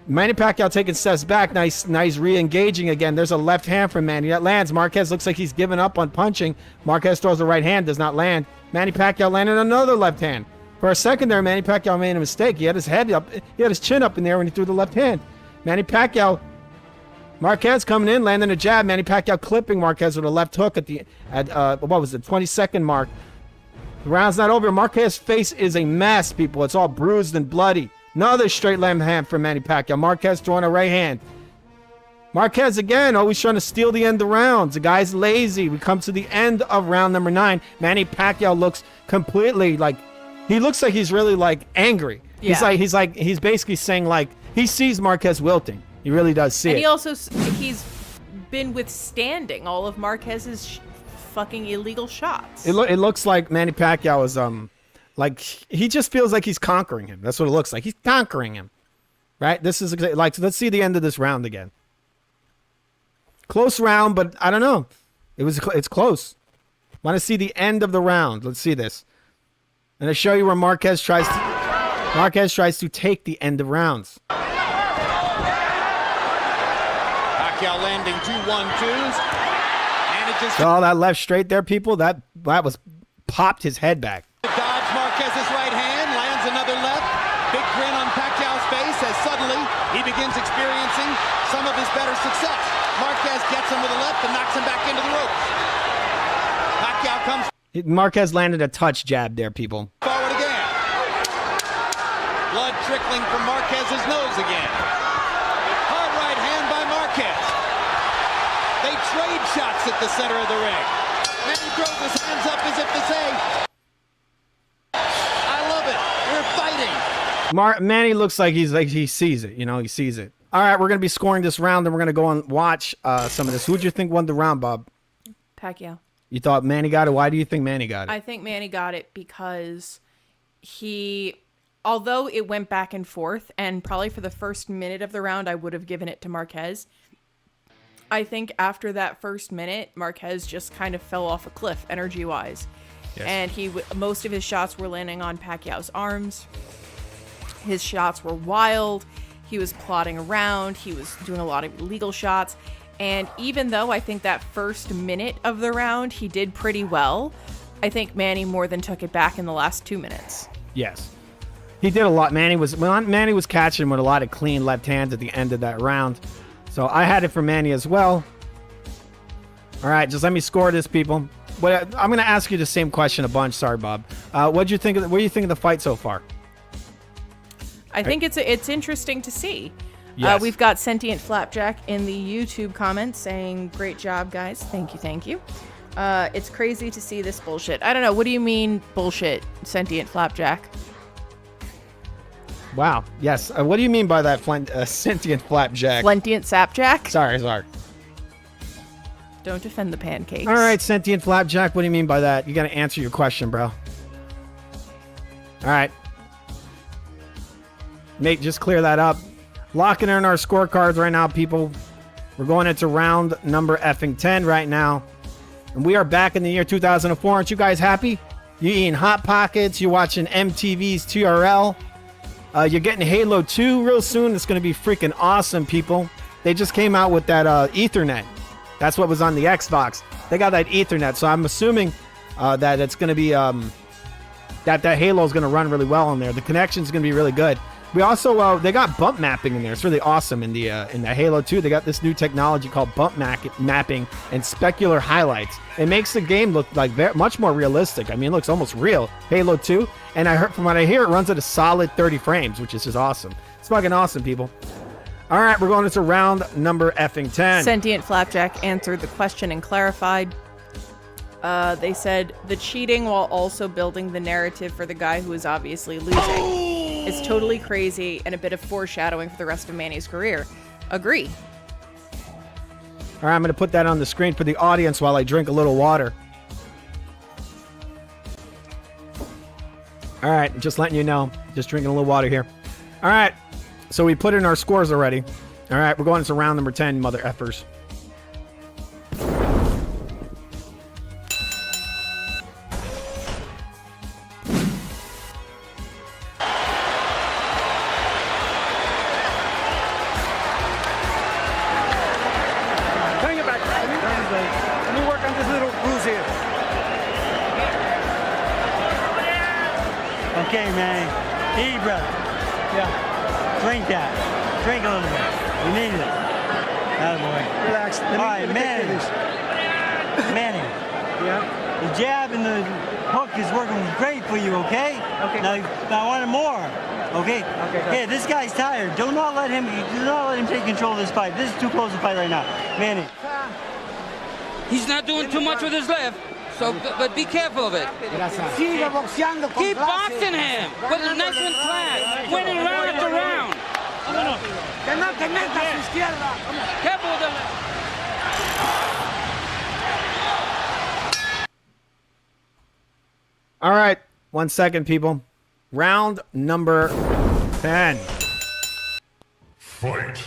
Manny Pacquiao taking steps back. Nice re-engaging again. There's a left hand from Manny that lands. Marquez looks like he's given up on punching. Marquez throws the right hand, does not land. Manny Pacquiao landed another left hand. For a second there, Manny Pacquiao made a mistake. He had his head up, he had his chin up in there when he threw the left hand. Manny Pacquiao, Marquez coming in, landing a jab. Manny Pacquiao clipping Marquez with a left hook at what was it, 22nd mark. The round's not over. Marquez's face is a mess, people. It's all bruised and bloody. Another straight left hand from Manny Pacquiao. Marquez throwing a right hand. Marquez again, always trying to steal the end of rounds. The guy's lazy. We come to the end of round number 9. Manny Pacquiao looks completely like, he looks like he's really like angry. Yeah. He's basically saying like, he sees Marquez wilting. He really does see it. And he's been withstanding all of Marquez's fucking illegal shots. It looks like Manny Pacquiao is like he just feels like he's conquering him. That's what it looks like. He's conquering him, right? This is like, let's see the end of this round again. Close round, but I don't know. It's close. Want to see the end of the round? Let's see this. And I show you where Marquez tries to take the end of rounds. Pacquiao landing 2 1-2s. Manages So all that left straight there, people. That was popped his head back. dodge Marquez's right hand, lands another left. Big grin on Pacquiao's face as suddenly he begins experiencing some of his better success. Marquez gets him with a left and knocks him back into the ropes. Pacquiao comes Marquez landed a touch jab there, people. forward again. Blood trickling from Marquez's nose again. Hard right hand by Marquez. They trade shots at the center of the ring. Manny throws his hands up as if to say, I love it. We're fighting. Manny looks like he sees it. He sees it. All right, we're going to be scoring this round, and we're going to go and watch some of this. Who do you think won the round, Bob? Pacquiao. You thought Manny got it? Why do you think Manny got it? I think Manny got it because although it went back and forth, and probably for the first minute of the round, I would have given it to Marquez. I think after that first minute, Marquez just kind of fell off a cliff energy-wise. Yes. And most of his shots were landing on Pacquiao's arms. His shots were wild. He was plodding around. He was doing a lot of illegal shots. And even though I think that first minute of the round he did pretty well, I think Manny more than took it back in the last 2 minutes. Yes. He did a lot. Manny was catching him with a lot of clean left hands at the end of that round. So I had it for Manny as well. All right, just let me score this, people. I'm going to ask you the same question a bunch. Sorry, Bob. What do you think of the fight so far? I think it's interesting to see. Yes. We've got Sentient Flapjack in the YouTube comments saying, great job, guys. Thank you. It's crazy to see this bullshit. I don't know. What do you mean bullshit, Sentient Flapjack? Wow. Yes. What do you mean by that, Sentient Flapjack? Flentient Sapjack? Sorry. Don't defend the pancakes. All right, Sentient Flapjack. What do you mean by that? You got to answer your question, bro. All right. Nate, just clear that up. Locking in our scorecards right now, people. We're going into round number effing 10 right now. And we are back in the year 2004. Aren't you guys happy? You're eating Hot Pockets. You're watching MTV's TRL. You're getting Halo 2 real soon. It's going to be freaking awesome, people. They just came out with that Ethernet. That's what was on the Xbox. They got that Ethernet. So I'm assuming that it's going to be... that Halo is going to run really well on there. The connection is going to be really good. We also they got bump mapping in there. It's really awesome in the Halo 2. They got this new technology called bump mapping and specular highlights. It makes the game look like much more realistic. I mean, it looks almost real. Halo 2, and from what I hear, it runs at a solid 30 frames, which is just awesome. It's fucking awesome, people. All right, we're going into round number effing 10. Sentient Flapjack answered the question and clarified. They said the cheating while also building the narrative for the guy who is obviously losing. It's totally crazy and a bit of foreshadowing for the rest of Manny's career. Agree. All right, I'm going to put that on the screen for the audience while I drink a little water. All right, just letting you know. Just drinking a little water here. All right, so we put in our scores already. All right, we're going into round number 10, mother effers. Okay, Manny. Eat, brother. Yeah. Drink that. Drink a little bit. You need it. Attaboy. Relax. All right, Manny. Manny. Yeah. The jab and the hook is working great for you, okay? Okay. Now I want more. Okay? Okay, this guy's tired. Do not let him take control of this fight. This is too close to fight right now. Manny. He's not doing too much with his left, so but be careful of it. Keep boxing him. Put it nice and flat. Winning round after round. Careful with the left. All right, 1 second, people. Round number 10. Fight.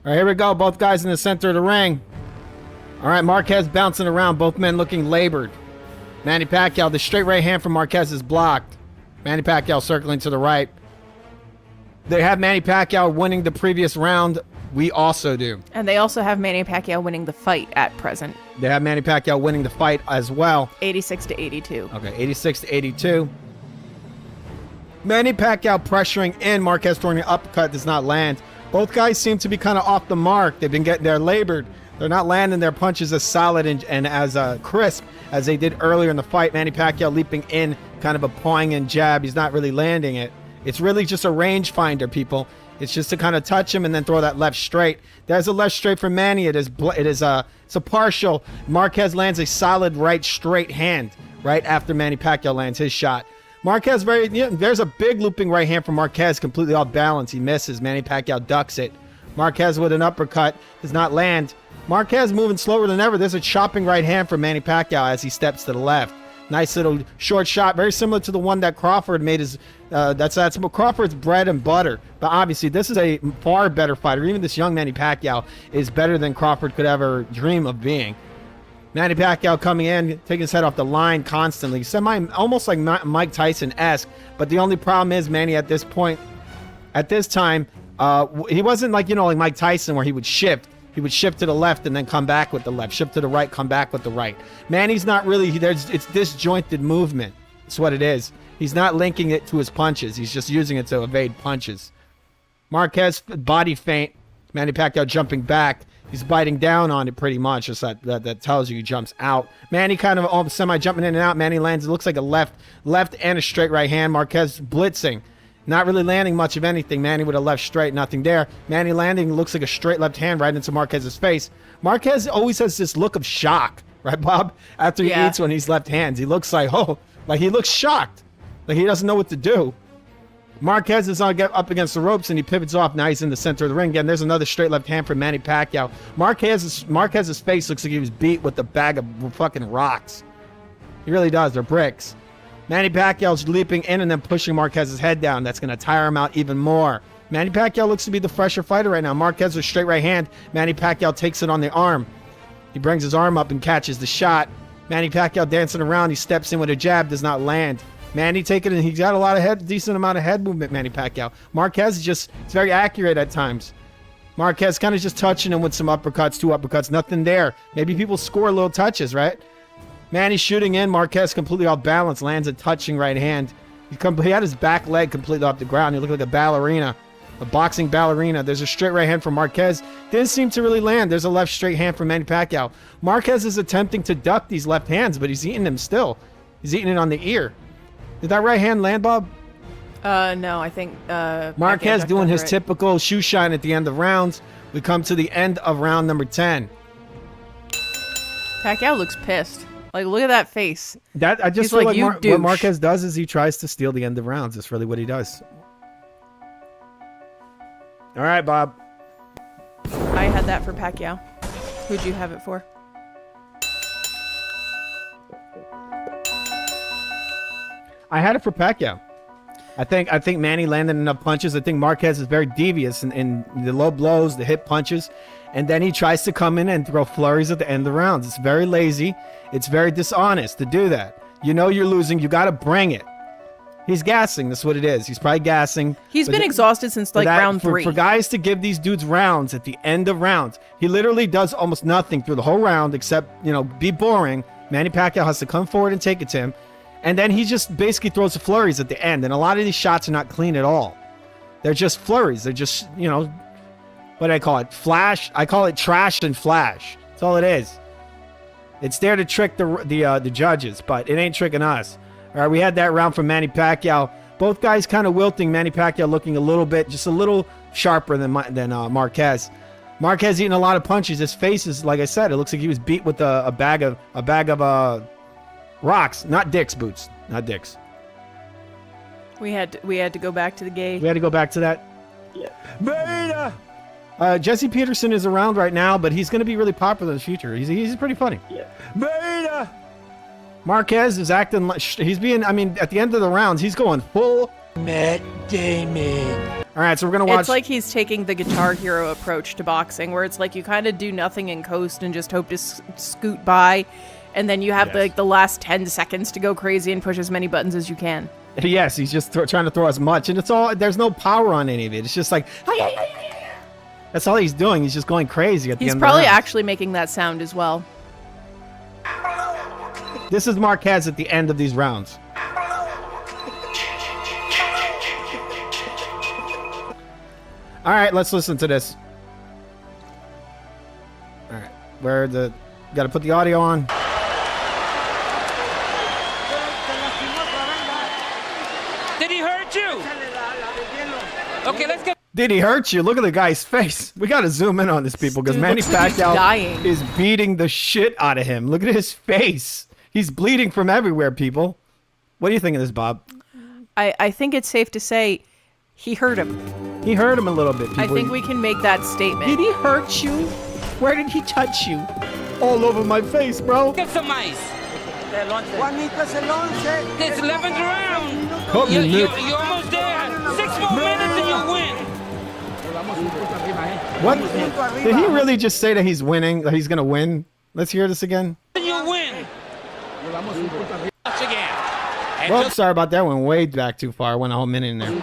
All right, here we go. Both guys in the center of the ring. All right, Marquez bouncing around. Both men looking labored. Manny Pacquiao, the straight right hand from Marquez is blocked. Manny Pacquiao circling to the right. They have Manny Pacquiao winning the previous round. We also do. And they also have Manny Pacquiao winning the fight at present. They have Manny Pacquiao winning the fight as well. 86-82. Okay, 86-82. Manny Pacquiao pressuring in. Marquez throwing an uppercut does not land. Both guys seem to be kind of off the mark. They've been getting labored. They're not landing their punches as solid and as crisp as they did earlier in the fight. Manny Pacquiao leaping in, kind of a pawing in jab. He's not really landing it. It's really just a range finder, people. It's just to kind of touch him and then throw that left straight. There's a left straight from Manny. It's a partial. Marquez lands a solid right straight hand right after Manny Pacquiao lands his shot. Marquez there's a big looping right hand from Marquez, completely off balance. He misses. Manny Pacquiao ducks it. Marquez with an uppercut does not land. Marquez moving slower than ever. There's a chopping right hand from Manny Pacquiao as he steps to the left. Nice little short shot, very similar to the one that Crawford made his. That's Crawford's bread and butter. But obviously, this is a far better fighter. Even this young Manny Pacquiao is better than Crawford could ever dream of being. Manny Pacquiao coming in, taking his head off the line constantly, almost like Mike Tyson-esque. But the only problem is Manny at this point, at this time, he wasn't like like Mike Tyson where he would shift. He would shift to the left and then come back with the left. Shift to the right, come back with the right. Manny's not really, it's disjointed movement. That's what it is. He's not linking it to his punches. He's just using it to evade punches. Marquez, body feint. Manny Pacquiao jumping back. He's biting down on it pretty much. Just that tells you he jumps out. Manny kind of semi-jumping in and out. Manny lands, it looks like a left and a straight right hand. Marquez blitzing. Not really landing much of anything. Manny with a left straight, nothing there. Manny landing looks like a straight left hand right into Marquez's face. Marquez always has this look of shock, right, Bob? After he eats when he's left hands, he looks like, he looks shocked. Like he doesn't know what to do. Marquez is up against the ropes and he pivots off. Now he's in the center of the ring again. There's another straight left hand from Manny Pacquiao. Marquez's face looks like he was beat with a bag of fucking rocks. He really does. They're bricks. Manny Pacquiao's leaping in and then pushing Marquez's head down. That's going to tire him out even more. Manny Pacquiao looks to be the fresher fighter right now. Marquez with straight right hand. Manny Pacquiao takes it on the arm. He brings his arm up and catches the shot. Manny Pacquiao dancing around. He steps in with a jab. Does not land. Manny taking it. He's got a decent amount of head movement, Manny Pacquiao. Marquez is it's very accurate at times. Marquez kind of just touching him with some uppercuts, 2 uppercuts. Nothing there. Maybe people score little touches, right? Manny shooting in. Marquez completely off balance. Lands a touching right hand. He had his back leg completely off the ground. He looked like a ballerina. A boxing ballerina. There's a straight right hand from Marquez. Didn't seem to really land. There's a left straight hand from Manny Pacquiao. Marquez is attempting to duck these left hands, but he's eating them still. He's eating it on the ear. Did that right hand land, Bob? No, I think... Marquez doing his typical shoe shine at the end of rounds. We come to the end of round number 10. Pacquiao looks pissed. Like, look at that face. I just feel like what Marquez does is he tries to steal the end of rounds. That's really what he does. All right, Bob. I had that for Pacquiao. Who'd you have it for? I had it for Pacquiao. I think Manny landed enough punches. I think Marquez is very devious in the low blows, the hip punches. And then he tries to come in and throw flurries at the end of the rounds. It's very lazy. It's very dishonest to do that. You know you're losing. You got to bring it. He's gassing. That's what it is. He's probably gassing. He's been exhausted since round 3. For guys to give these dudes rounds at the end of rounds, he literally does almost nothing through the whole round except, be boring. Manny Pacquiao has to come forward and take it to him. And then he just basically throws the flurries at the end. And a lot of these shots are not clean at all. They're just flurries. They're just, you know, what do I call it? Flash. I call it trash and flash. That's all it is. It's there to trick the judges, but it ain't tricking us. All right, we had that round from Manny Pacquiao. Both guys kind of wilting. Manny Pacquiao looking a little bit, just a little sharper than Marquez. Marquez eating a lot of punches. His face is, like I said, it looks like he was beat with a bag of rocks, not dicks, Boots, not dicks. We had to go back to the gay. We had to go back to that. Beta. Jesse Peterson is around right now, but he's going to be really popular in the future. He's pretty funny. Beta. Marquez is acting like he's being. I mean, at the end of the rounds, he's going full Matt Damon. All right, so we're gonna watch. It's like he's taking the Guitar Hero approach to boxing, where it's like you kind of do nothing and coast and just hope to scoot by, and then you have the last 10 seconds to go crazy and push as many buttons as you can. Yes, he's just trying to throw as much, and it's all. There's no power on any of it. It's just like. That's all he's doing. He's just going crazy at the end of the round. He's probably actually making that sound as well. This is Marquez at the end of these rounds. All right, let's listen to this. All right, got to put the audio on. Did he hurt you? Okay, let's get. Did he hurt you? Look at the guy's face. We got to zoom in on this, people, because Manny Pacquiao is beating the shit out of him. Look at his face. He's bleeding from everywhere, people. What do you think of this, Bob? I think it's safe to say he hurt him. He hurt him a little bit, people. I think we can make that statement. Did he hurt you? Where did he touch you? All over my face, bro. Get some ice. It's 11th round. You're almost there. 6 more minutes and you win. What? Did he really just say that he's winning? That he's going to win? Let's hear this again. You win. Well, sorry about that. Went way back too far. Went a whole minute in there. He's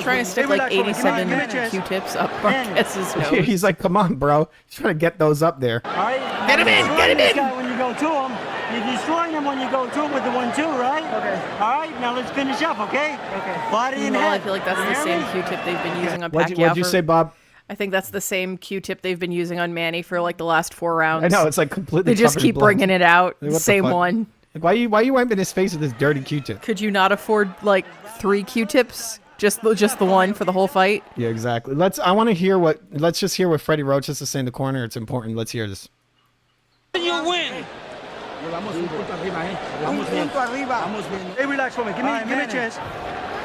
trying to stick like 87 Q-tips up Marquez's nose. He's like, come on, bro. He's trying to get those up there. All right. Get him in. Get him in. When you go to him, you're destroying him when you go to him with the 1-2, right? Okay. All right. Now let's finish up, okay? Okay. Body and head. I feel like that's the same Q-tip they've been using on Pacquiao. What'd you say, Bob? I think that's the same Q-tip they've been using on Manny for like the last 4 rounds. I know, it's like completely. They just keep bringing it out. Same one. Like, why are you wiping his face with this dirty Q-tip? Could you not afford like 3 Q-tips? Just the one for the whole fight? Yeah, exactly. Let's just hear what Freddie Roach has to say in the corner. It's important. Let's hear this. You win. Hey, relax for me. Give me a chance.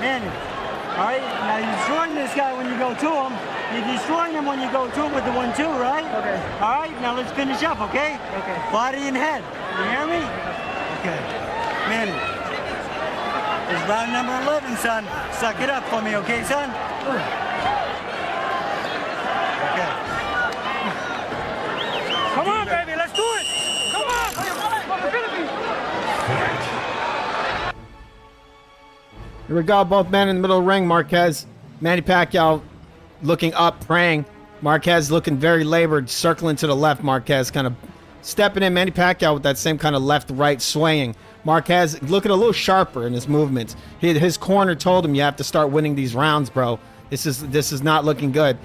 Manny. All right. Now you're destroying this guy when you go to him. You're destroying him when you go to him with the 1-2, right? Okay. All right. Now let's finish up, okay? Okay. Body and head. You hear me? Okay. Manny. It's round number 11, son. Suck it up for me, okay, son? Okay. Come on, baby. Let's do it. Come on. Here we go. Both men in the middle of the ring. Marquez, Manny Pacquiao looking up, praying. Marquez looking very labored, circling to the left. Marquez kind of stepping in. Manny Pacquiao with that same kind of left-right swaying. Marquez looking a little sharper in his movements. His corner told him, you have to start winning these rounds, bro. This is not looking good.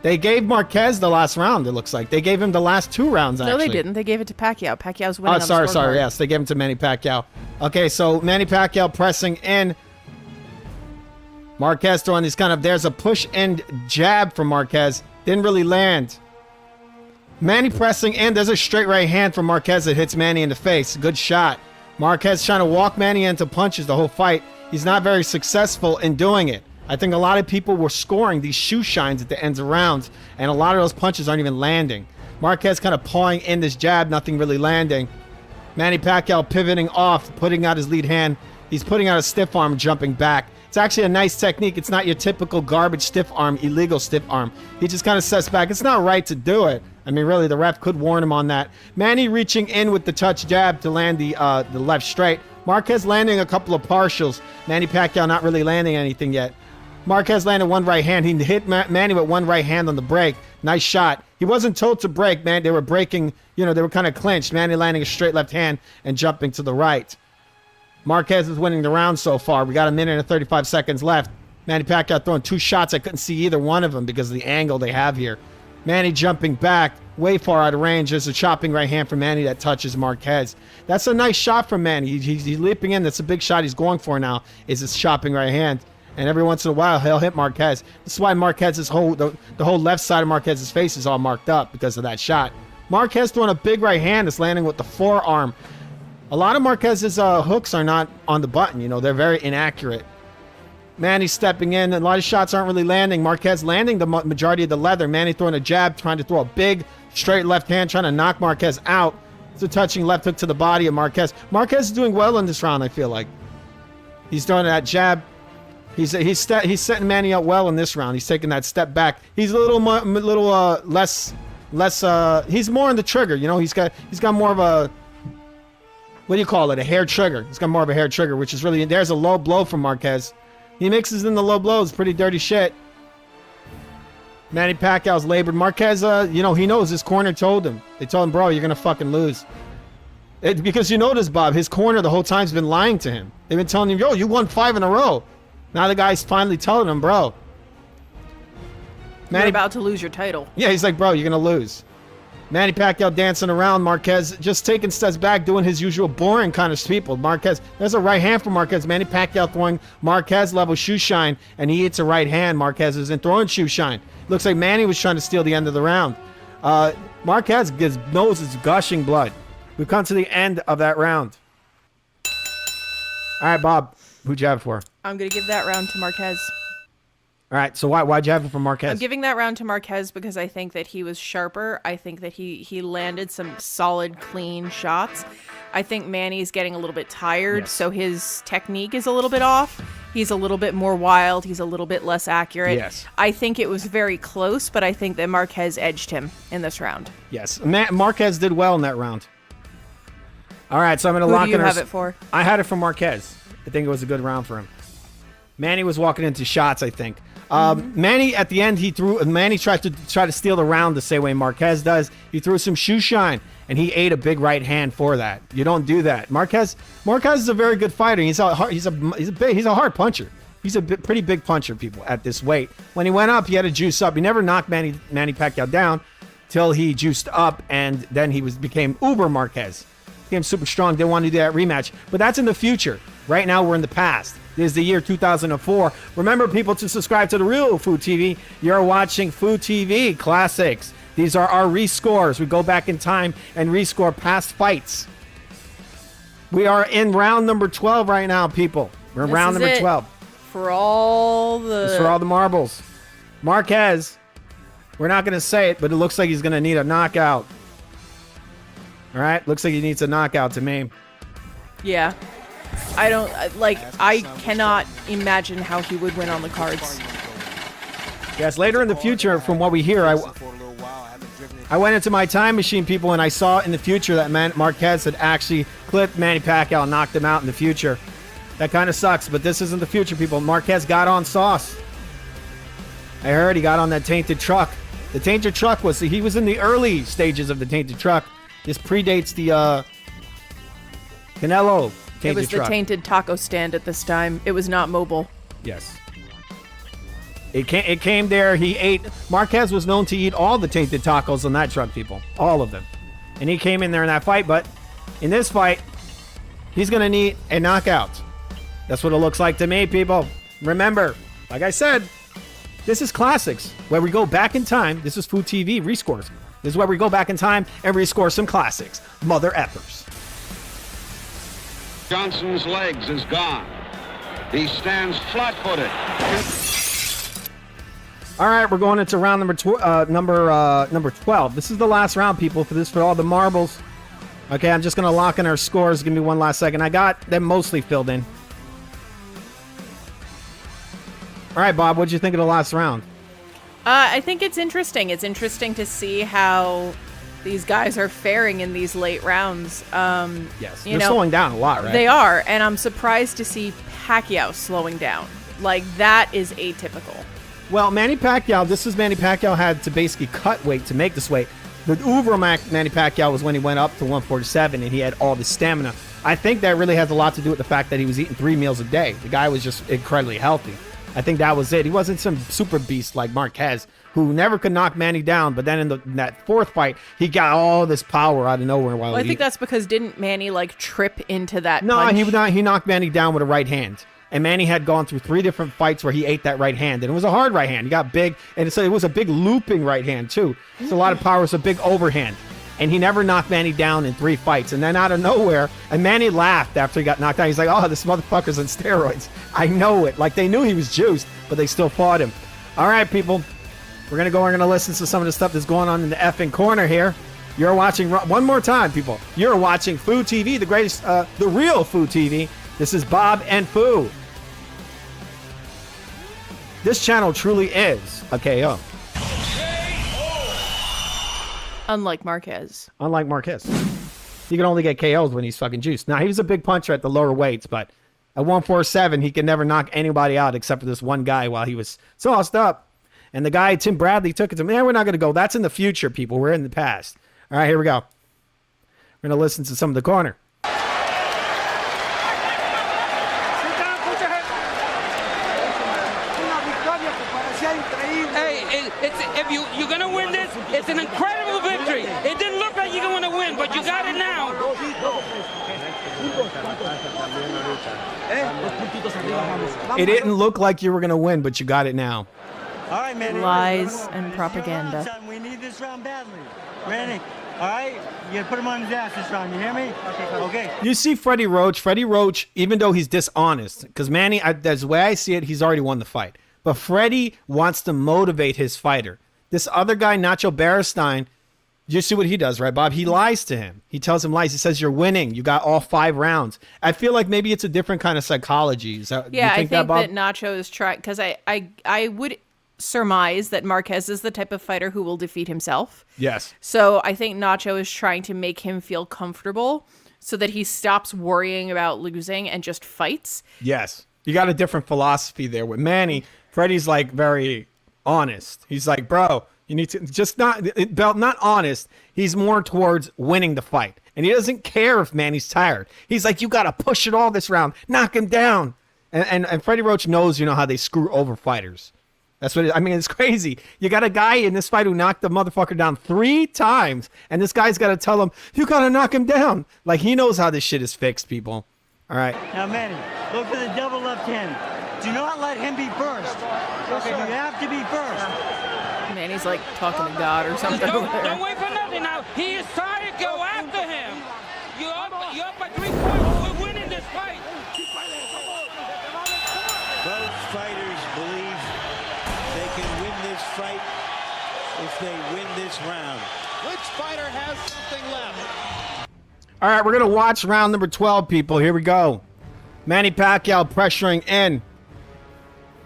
They gave Marquez the last round, it looks like. They gave him the last 2 rounds, actually. No, they didn't. They gave it to Pacquiao. Pacquiao's winning. Oh, sorry. Yes, they gave him to Manny Pacquiao. Okay, so Manny Pacquiao pressing in. Marquez throwing these there's a push and jab from Marquez. Didn't really land. Manny pressing in. There's a straight right hand from Marquez that hits Manny in the face. Good shot. Marquez trying to walk Manny into punches the whole fight. He's not very successful in doing it. I think a lot of people were scoring these shoe shines at the ends of rounds, and a lot of those punches aren't even landing. Marquez kind of pawing in this jab, nothing really landing. Manny Pacquiao pivoting off, putting out his lead hand. He's putting out a stiff arm, jumping back. It's actually a nice technique. It's not your typical garbage stiff arm, illegal stiff arm. He just kind of sets back. It's not right to do it. I mean, really, the ref could warn him on that. Manny reaching in with the touch jab to land the left straight. Marquez landing a couple of partials. Manny Pacquiao not really landing anything yet. Marquez landed one right hand. He hit Manny with one right hand on the break. Nice shot. He wasn't told to break, man. They were breaking, they were kind of clinched. Manny landing a straight left hand and jumping to the right. Marquez is winning the round so far. We got 1 minute and 35 seconds left. Manny Pacquiao throwing 2 shots. I couldn't see either one of them because of the angle they have here. Manny jumping back, way far out of range. There's a chopping right hand from Manny that touches Marquez. That's a nice shot from Manny. He's leaping in. That's a big shot he's going for now, is his chopping right hand. And every once in a while, he'll hit Marquez. This is why Marquez's the whole left side of Marquez's face is all marked up because of that shot. Marquez throwing a big right hand that's landing with the forearm. A lot of Marquez's hooks are not on the button. They're very inaccurate. Manny stepping in. A lot of shots aren't really landing. Marquez landing the majority of the leather. Manny throwing a jab, trying to throw a big straight left hand, trying to knock Marquez out. It's a touching left hook to the body of Marquez. Marquez is doing well in this round, I feel like. He's throwing that jab. He's setting Manny up well in this round. He's taking that step back. He's a little less. He's more on the trigger. He's got more of a, what do you call it? A hair trigger. He's got more of a hair trigger, which is really, there's a low blow from Marquez. He mixes in the low blows. Pretty dirty shit. Manny Pacquiao's labored. Marquez, he knows his corner told him. They told him, bro, you're going to fucking lose. Because you notice, Bob, his corner the whole time's been lying to him. They've been telling him, yo, you won 5 in a row. Now the guy's finally telling him, bro. You're about to lose your title. Yeah, he's like, bro, you're going to lose. Manny Pacquiao dancing around. Marquez just taking steps back, doing his usual boring kind of people. Marquez, there's a right hand from Marquez. Manny Pacquiao throwing Marquez level shoe shine, and he hits a right hand. Marquez isn't throwing shoe shine. Looks like Manny was trying to steal the end of the round. Marquez's nose is gushing blood. We've come to the end of that round. All right, Bob, who'd you have it for? I'm going to give that round to Marquez. All right, so why'd you have it for Marquez? I'm giving that round to Marquez because I think that he was sharper. I think that he landed some solid, clean shots. I think Manny's getting a little bit tired, so his technique is a little bit off. He's a little bit more wild. He's a little bit less accurate. Yes. I think it was very close, but I think that Marquez edged him in this round. Yes, Marquez did well in that round. All right, so I'm going to lock in. Who do you have it for? I had it for Marquez. I think it was a good round for him. Manny was walking into shots, I think. Manny, at the end, Manny tried to steal the round the same way Marquez does. He threw some shoe shine, and he ate a big right hand for that. You don't do that. Marquez is a very good fighter. He's a hard puncher. He's a pretty big puncher, people, at this weight. When he went up, he had to juice up. He never knocked Manny Pacquiao down till he juiced up, and then he became Uber Marquez. Became super strong. Didn't want to do that rematch. But that's in the future. Right now, we're in the past. This is the year 2004. Remember, people, to subscribe to the real Food TV. You're watching Food TV Classics. These are our rescores. We go back in time and rescore past fights. We are in round number 12 right now, people. We're in round number 12. For all the marbles. Marquez, we're not going to say it, but it looks like he's going to need a knockout. All right? Looks like he needs a knockout to me. Yeah. I cannot imagine how he would win on the cards. Yes, later in the future, from what we hear, I went into my time machine, people, and I saw in the future that Marquez had actually clipped Manny Pacquiao and knocked him out in the future. That kind of sucks, but this isn't the future, people. Marquez got on sauce. I heard he got on that tainted truck. The tainted truck he was in the early stages of the tainted truck. This predates the Canelo. It was the tainted taco stand at this time. It was not mobile. Yes. It came there. He ate. Marquez was known to eat all the tainted tacos on that truck, people. All of them. And he came in there in that fight. But in this fight, he's going to need a knockout. That's what it looks like to me, people. Remember, like I said, this is classics. Where we go back in time. This is Food TV rescores. This is where we go back in time and rescore some classics. Mother effers. Johnson's legs is gone. He stands flat-footed. All right, we're going into round number 12. This is the last round, people, for all the marbles. Okay, I'm just going to lock in our scores. Give me one last second. I got them mostly filled in. All right, Bob, what'd you think of the last round? I think it's interesting. It's interesting to see how these guys are faring in these late rounds. Yes, they're slowing down a lot, right? They are, and I'm surprised to see Pacquiao slowing down. Like, that is atypical. Well, Manny Pacquiao, this is Manny Pacquiao had to basically cut weight to make this weight. The uber Manny Pacquiao was when he went up to 147 and he had all the stamina. I think that really has a lot to do with the fact that he was eating 3 meals a day. The guy was just incredibly healthy. I think that was it. He wasn't some super beast like Marquez, who never could knock Manny down. But then in that fourth fight, he got all this power out of nowhere. Well, I think that's because didn't Manny like trip into that? No, punch? he knocked Manny down with a right hand. And Manny had gone through 3 different fights where he ate that right hand. And it was a hard right hand. He got big. And so it was a big looping right hand, too. It's a lot of power. It's a big overhand. And he never knocked Manny down in 3 fights. And then out of nowhere, and Manny laughed after he got knocked down. He's like, oh, this motherfucker's on steroids. I know it. Like, they knew he was juiced, but they still fought him. All right, people. We're going to listen to some of the stuff that's going on in the effing corner here. You're watching, one more time, people. You're watching Food TV, the greatest, the real Food TV. This is Bob and Foo. This channel truly is a KO. Unlike Marquez. He can only get KOs when he's fucking juiced. Now, he was a big puncher at the lower weights, but at 147, he could never knock anybody out except for this one guy while he was sauced up. And the guy, Tim Bradley, took it to him. Yeah, we're not going to go. That's in the future, people. We're in the past. All right, here we go. We're going to listen to some of the corner. If you're going to win this, it's an incredible victory. It didn't look like you're going to win, but you got it now. It didn't look like you were going to win, but you got it now. All right, Manny. Lies and propaganda. We need this round badly. Manny, all right? You got to put him on his ass this round. You hear me? Okay. You see Freddie Roach, even though he's dishonest, because Manny, that's the way I see it, he's already won the fight. But Freddie wants to motivate his fighter. This other guy, Nacho Beristain, you see what he does, right, Bob? He lies to him. He tells him lies. He says, you're winning. You got all 5 rounds. I feel like maybe it's a different kind of psychology. Do you think I think that, Bob? that Nacho is trying, because I would surmise that Marquez is the type of fighter who will defeat himself. Yes. So I think Nacho is trying to make him feel comfortable so that he stops worrying about losing and just fights. Yes. You got a different philosophy there. With Manny, Freddie's like very honest. He's like, bro, you need to just not honest. He's more towards winning the fight. And he doesn't care if Manny's tired. He's like, you got to push it all this round. Knock him down. And Freddie Roach knows, how they screw over fighters. That's what it's crazy. You got a guy in this fight who knocked the motherfucker down 3 times. And this guy's got to tell him, you got to knock him down. Like, he knows how this shit is fixed, people. All right. Now, Manny, look for the double left hand. Do not let him be first. Okay, you have to be first. Manny's like talking to God or something. Don't wait for nothing now. He is tired. Go after him. You're up by 3 points. We're winning this fight. Both fighters believe they can win this fight if they win this round. Which fighter has something left? All right, we're going to watch round number 12, people. Here we go. Manny Pacquiao pressuring in.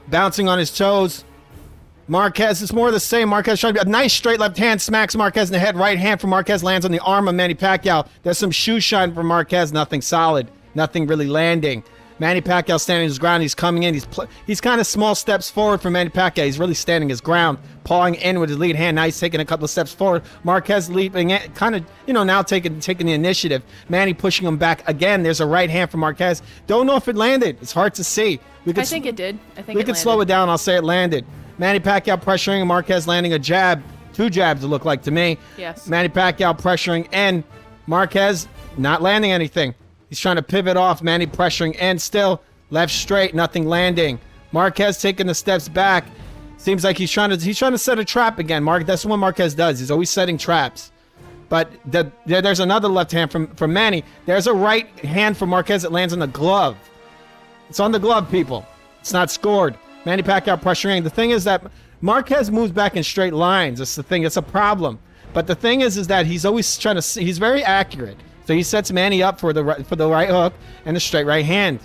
Bouncing on his toes. Marquez, it's more of the same. Marquez trying to be a nice straight left hand, smacks Marquez in the head. Right hand from Marquez lands on the arm of Manny Pacquiao. There's some shoe shine from Marquez. Nothing solid. Nothing really landing. Manny Pacquiao standing his ground. He's coming in. He's kind of small steps forward for Manny Pacquiao. He's really standing his ground, pawing in with his lead hand. Now he's taking a couple of steps forward. Marquez leaping in, kind of, now taking the initiative. Manny pushing him back again. There's a right hand from Marquez. Don't know if it landed. It's hard to see. I think it did. We could slow it down. I'll say it landed. Manny Pacquiao pressuring, Marquez landing a jab. 2 jabs, it looked like to me. Yes. Manny Pacquiao pressuring in. Marquez not landing anything. He's trying to pivot off. Manny pressuring in still. Left straight, nothing landing. Marquez taking the steps back. Seems like he's trying to set a trap again. That's what Marquez does. He's always setting traps. But there's another left hand from Manny. There's a right hand from Marquez that lands on the glove. It's on the glove, people. It's not scored. Manny Pacquiao pressuring. The thing is that Marquez moves back in straight lines. That's the thing. It's a problem. But the thing is that he's always trying to. He's very accurate. So he sets Manny up for the right hook and the straight right hand.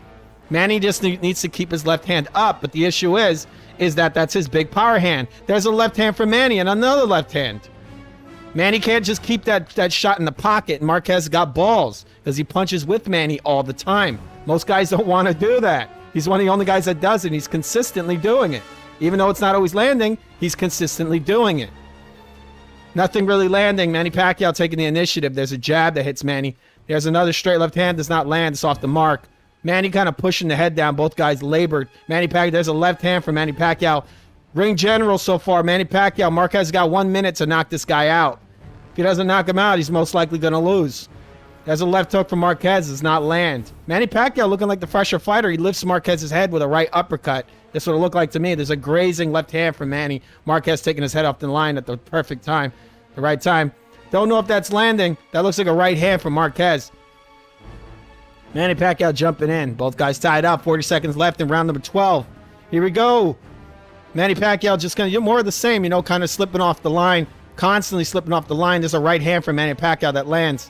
Manny just needs to keep his left hand up. But the issue is that that's his big power hand. There's a left hand for Manny and another left hand. Manny can't just keep that shot in the pocket. Marquez got balls because he punches with Manny all the time. Most guys don't want to do that. He's one of the only guys that does it. He's consistently doing it. Even though it's not always landing, he's consistently doing it. Nothing really landing. Manny Pacquiao taking the initiative. There's a jab that hits Manny. There's another straight left hand, does not land. It's off the mark. Manny kind of pushing the head down. Both guys labored. Manny Pacquiao, there's a left hand for Manny Pacquiao. Ring general so far, Manny Pacquiao. Marquez got 1 minute to knock this guy out. If he doesn't knock him out, he's most likely going to lose. There's a left hook from Marquez, does not land. Manny Pacquiao looking like the fresher fighter. He lifts Marquez's head with a right uppercut. That's what it looked like to me. There's a grazing left hand from Manny. Marquez taking his head off the line at the perfect time, the right time. Don't know if that's landing. That looks like a right hand from Marquez. Manny Pacquiao jumping in. Both guys tied up. 40 seconds left in round number 12. Here we go. Manny Pacquiao just going to do more of the same, kind of slipping off the line, constantly slipping off the line. There's a right hand from Manny Pacquiao that lands.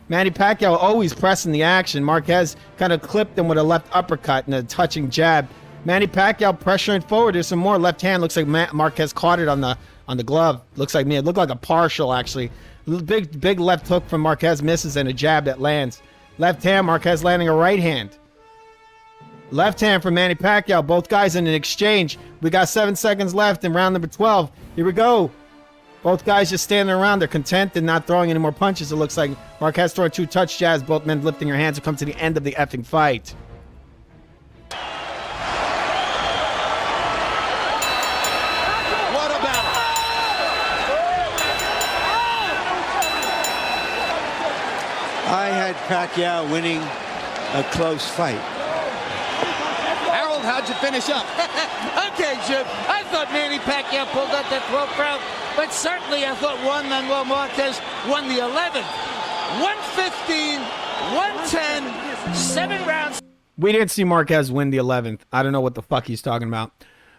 Manny Pacquiao always pressing the action. Marquez kind of clipped him with a left uppercut and a touching jab. Manny Pacquiao pressuring forward. There's some more left hand. Looks like Marquez caught it on the glove. Looks like me. It looked like a partial, actually. Big left hook from Marquez misses and a jab that lands. Left hand, Marquez landing a right hand. Left hand from Manny Pacquiao. Both guys in an exchange. We got 7 seconds left in round number 12. Here we go. Both guys just standing around. They're content and not throwing any more punches. It looks like Marquez throwing 2 touch jabs. Both men lifting their hands to come to the end of the effing fight. What a battle. I had Pacquiao winning a close fight. Harold, how'd you finish up? Okay, Jim. I thought Manny Pacquiao pulled out that 12th round, but certainly I thought Juan Manuel Marquez won the 11th. 115, 110, 7 rounds. We didn't see Marquez win the 11th. I don't know what the fuck he's talking about.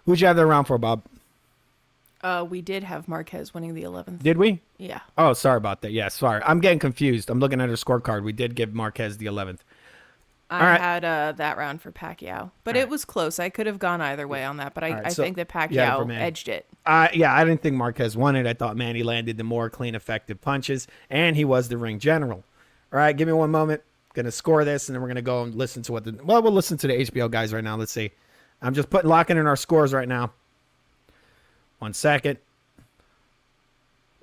Who'd you have that round for, Bob? We did have Marquez winning the 11th. Did we? Yeah. Oh, sorry about that. Yeah, sorry. I'm getting confused. I'm looking at her scorecard. We did give Marquez the 11th. I had that round for Pacquiao, but it was close. I could have gone either way on that, but I think that Pacquiao edged it. Yeah, I didn't think Marquez won it. I thought Manny landed the more clean, effective punches, and he was the ring general. All right, give me one moment. Going to score this, and then we're going to go and listen to we'll listen to the HBO guys right now. Let's see. I'm just locking in our scores right now. 1 second.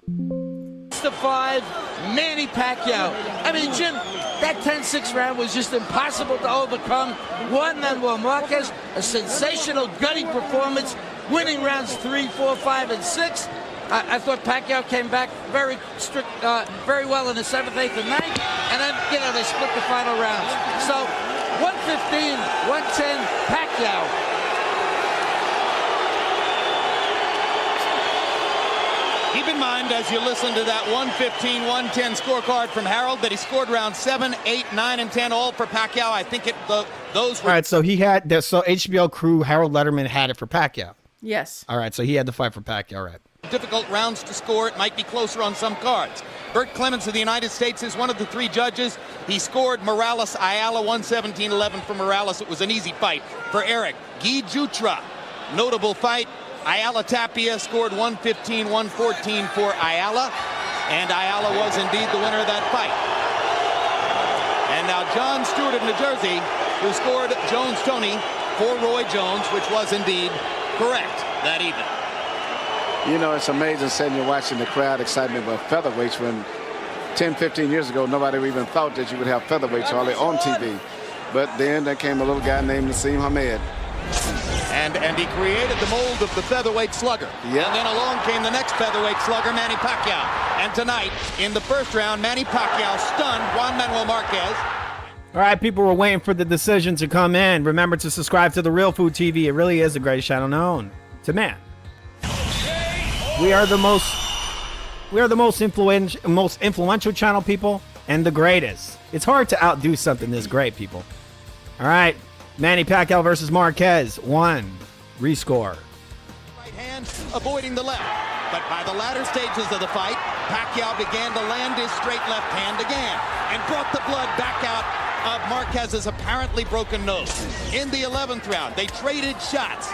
The 5, Manny Pacquiao. I mean, Jim, that 10-6 round was just impossible to overcome. Juan Manuel Marquez, a sensational, gutty performance, winning rounds 3, 4, 5, and 6. I thought Pacquiao came back very well in the 7th, 8th, and 9th, and then, they split the final rounds. So, 115, 110, Pacquiao. Keep in mind as you listen to that 115-110 scorecard from Harold that he scored rounds 7, 8, 9, and 10 all for Pacquiao. I think those were... All right, so HBO crew, Harold Letterman had it for Pacquiao. Yes. All right, so he had the fight for Pacquiao, all right. Difficult rounds to score. It might be closer on some cards. Bert Clemens of the United States is one of the 3 judges. He scored Morales Ayala 117-11 for Morales. It was an easy fight for Eric. Guy Jutra, notable fight. Ayala Tapia scored 115-114 for Ayala, and Ayala was indeed the winner of that fight. And now John Stewart of New Jersey, who scored Jones-Tony for Roy Jones, which was indeed correct that evening. It's amazing sitting here watching the crowd excitement about featherweights when 10, 15 years ago, nobody even thought that you would have featherweights hardly on TV. But then there came a little guy named Nassim Hamed. And he created the mold of the featherweight slugger. Yeah. And then along came the next featherweight slugger, Manny Pacquiao. And tonight, in the first round, Manny Pacquiao stunned Juan Manuel Marquez. All right, people were waiting for the decision to come in. Remember to subscribe to The Real Food TV. It really is the greatest channel known to man. We are the most influential channel, people, and the greatest. It's hard to outdo something this great, people. All right. Manny Pacquiao versus Marquez. 1. Rescore. Right hand avoiding the left. But by the latter stages of the fight, Pacquiao began to land his straight left hand again and brought the blood back out of Marquez's apparently broken nose. In the 11th round, they traded shots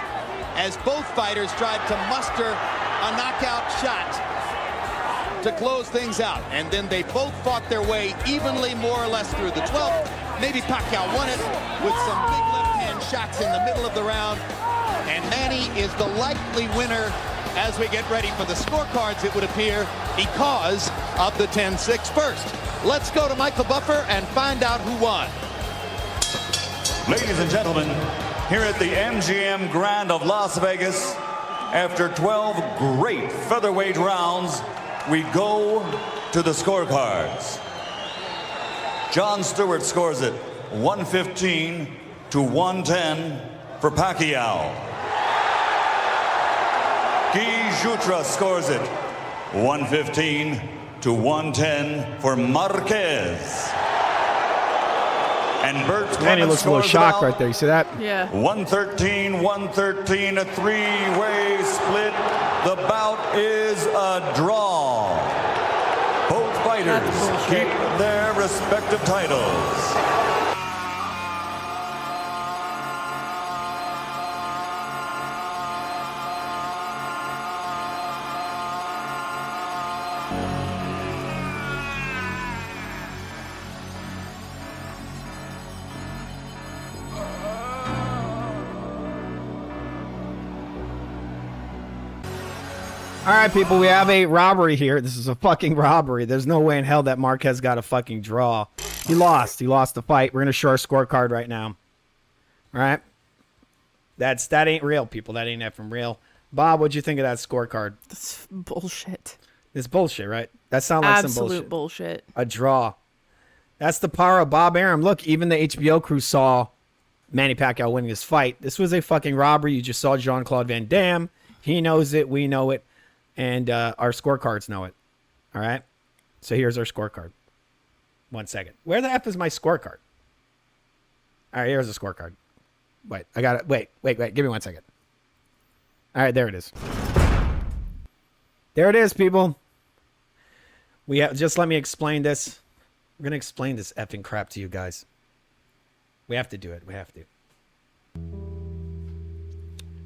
as both fighters tried to muster a knockout shot to close things out. And then they both fought their way evenly, more or less, through the 12th. Maybe Pacquiao won it with some big left hand. right-hand shots in the middle of the round. And Manny is the likely winner as we get ready for the scorecards, it would appear, because of the 10-6 first. Let's go to Michael Buffer and find out who won. Ladies and gentlemen, here at the MGM Grand of Las Vegas, after 12 great featherweight rounds, we go to the scorecards. Jon Stewart scores it 115 to 110 for Pacquiao. Guy Jutra scores it 115 to 110 for Marquez. And Bert Manny looks a little shocked right there. You see that? Yeah. 113, a three-way split. The bout is a draw. Both fighters keep their respective titles. All right, people, we have a robbery here. This is a fucking robbery. There's no way in hell that Marquez got a fucking draw. He lost. He lost the fight. We're going to show our scorecard right now. All right? That ain't real, people. That ain't effing real. Bob, what'd you think of that scorecard? That's bullshit. It's bullshit, right? That sounds like some Absolute bullshit. A draw. That's the power of Bob Arum. Look, even the HBO crew saw Manny Pacquiao winning this fight. This was a fucking robbery. You just saw Jean-Claude Van Damme. He knows it. We know it. And our scorecards know it. All right? So here's our scorecard. 1 second. Where the F is my scorecard? All right, here's the scorecard. Wait, I got it. Wait. Give me 1 second. All right, there it is. There it is, people. Just let me explain this. We're going to explain this effing crap to you guys. We have to do it. We have to.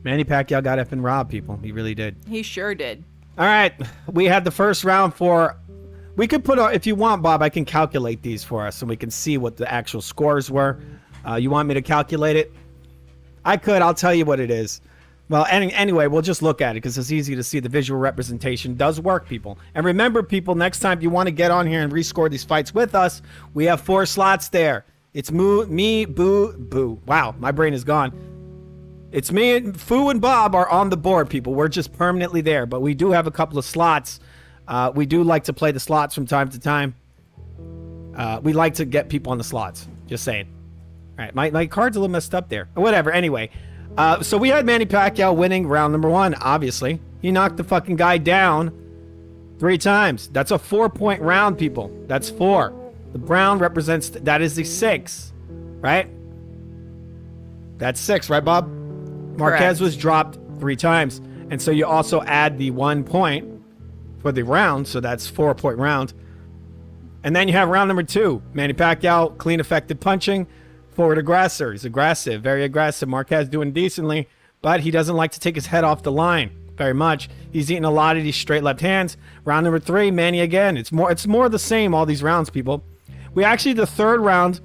Manny Pacquiao got effing robbed, people. He really did. He sure did. All right, we had the first round for. We could put, if you want, Bob, I can calculate these for us so we can see what the actual scores were. You want me to calculate it? I could. I'll tell you what it is. Well, anyway, we'll just look at it because it's easy to see. The visual representation does work, people. And remember, people, next time you want to get on here and rescore these fights with us, we have 4 slots there. It's me, Boo. Wow, my brain is gone. It's me and Fu and Bob are on the board, people. We're just permanently there, but we do have a couple of slots. We do like to play the slots from time to time. We like to get people on the slots. Just saying. All right, my card's a little messed up there. Whatever, anyway. So we had Manny Pacquiao winning round number 1, obviously. He knocked the fucking guy down 3 times. That's a 4-point round, people. That's 4. The brown represents, that is the 6, right? That's 6, right, Bob? Marquez Correct. was dropped 3 times. And so you also add the 1 point for the round. So that's 4-point round. And then you have round number 2. Manny Pacquiao, clean, effective punching. Forward aggressor. He's aggressive, very aggressive. Marquez doing decently, but he doesn't like to take his head off the line very much. He's eating a lot of these straight left hands. Round number 3, Manny again. It's more the same, all these rounds, people. The 3rd round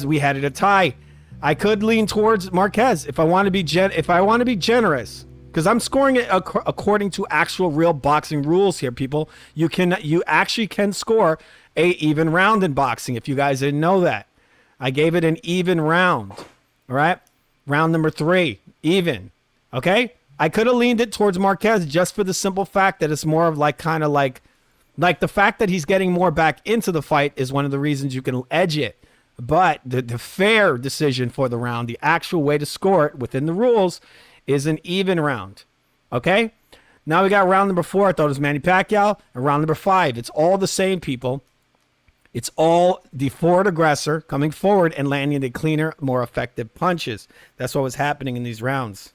we had it a tie. I could lean towards Marquez if I want to be generous, because I'm scoring it according to actual real boxing rules here, people. You actually can score a even round in boxing if you guys didn't know that. I gave it an even round. All right? Round number 3, even. Okay? I could have leaned it towards Marquez just for the simple fact that it's more of like the fact that he's getting more back into the fight is one of the reasons you can edge it. But the fair decision for the round, the actual way to score it within the rules, is an even round. Okay? Now we got round number 4. I thought it was Manny Pacquiao. And round number 5. It's all the same, people. It's all the forward aggressor coming forward and landing the cleaner, more effective punches. That's what was happening in these rounds.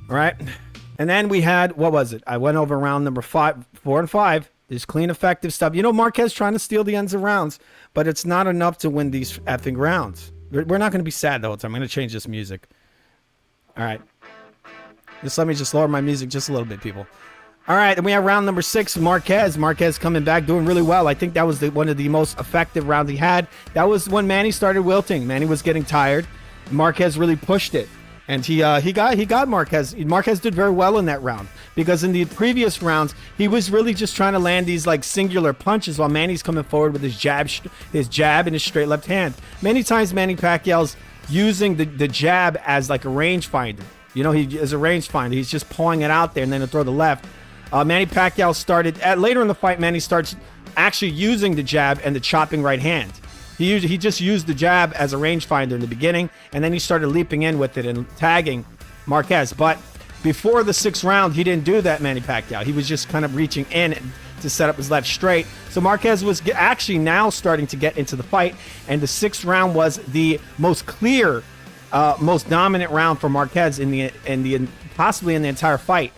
All right? And then we had, what was it? I went over round number 4 and 5. There's clean, effective stuff. You know, Marquez trying to steal the ends of rounds, but it's not enough to win these effing rounds. We're not going to be sad the whole time. I'm going to change this music. All right. Let me lower my music just a little bit, people. All right, and we have round number 6, Marquez. Marquez coming back, doing really well. I think that was one of the most effective rounds he had. That was when Manny started wilting. Manny was getting tired, Marquez really pushed it. And he got Marquez. Marquez did very well in that round because in the previous rounds he was really just trying to land these like singular punches while Manny's coming forward with his jab and his straight left hand. Many times Manny Pacquiao's using the jab as like a rangefinder. He is a rangefinder. He's just pulling it out there and then he'll throw the left. Manny Pacquiao started later in the fight. Manny starts actually using the jab and the chopping right hand. He just used the jab as a rangefinder in the beginning, and then he started leaping in with it and tagging Marquez. But before the 6th round, he didn't do that, Manny Pacquiao. He was just kind of reaching in to set up his left straight. So Marquez was actually now starting to get into the fight, and the 6th round was the most clear, most dominant round for Marquez possibly in the entire fight.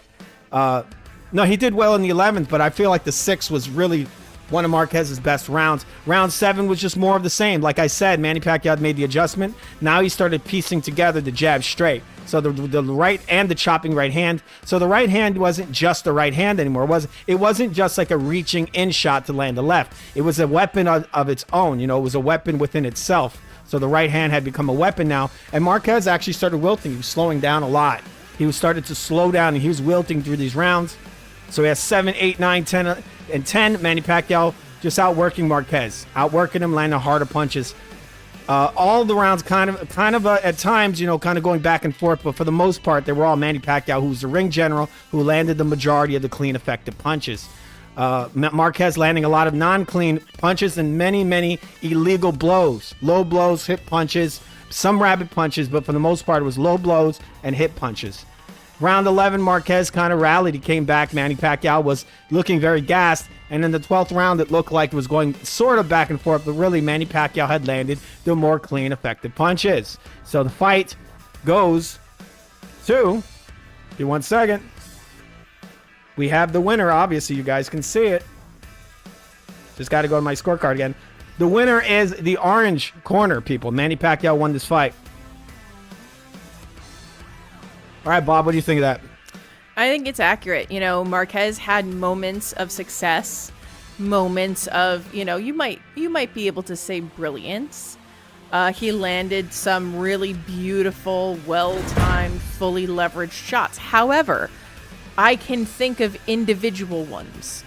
No, he did well in the 11th, but I feel like the 6th was really one of Marquez's best rounds. Round 7 was just more of the same. Like I said, Manny Pacquiao made the adjustment. Now he started piecing together the jab straight. So the right and the chopping right hand. So the right hand wasn't just the right hand anymore. It wasn't just like a reaching in shot to land the left. It was a weapon of its own. It was a weapon within itself. So the right hand had become a weapon now. And Marquez actually started wilting. He was slowing down a lot. He started to slow down, and he was wilting through these rounds. So he has 7, 8, 9, 10, and 10. Manny Pacquiao just outworking Marquez, outworking him, landing harder punches. All the rounds kind of at times, kind of going back and forth, but for the most part, they were all Manny Pacquiao, who was the ring general, who landed the majority of the clean, effective punches. Marquez landing a lot of non-clean punches and many, many illegal blows. Low blows, hip punches, some rabbit punches, but for the most part, it was low blows and hip punches. Round 11, Marquez kind of rallied. He came back. Manny Pacquiao was looking very gassed. And in the 12th round, it looked like it was going sort of back and forth, but really Manny Pacquiao had landed the more clean, effective punches. So the fight goes to, give me 1 second. We have the winner, obviously. You guys can see it. Just got to go to my scorecard again. The winner is the orange corner, people. Manny Pacquiao won this fight. All right, Bob, what do you think of that? I think it's accurate. Marquez had moments of success, moments of, you might be able to say brilliance. He landed some really beautiful, well-timed, fully leveraged shots. However, I can think of individual ones,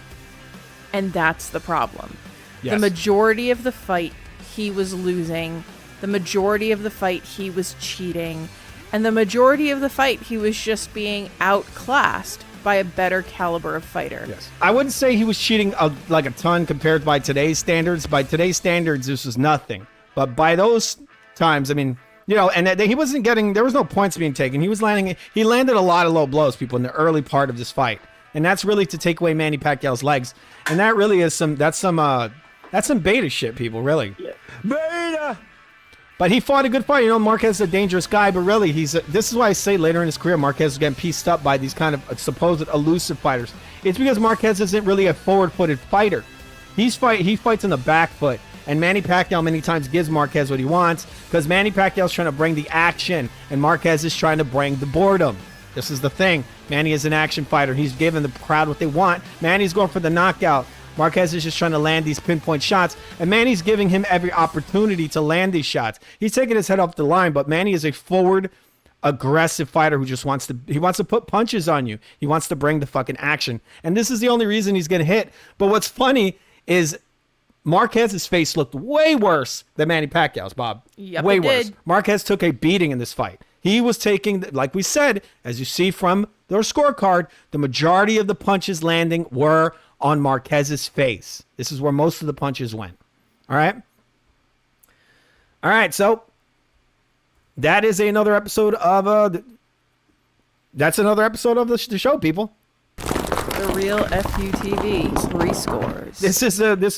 and that's the problem. Yes. The majority of the fight, he was losing. The majority of the fight, he was cheating. And the majority of the fight, he was just being outclassed by a better caliber of fighter. Yes. I wouldn't say he was cheating like a ton compared by today's standards. By today's standards, this was nothing. But by those times, and he wasn't getting, there was no points being taken. He landed a lot of low blows, people, in the early part of this fight. And that's really to take away Manny Pacquiao's legs. And that really is some beta shit, people, really. Yeah. Beta! But he fought a good fight. Marquez is a dangerous guy, but really, this is why I say later in his career, Marquez is getting pieced up by these kind of supposed elusive fighters. It's because Marquez isn't really a forward-footed fighter. He fights on the back foot, and Manny Pacquiao many times gives Marquez what he wants because Manny Pacquiao's trying to bring the action, and Marquez is trying to bring the boredom. This is the thing. Manny is an action fighter. He's giving the crowd what they want. Manny's going for the knockout. Marquez is just trying to land these pinpoint shots, and Manny's giving him every opportunity to land these shots. He's taking his head off the line, but Manny is a forward, aggressive fighter who just wants to put punches on you. He wants to bring the fucking action, and this is the only reason he's getting hit. But what's funny is Marquez's face looked way worse than Manny Pacquiao's, Bob. Yep, way it worse. did. Marquez took a beating in this fight. He was taking, like we said, as you see from their scorecard, the majority of the punches landing were on Marquez's face. This is where most of the punches went. All right? So that is another episode of the show, people. The real FUTV, 3 scores. This is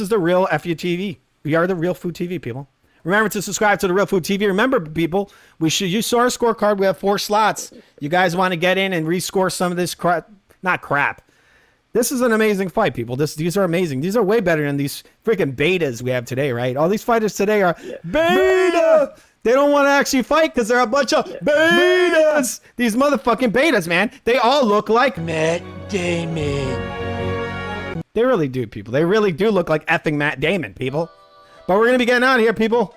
the real FUTV. We are the real Food TV, people. Remember to subscribe to the Real Food TV. Remember, people, you saw our scorecard. We have 4 slots. You guys want to get in and rescore some of this crap? Not crap. This is an amazing fight, people. These are amazing. These are way better than these freaking betas we have today, right? All these fighters today are beta. They don't want to actually fight because they're a bunch of betas. These motherfucking betas, man. They all look like Matt Damon. They really do, people. They really do look like effing Matt Damon, people. But we're going to be getting out of here, people.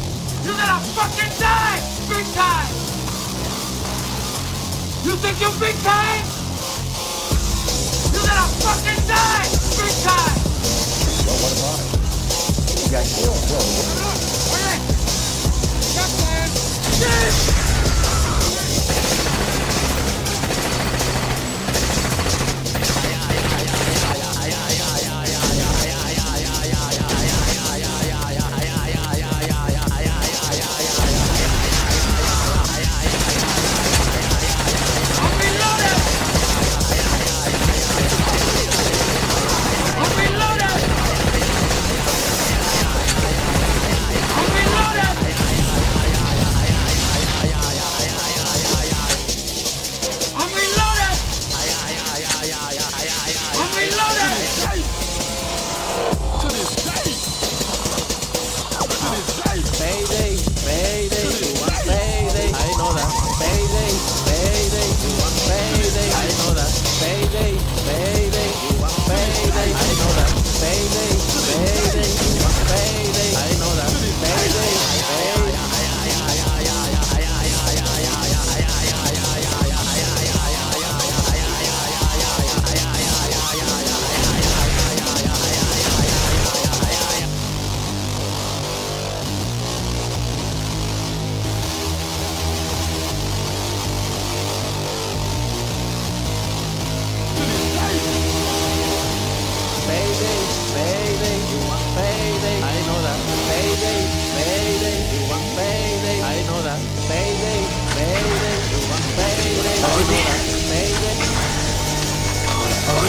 You're gonna fucking die! Big time! You think you're big time? You're gonna fucking die! Big time! Well, what about it? You got killed.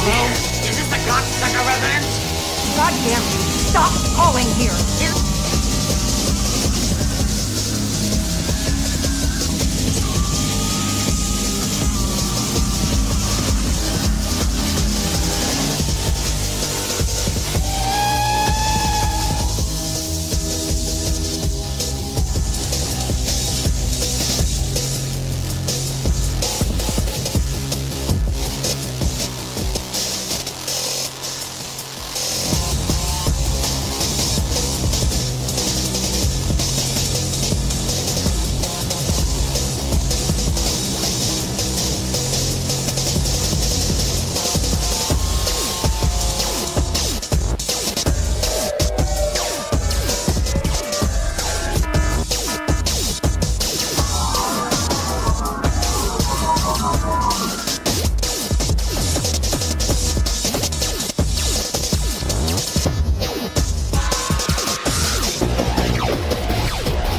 Is this the cocksucker residence? Goddamn you! Stop calling here! Is